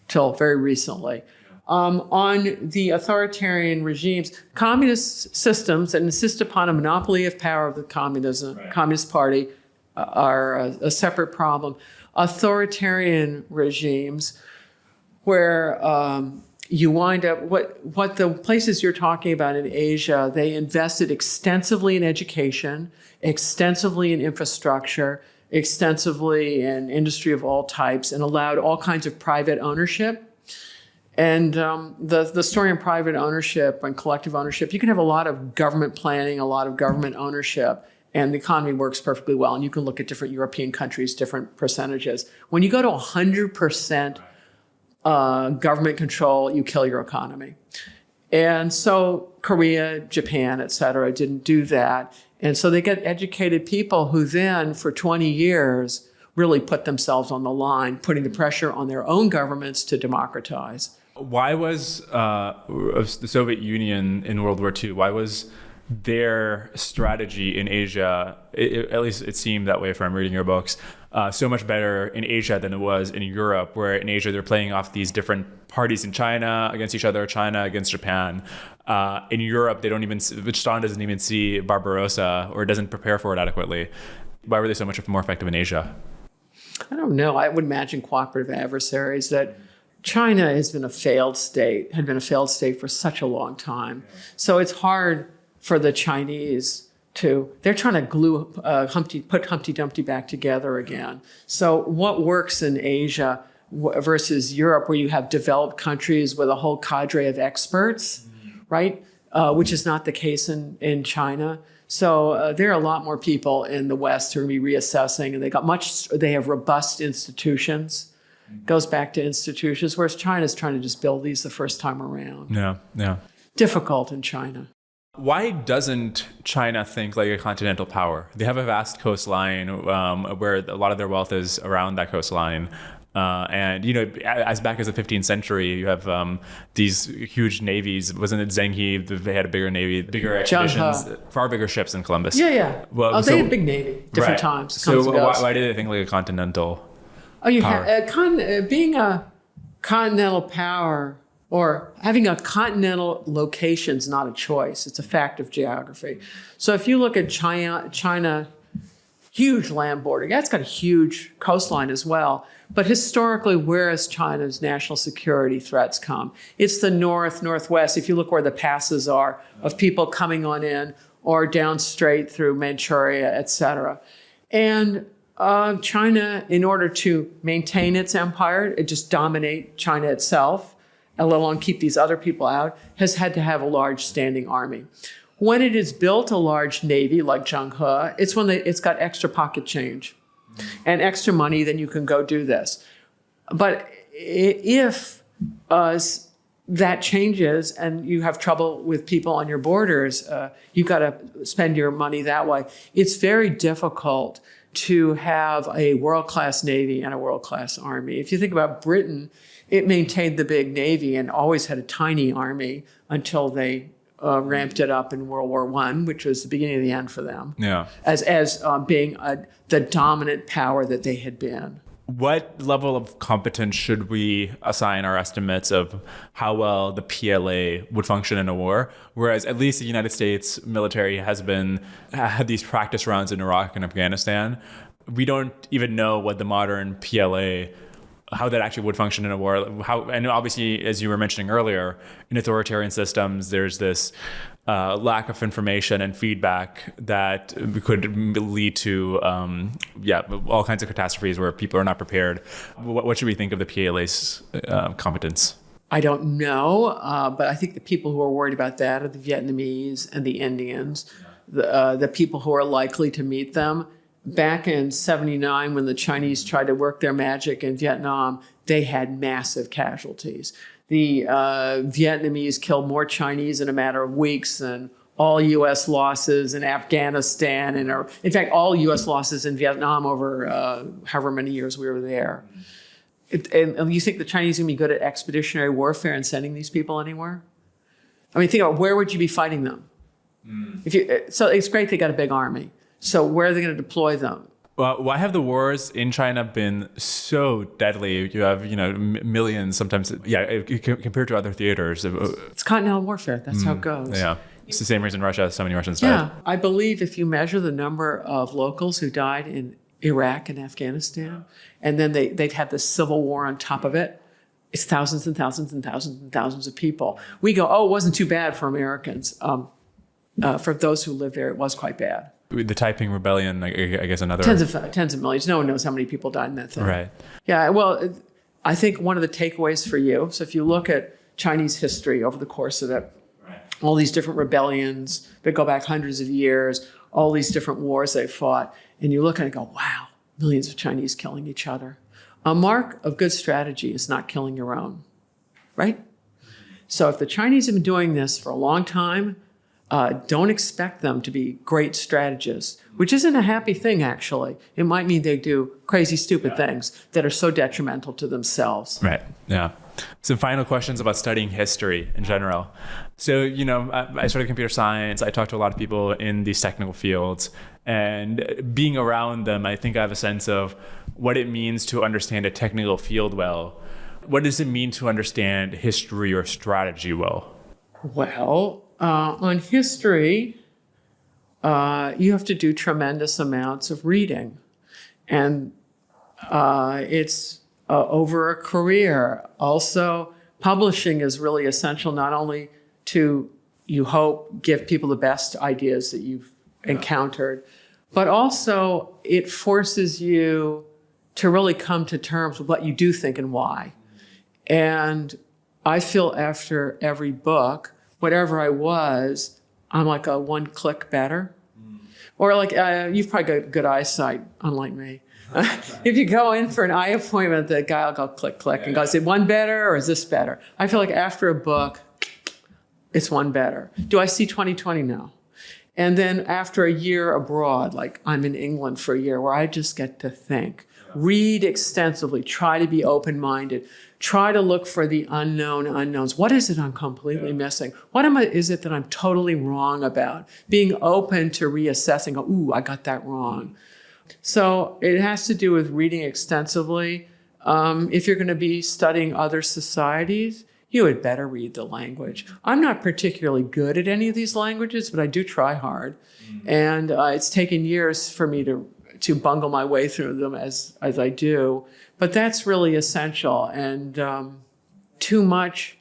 till very recently. On the authoritarian regimes, communist systems that insist upon a monopoly of power of the Communist Party are a separate problem. Authoritarian regimes where you wind up, what the places you're talking about in Asia, they invested extensively in education, extensively in infrastructure, extensively in industry of all types, and allowed all kinds of private ownership. And the story on private ownership and collective ownership, you can have a lot of government planning, a lot of government ownership, and the economy works perfectly well. And you can look at different European countries, different percentages. When you go to 100% government control, you kill your economy. And so Korea, Japan, et cetera, didn't do that. And so they get educated people who then, for 20 years, really put themselves on the line, putting the pressure on their own governments to democratize. Why was the Soviet Union in World War II, why was their strategy in Asia, at least it seemed that way from reading your books, so much better in Asia than it was in Europe, where in Asia they're playing off these different parties in China against each other, China against Japan. In Europe, they don't even, Stalin doesn't even see Barbarossa or doesn't prepare for it adequately. Why were they so much more effective in Asia? I don't know. I would imagine cooperative adversaries. That China has been a failed state, had been a failed state for such a long time. So it's hard for the Chinese they're trying to glue, put Humpty Dumpty back together again. So what works in Asia versus Europe, where you have developed countries with a whole cadre of experts, right? Which is not the case in China. So there are a lot more people in the West who are going to be reassessing, and they have robust institutions. Goes back to institutions, whereas China's trying to just build these the first time around. Yeah. Difficult in China. Why doesn't China think like a continental power? They have a vast coastline where a lot of their wealth is around that coastline. And, as back as the 15th century, you have these huge navies. Wasn't it Zhenghe? They had a bigger navy, bigger expeditions, far bigger ships than Columbus. Yeah. Well, they had a big navy, different times. So why did they think like a continental power? Being a continental power or having a continental location is not a choice. It's a fact of geography. So if you look at China, huge land border. Yeah, it's got a huge coastline as well. But historically, where has China's national security threats come? It's the north, northwest. If you look where the passes are of people coming on in or down straight through Manchuria, et cetera. And China, in order to maintain its empire, it just dominate China itself, and let alone keep these other people out, has had to have a large standing army. When it has built a large navy like Zhenghe, it's when it's got extra pocket change and extra money, then you can go do this. But if that changes and you have trouble with people on your borders, you've got to spend your money that way. It's very difficult to have a world-class navy and a world-class army. If you think about Britain, it maintained the big navy and always had a tiny army until they ramped it up in World War I, which was the beginning of the end for them. Yeah. As being the dominant power that they had been. What level of competence should we assign our estimates of how well the PLA would function in a war? Whereas at least the United States military had these practice rounds in Iraq and Afghanistan. We don't even know what the modern PLA, how that actually would function in a war. And obviously, as you were mentioning earlier, in authoritarian systems, there's this lack of information and feedback that could lead to, all kinds of catastrophes where people are not prepared. What should we think of the PLA's competence? I don't know, but I think the people who are worried about that are the Vietnamese and the Indians, the people who are likely to meet them. Back in 79, when the Chinese tried to work their magic in Vietnam, they had massive casualties. The Vietnamese killed more Chinese in a matter of weeks than all U.S. losses in Afghanistan, and in fact, all U.S. losses in Vietnam over however many years we were there. And you think the Chinese are going to be good at expeditionary warfare and sending these people anywhere? I mean, think about where would you be fighting them? So it's great they got a big army. So where are they going to deploy them? Well, why have the wars in China been so deadly? You have, millions sometimes, compared to other theaters. It's continental warfare. That's how it goes. Yeah. It's the same reason Russia, so many Russians died. Yeah. I believe if you measure the number of locals who died in Iraq and Afghanistan, and then they'd had the civil war on top of it, it's thousands and thousands and thousands and thousands of people. We go, oh, it wasn't too bad for Americans. For those who lived there, it was quite bad. The Taiping Rebellion, I guess another... Tens of millions. No one knows how many people died in that thing. Right. Yeah, well, I think one of the takeaways for you, so if you look at Chinese history over the course of it, all these different rebellions that go back hundreds of years, all these different wars they fought, and you look at it and go, wow, millions of Chinese killing each other. A mark of good strategy is not killing your own, right? So if the Chinese have been doing this for a long time, don't expect them to be great strategists, which isn't a happy thing, actually. It might mean they do crazy, stupid things that are so detrimental to themselves. Right, yeah. Some final questions about studying history in general. So, I studied computer science. I talk to a lot of people in these technical fields. And being around them, I think I have a sense of what it means to understand a technical field well. What does it mean to understand history or strategy well? Well, on history, you have to do tremendous amounts of reading. And it's over a career. Also, publishing is really essential, not only to, you hope, give people the best ideas that you've encountered, but also it forces you to really come to terms with what you do think and why. And I feel after every book, whatever I was, I'm like a one click better. Or like, you've probably got good eyesight, unlike me. If you go in for an eye appointment, the guy will go click, click, and go, is it one better or is this better? I feel like after a book, it's one better. Do I see 20/20? No. And then after a year abroad, like I'm in England for a year, where I just get to think, read extensively, try to be open-minded, try to look for the unknown unknowns. What is it I'm completely missing? Is it that I'm totally wrong about? Being open to reassessing, ooh, I got that wrong. So it has to do with reading extensively. If you're going to be studying other societies, you had better read the language. I'm not particularly good at any of these languages, but I do try hard. And it's taken years for me to bungle my way through them as I do. But that's really essential. And too much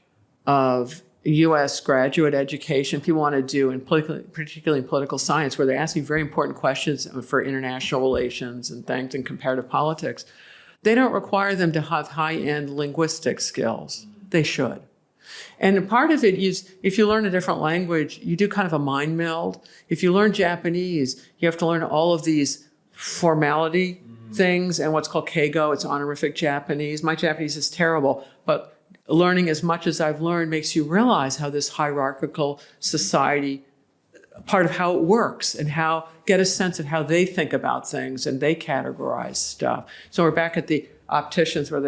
of U.S. graduate education people want to do, particularly in political science, where they're asking very important questions for international relations and things and comparative politics. They don't require them to have high-end linguistic skills. They should. And part of it is, if you learn a different language, you do kind of a mind meld. If you learn Japanese, you have to learn all of these formality things and what's called keigo. It's honorific Japanese. My Japanese is terrible, but learning as much as I've learned makes you realize how this hierarchical society, part of how it works, and get a sense of how they think about things and they categorize stuff. So we're back at the opticians where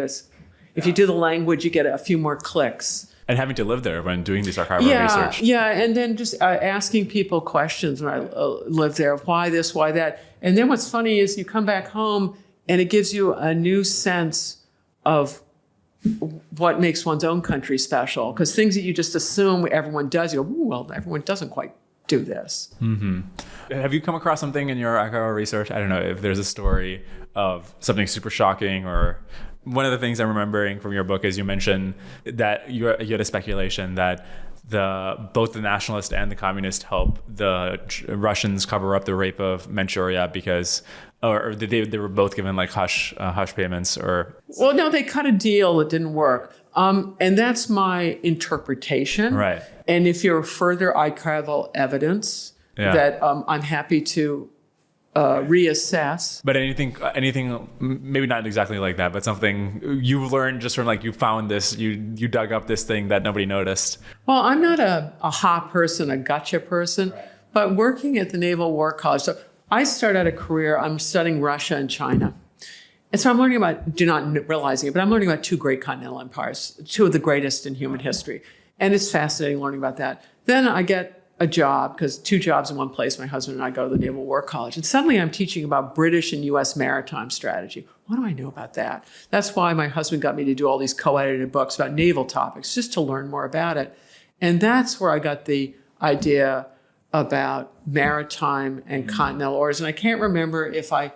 if you do the language, you get a few more clicks. And having to live there when doing these archival research. Yeah, and then just asking people questions when I lived there. Why this, why that? And then what's funny is you come back home and it gives you a new sense of what makes one's own country special. Because things that you just assume everyone does, you go, ooh, well, everyone doesn't quite do this. Mm-hmm. Have you come across something in your archival research? I don't know if there's a story of something super shocking, or one of the things I'm remembering from your book is you mentioned that you had a speculation that both the nationalists and the communists help the Russians cover up the rape of Manchuria because, or they were both given like hush payments or. Well, no, they cut a deal that didn't work. And that's my interpretation. Right. And if you're further archival evidence that I'm happy to reassess. But anything, maybe not exactly like that, but something you learned just from like, you found this, you dug up this thing that nobody noticed. Well, I'm not a ha person, a gotcha person, but working at the Naval War College. So I started out a career, I'm studying Russia and China. And so I'm learning about, not realizing it, but I'm learning about two great continental empires, two of the greatest in human history. And it's fascinating learning about that. Then I get a job, because 2 jobs in one place, my husband and I go to the Naval War College. And suddenly I'm teaching about British and US maritime strategy. What do I know about that? That's why my husband got me to do all these co-edited books about naval topics, just to learn more about it. And that's where I got the idea about maritime and continental orders. And I can't remember if I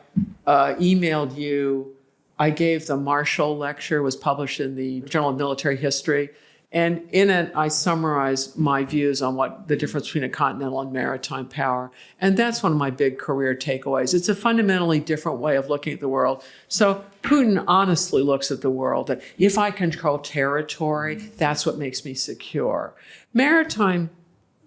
emailed you. I gave the Marshall lecture, was published in the Journal of Military History. And in it, I summarize my views on what the difference between a continental and maritime power. And that's one of my big career takeaways. It's a fundamentally different way of looking at the world. So Putin honestly looks at the world that if I control territory, that's what makes me secure. Maritime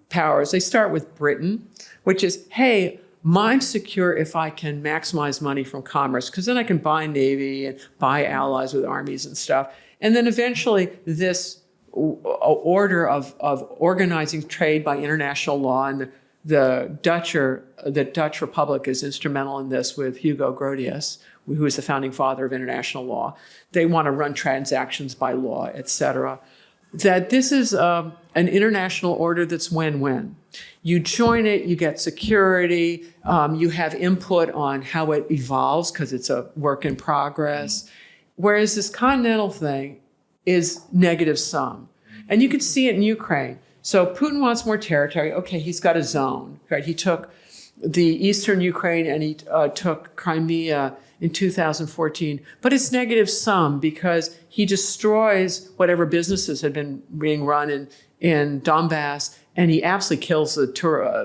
powers, they start with Britain, which is, hey, I'm secure if I can maximize money from commerce, because then I can buy Navy and buy allies with armies and stuff. And then eventually this order of organizing trade by international law, and the Dutch Republic is instrumental in this with Hugo Grotius, who is the founding father of international law. They want to run transactions by law, et cetera. That this is an international order that's win-win. You join it, you get security, you have input on how it evolves because it's a work in progress. Whereas this continental thing is negative sum. And you can see it in Ukraine. So Putin wants more territory. Okay, he's got a zone, right? He took the eastern Ukraine and he took Crimea in 2014. But it's negative sum because he destroys whatever businesses had been being run in Donbass, and he absolutely kills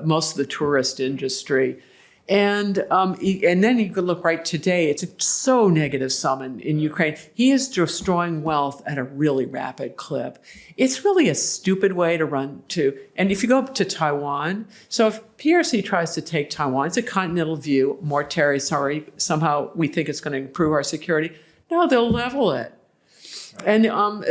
most of the tourist industry. And then you could look right today, it's so negative sum in Ukraine. He is destroying wealth at a really rapid clip. It's really a stupid way to run to, and if you go up to Taiwan, so if PRC tries to take Taiwan, it's a continental view, more territory, somehow we think it's going to improve our security. No, they'll level it. And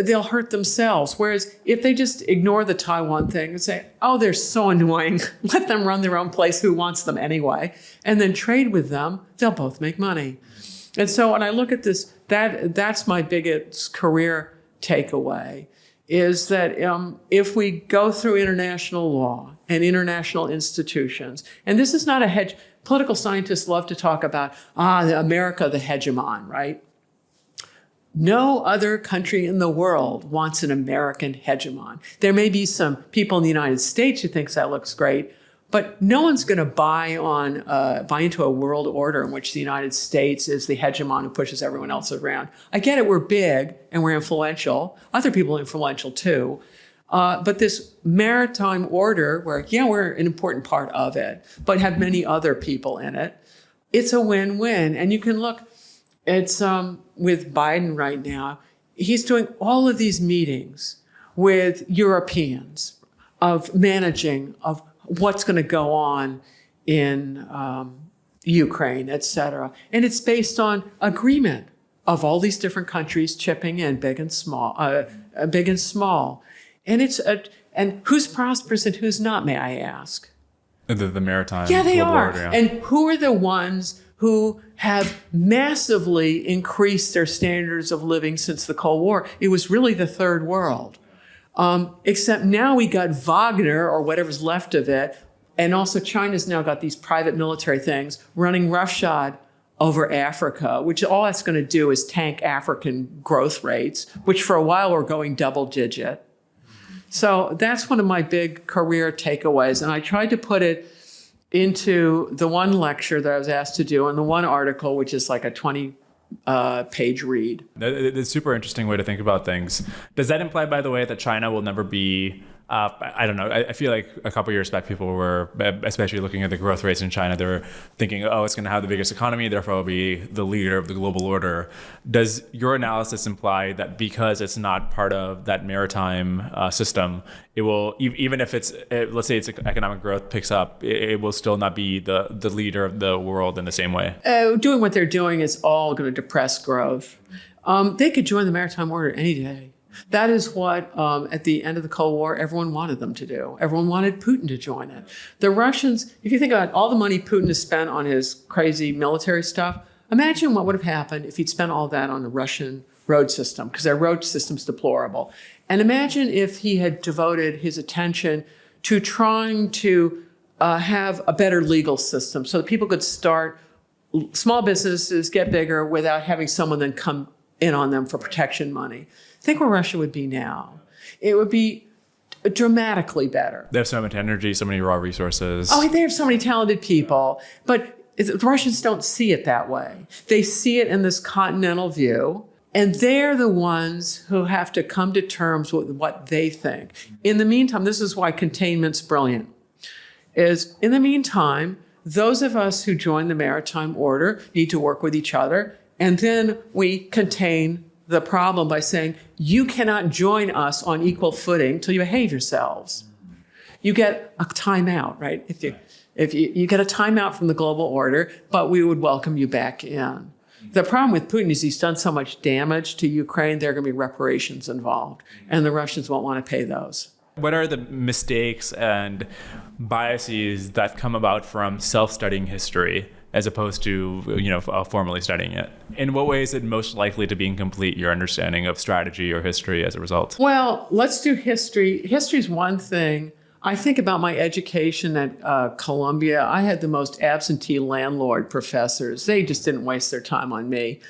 they'll hurt themselves. Whereas if they just ignore the Taiwan thing and say, oh, they're so annoying, let them run their own place, who wants them anyway, and then trade with them, they'll both make money. And so when I look at this, that's my biggest career takeaway, is that if we go through international law and international institutions, and this is not a hedge, political scientists love to talk about, America, the hegemon, right? No other country in the world wants an American hegemon. There may be some people in the United States who thinks that looks great, but no one's going to buy into a world order in which the United States is the hegemon who pushes everyone else around. I get it, we're big and we're influential. Other people are influential too. But this maritime order where, we're an important part of it, but have many other people in it, it's a win-win. And you can look, it's with Biden right now, he's doing all of these meetings with Europeans of managing of what's going to go on in Ukraine, et cetera. And it's based on agreement of all these different countries chipping in, big and small. And and who's prosperous and who's not, may I ask? The maritime. Yeah, they are. Order, yeah. And who are the ones who have massively increased their standards of living since the Cold War? It was really the third world. Except now we got Wagner, or whatever's left of it, and also China's now got these private military things running roughshod over Africa, which all that's going to do is tank African growth rates, which for a while were going double digit. So that's one of my big career takeaways. And I tried to put it into the one lecture that I was asked to do and the one article, which is like a 20-page read. It's a super interesting way to think about things. Does that imply, by the way, that China will never be I don't know. I feel like a couple years back, people were, especially looking at the growth rates in China, they were thinking, oh, it's going to have the biggest economy, therefore it'll be the leader of the global order. Does your analysis imply that because it's not part of that maritime system, it will, even if it's, let's say its economic growth picks up, it will still not be the leader of the world in the same way? Doing what they're doing is all going to depress growth. They could join the maritime order any day. That is what, at the end of the Cold War, everyone wanted them to do. Everyone wanted Putin to join it. The Russians, if you think about all the money Putin has spent on his crazy military stuff, imagine what would have happened if he'd spent all that on the Russian road system, because their road system's deplorable. And imagine if he had devoted his attention to trying to have a better legal system so that people could start small businesses, get bigger without having someone then come in on them for protection money. Think where Russia would be now. It would be dramatically better. They have so much energy, so many raw resources. Oh, they have so many talented people, but the Russians don't see it that way. They see it in this continental view, and they're the ones who have to come to terms with what they think. In the meantime, this is why containment's brilliant, is in the meantime, those of us who join the maritime order need to work with each other, and then we contain the problem by saying, you cannot join us on equal footing till you behave yourselves. You get a timeout, right? If you get a timeout from the global order, but we would welcome you back in. The problem with Putin is he's done so much damage to Ukraine, there are going to be reparations involved, and the Russians won't want to pay those. What are the mistakes and biases that come about from self-studying history as opposed to, formally studying it? In what way is it most likely to be incomplete, your understanding of strategy or history as a result? Well, let's do history. History's one thing. I think about my education at Columbia. I had the most absentee landlord professors. They just didn't waste their time on me.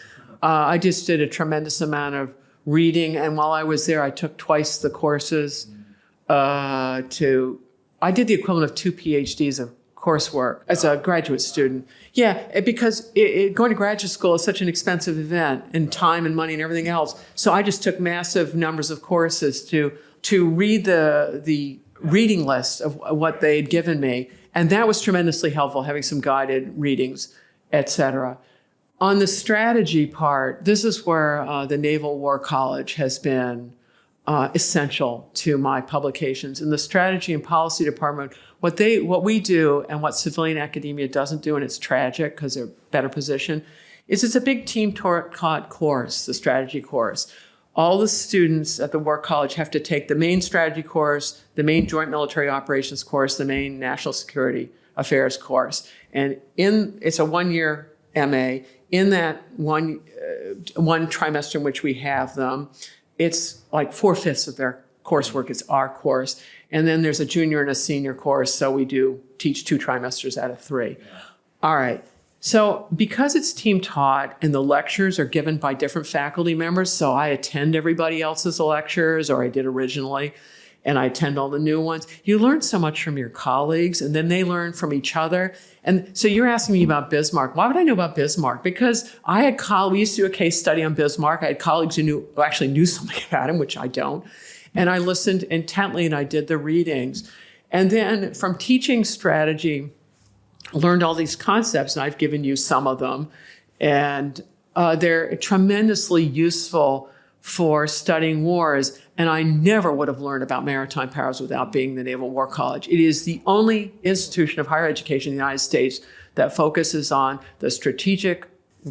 I just did a tremendous amount of reading, and while I was there, I took twice the courses. I did the equivalent of 2 PhDs of coursework as a graduate student. Yeah, because going to graduate school is such an expensive event, and time and money and everything else. So I just took massive numbers of courses to read the reading list of what they had given me. And that was tremendously helpful, having some guided readings, et cetera. On the strategy part, this is where the Naval War College has been essential to my publications. In the strategy and policy department, what we do and what civilian academia doesn't do, and it's tragic because they're better positioned, is it's a big team-taught course, the strategy course. All the students at the War College have to take the main strategy course, the main joint military operations course, the main national security affairs course. And it's a one-year MA. In that one trimester in which we have them, it's like 4/5 of their coursework is our course. And then there's a junior and a senior course, so we do teach 2 trimesters out of 3. All right. So because it's team taught and the lectures are given by different faculty members, so I attend everybody else's lectures, or I did originally, and I attend all the new ones, you learn so much from your colleagues, and then they learn from each other. And so you're asking me about Bismarck. Why would I know about Bismarck? Because we used to do a case study on Bismarck. I had colleagues who actually knew something about him, which I don't. And I listened intently, and I did the readings. And then from teaching strategy, learned all these concepts, and I've given you some of them. And they're tremendously useful for studying wars. And I never would have learned about maritime powers without being the Naval War College. It is the only institution of higher education in the United States that focuses on the strategic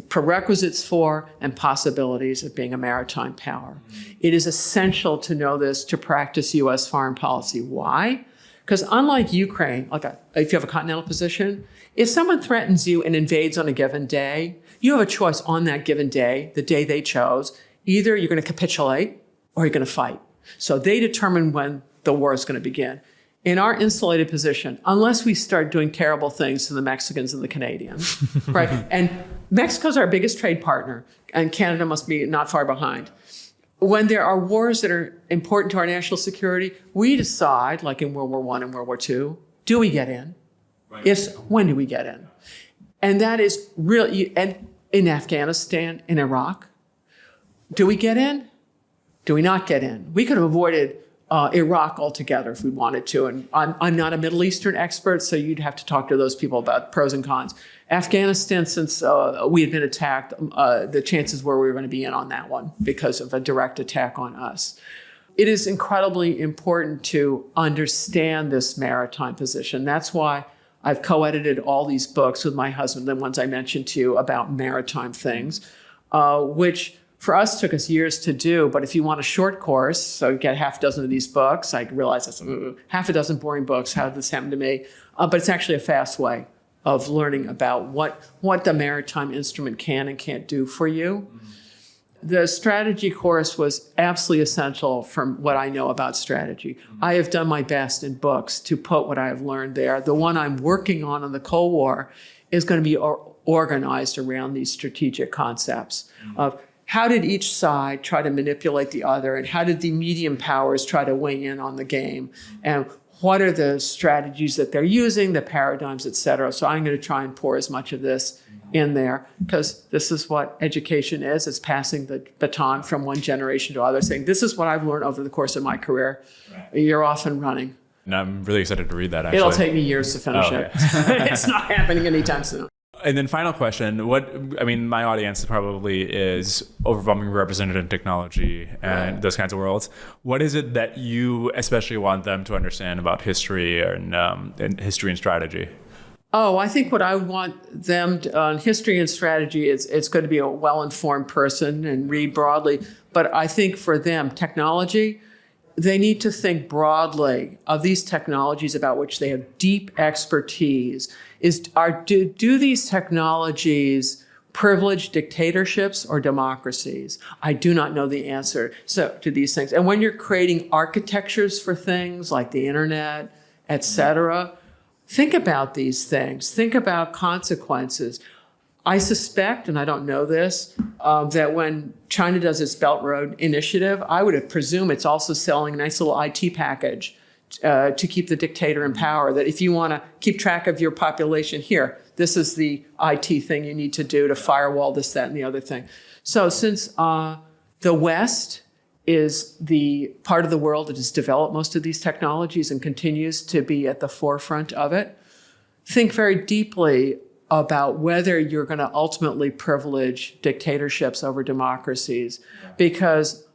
prerequisites for and possibilities of being a maritime power. It is essential to know this to practice U.S. foreign policy. Why? Because unlike Ukraine, if you have a continental position, if someone threatens you and invades on a given day, you have a choice on that given day, the day they chose. Either you're going to capitulate or you're going to fight. So they determine when the war is going to begin. In our insulated position, unless we start doing terrible things to the Mexicans and the Canadians, right? And Mexico's our biggest trade partner, and Canada must be not far behind. When there are wars that are important to our national security, we decide, like in World War I and World War II, do we get in? Right. If, when do we get in? And that is really, and in Afghanistan, in Iraq, do we get in? Do we not get in? We could have avoided Iraq altogether if we wanted to. And I'm not a Middle Eastern expert, so you'd have to talk to those people about pros and cons. Afghanistan, since we had been attacked, the chances were we were going to be in on that one because of a direct attack on us. It is incredibly important to understand this maritime position. That's why I've co-edited all these books with my husband, the ones I mentioned to you about maritime things, which for us took us years to do. But if you want a short course, so you get half a dozen of these books, I realize that's half a dozen boring books. How did this happen to me? But it's actually a fast way of learning about what the maritime instrument can and can't do for you. The strategy course was absolutely essential from what I know about strategy. I have done my best in books to put what I have learned there. The one I'm working on the Cold War is going to be organized around these strategic concepts of how did each side try to manipulate the other, and how did the medium powers try to weigh in on the game, and what are the strategies that they're using, the paradigms, et cetera. So I'm going to try and pour as much of this in there, because this is what education is. It's passing the baton from one generation to another, saying, this is what I've learned over the course of my career. Right. You're off and running. And I'm really excited to read that, actually. It'll take me years to finish it. It's not happening anytime soon. And then final question, my audience probably is overwhelmingly represented in technology and those kinds of worlds. What is it that you especially want them to understand about history and history and strategy? Oh, I think what I want them to, on history and strategy, it's going to be a well-informed person and read broadly. But I think for them, technology, they need to think broadly of these technologies about which they have deep expertise. Do these technologies privilege dictatorships or democracies? I do not know the answer to these things. And when you're creating architectures for things like the internet, et cetera, think about these things. Think about consequences. I suspect, and I don't know this, that when China does its Belt Road Initiative, I would presume it's also selling a nice little IT package to keep the dictator in power, that if you want to keep track of your population, here, this is the IT thing you need to do to firewall this, that, and the other thing. So since the West is the part of the world that has developed most of these technologies and continues to be at the forefront of it, think very deeply about whether you're going to ultimately privilege dictatorships over democracies. Because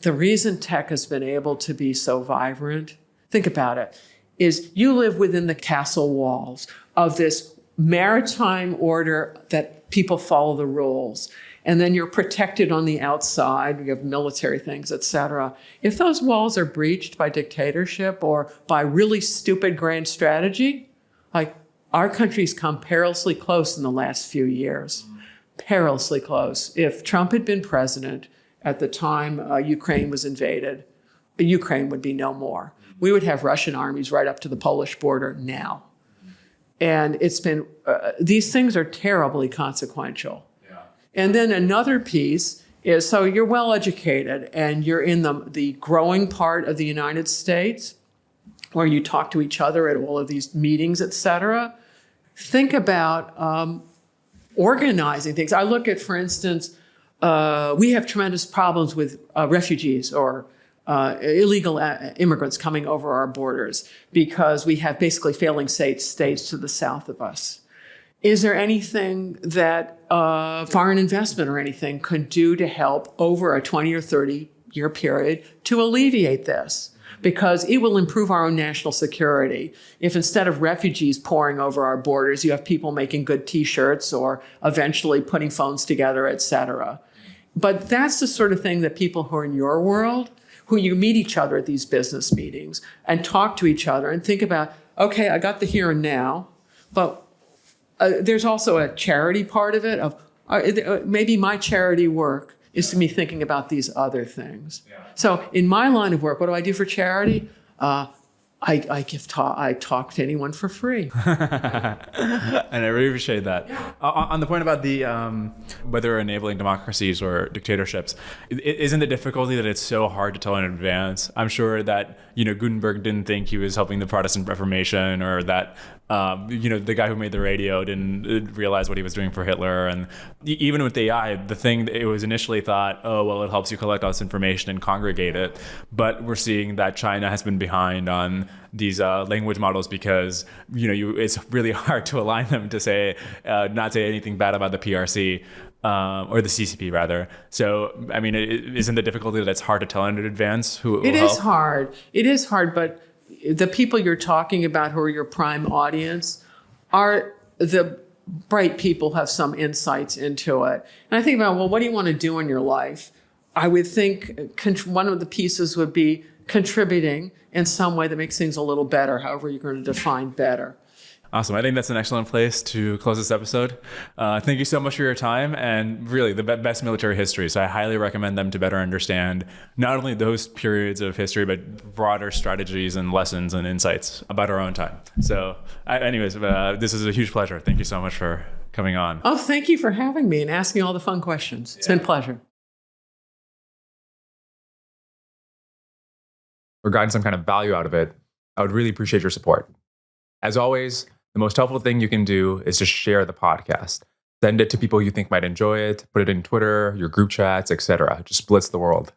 the reason tech has been able to be so vibrant, think about it, is you live within the castle walls of this maritime order that people follow the rules. And then you're protected on the outside. You have military things, et cetera. If those walls are breached by dictatorship or by really stupid grand strategy, like our country's come perilously close in the last few years, perilously close. If Trump had been president at the time Ukraine was invaded, Ukraine would be no more. We would have Russian armies right up to the Polish border now. And it's been, these things are terribly consequential. And then another piece is, so you're well educated and you're in the growing part of the United States where you talk to each other at all of these meetings, et cetera. Think about organizing things. I look at, for instance, we have tremendous problems with refugees or illegal immigrants coming over our borders because we have basically failing states to the south of us. Is there anything that foreign investment or anything could do to help over a 20 or 30 year period to alleviate this? Because it will improve our own national security. If instead of refugees pouring over our borders, you have people making good T-shirts or eventually putting phones together, et cetera. But that's the sort of thing that people who are in your world, who you meet each other at these business meetings and talk to each other and think about, okay, I got the here and now, but there's also a charity part of it of maybe my charity work is to me thinking about these other things. Yeah. So in my line of work, what do I do for charity? I talk to anyone for free. And I really appreciate that. Yeah. On the point about the whether enabling democracies or dictatorships, isn't the difficulty that it's so hard to tell in advance? I'm sure that Gutenberg didn't think he was helping the Protestant Reformation, or that The guy who made the radio didn't realize what he was doing for Hitler. And even with AI, the thing that it was initially thought, oh, well, it helps you collect all this information and congregate it. But we're seeing that China has been behind on these language models because, it's really hard to align them to say, not say anything bad about the PRC. Or the CCP rather. So, isn't the difficulty that it's hard to tell in advance who It will is hard. It is hard, but the people you're talking about who are your prime audience are the bright people who have some insights into it. And I think about, well, what do you want to do in your life? I would think one of the pieces would be contributing in some way that makes things a little better, however you're going to define better. Awesome. I think that's an excellent place to close this episode. Thank you so much for your time and really the best military history. So I highly recommend them to better understand not only those periods of history, but broader strategies and lessons and insights about our own time. So this is a huge pleasure. Thank you so much for coming on. Oh, thank you for having me and asking all the fun questions. It's been a pleasure. Or gotten some kind of value out of it, I would really appreciate your support. As always, the most helpful thing you can do is just share the podcast. Send it to people you think might enjoy it, put it in Twitter, your group chats, etc. Just blitz the world.